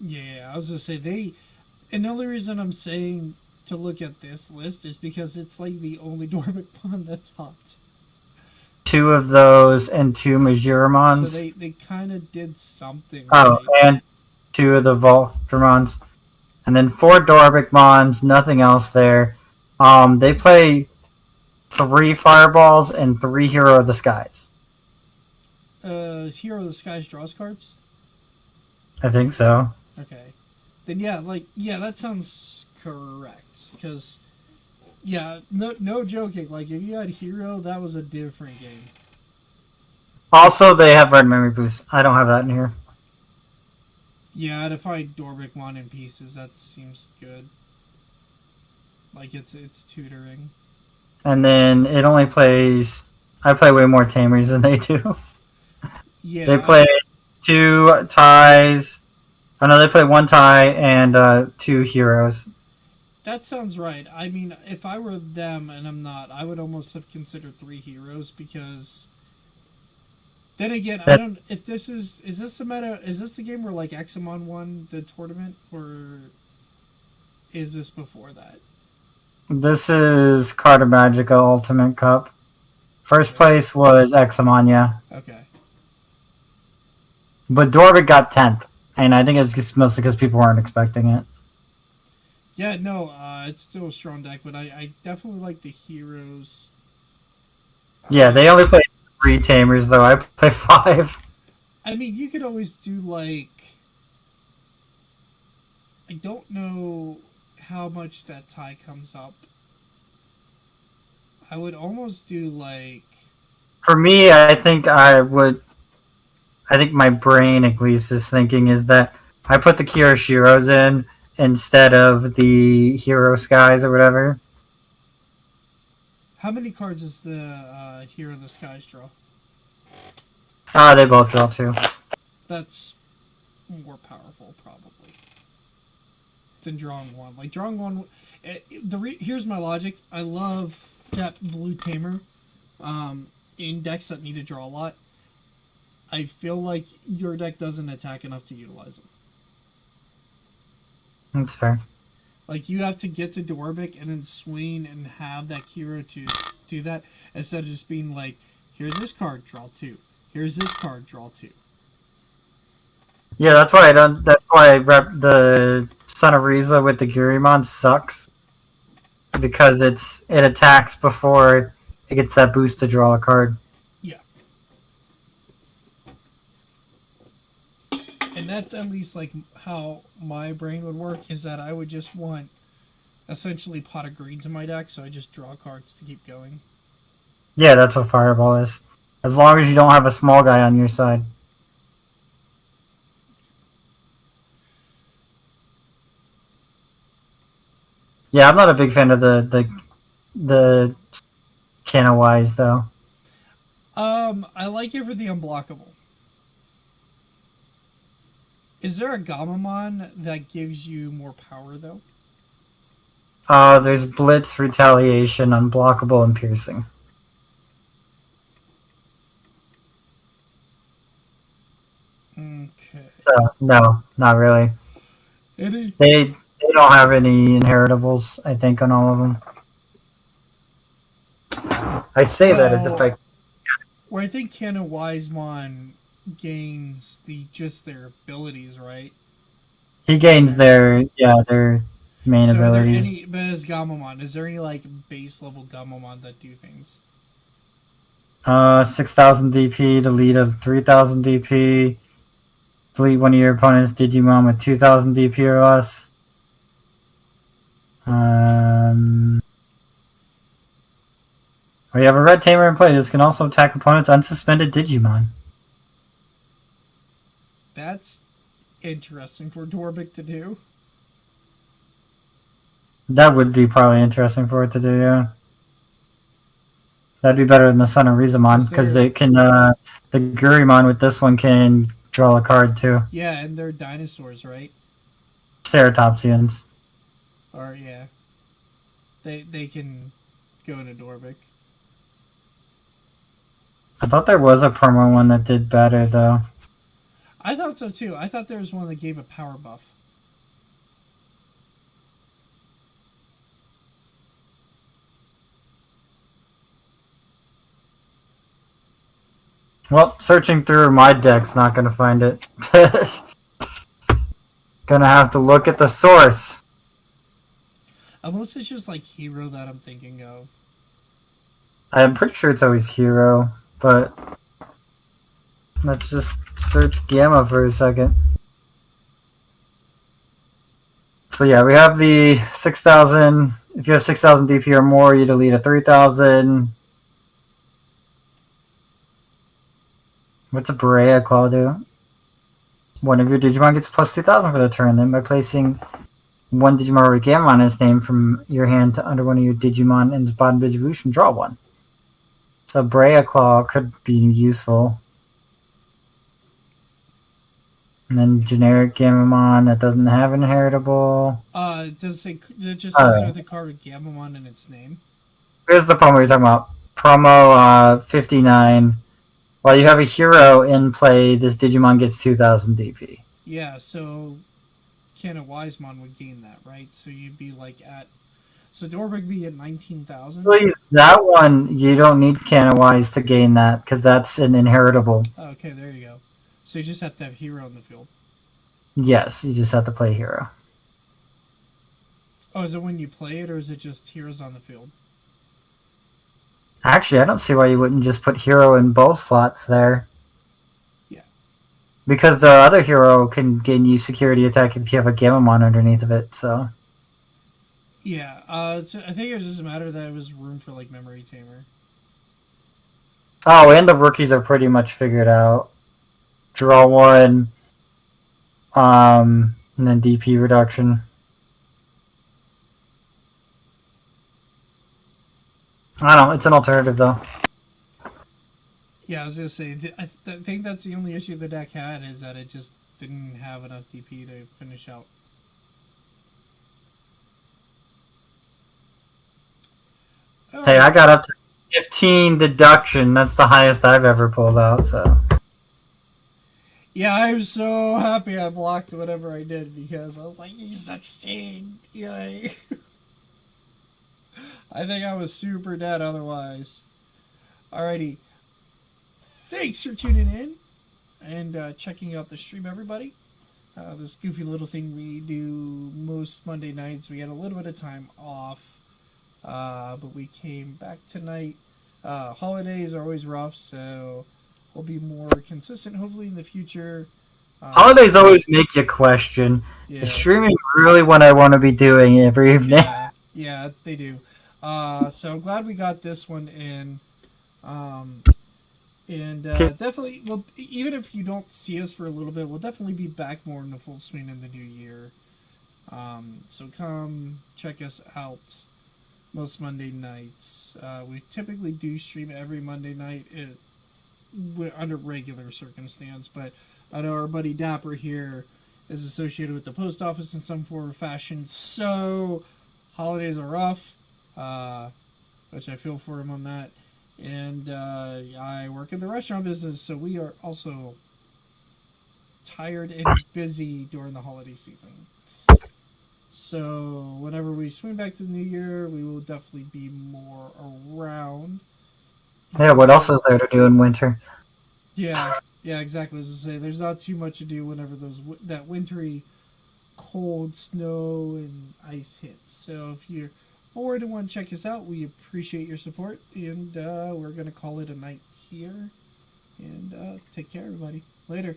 Yeah, I was gonna say they. And the only reason I'm saying to look at this list is because it's like the only Dormic pond that's topped. 2 of those and 2 So Majuramons. they kind of did something Oh, right. and 2 of the Voltramons. And then 4 Dormicmons, nothing else there. They play 3 Fireballs and 3 Hero of the Skies. Hero of the Skies draws cards. I think so. Okay, then yeah, that sounds correct. Because no joking. Like if you had Hero, that was a different game. Also, they have Red Memory Boost. I don't have that in here. Yeah, to find Dormicmon in pieces, that seems good. Like it's tutoring. And then it only plays. I play way more Tamers than they do. Yeah, They play 2 ties. Oh no, they play 1 tie and 2 heroes. that sounds right. I mean, if I were them and I'm not, I would almost have considered 3 heroes because. Then again, I That, don't. If this is this the meta? Is this the game where like Examon won the tournament, or is this before that? this is Carta Magica Ultimate Cup. First place was Examania. Okay. But Dorvic got 10th. And I think it's just mostly because people weren't expecting it. Yeah, no, it's still a strong deck, but I definitely like the heroes. Yeah, they only play 3 Tamers, though. I play 5. I mean, you could always do like. I don't know how much that tie comes up. I would almost do like. For me, I think I would. I think my brain, at least, is thinking is that I put the Kiroshiros in instead of the Hero Skies or whatever. How many cards does the Hero of the Skies draw? They both draw 2. That's more powerful, probably, than drawing one. Like drawing one, here's my logic. I love that blue tamer in decks that need to draw a lot. I feel like your deck doesn't attack enough to utilize them. That's fair. Like you have to get to Dorbic and then swing and have that hero to do that instead of just being like, here's this card, draw 2. Here's this card, draw 2. Yeah, that's why I don't. That's why the Son of Riza with the Gurimon sucks because it attacks before it gets that boost to draw a card. Yeah. And that's at least like how my brain would work is that I would just want essentially pot of greens in my deck, so I just draw cards to keep going. Yeah, that's what Fireball is. As long as you don't have a small guy on your side. Yeah, I'm not a big fan of the Canawais though. I like it for the unblockable. Is there a Gamamon that gives you more power though? There's Blitz, Retaliation, Unblockable, and Piercing. Okay. So no, not really. Any? They don't have any inheritables, I think, on all of them. I say that as if Well, I. where I think Canon Wisemon gains just their abilities, right? He gains their main So are there abilities. any? But as Gamamon, is there any like base level Gamamon that do things? 6,000 DP, delete a 3,000 DP, delete one of your opponent's Digimon with 2,000 DP or less. We have a red tamer in play. This can also attack opponents' unsuspended Digimon. That's interesting for Dorbic to do. That would be probably interesting for it to do, yeah. That'd be better than the Sun of Rizamon, Because because they're, they can, the Gurimon with this one can draw a card too. yeah, and they're dinosaurs, right? Ceratopsians. Or, yeah. They can go into Dorbic. I thought there was a promo one that did better, though. I thought so too. I thought there was one that gave a power buff. Well, searching through my deck's not going to find it. Gonna have to look at the source. Unless it's just like Hero that I'm thinking of. I'm pretty sure it's always Hero, but let's just search Gamma for a second. So yeah, we have the 6,000. If you have 6,000 DP or more, you delete a 3,000. What's a Berea Claw do? One of your Digimon gets plus 2,000 for the turn. Then by placing one Digimon or Gamma on its name from your hand to under one of your Digimon in its bottom Digivolution, draw one. So Berea Claw could be useful. And then generic Gamamon that doesn't have inheritable. It just says with a card with Gamamon in its name. Here's the promo you're talking about. Promo 59. While you have a hero in play, this Digimon gets 2,000 DP. Yeah, so Canon Wisemon would gain that, right? So you'd be like at... So Dorbic would be at 19,000? That one, you don't need Canon Wise to gain that, because that's an inheritable. Okay, there you go. So you just have to have Hero in the field. Yes, you just have to play hero. Oh, is it when you play it, or is it just Heroes on the field? Actually, I don't see why you wouldn't just put hero in both slots there. Yeah. Because the other hero can gain you security attack if you have a Gamamon underneath of it, so... Yeah, I think it was just a matter that it was room for, like, Memory Tamer. Oh, and the rookies are pretty much figured out. Draw one, and then DP reduction. I don't know, it's an alternative, though. Yeah, I was going to say, I think that's the only issue the deck had, is that it just didn't have enough DP to finish out. Hey, I got up to 15 deduction. That's the highest I've ever pulled out, so... Yeah, I'm so happy I blocked whatever I did, because I was like, you 16! Yay! I think I was super dead otherwise. Alrighty. Thanks for tuning in and checking out the stream, everybody. This goofy little thing we do most Monday nights. We had a little bit of time off, but we came back tonight. Holidays are always rough, so we'll be more consistent hopefully in the future. Holidays always make you question. Yeah. Is streaming really what I want to be doing every evening? Yeah, they do. So I'm glad we got this one in. Definitely, well, even if you don't see us for a little bit, we'll definitely be back more in the full swing in the new year. So come check us out most Monday nights. We typically do stream every Monday night under regular circumstance, but I know our buddy Dapper here is associated with the post office in some form or fashion, so holidays are rough, which I feel for him on that. And I work in the restaurant business, so we are also tired and busy during the holiday season. So whenever we swing back to the new year, we will definitely be more around. Yeah, what else is there to do in winter? Yeah, exactly. As I say, there's not too much to do whenever that wintry, cold snow and ice hits. So if you're bored and want to check us out, we appreciate your support, and we're going to call it a night here. And take care, everybody. Later.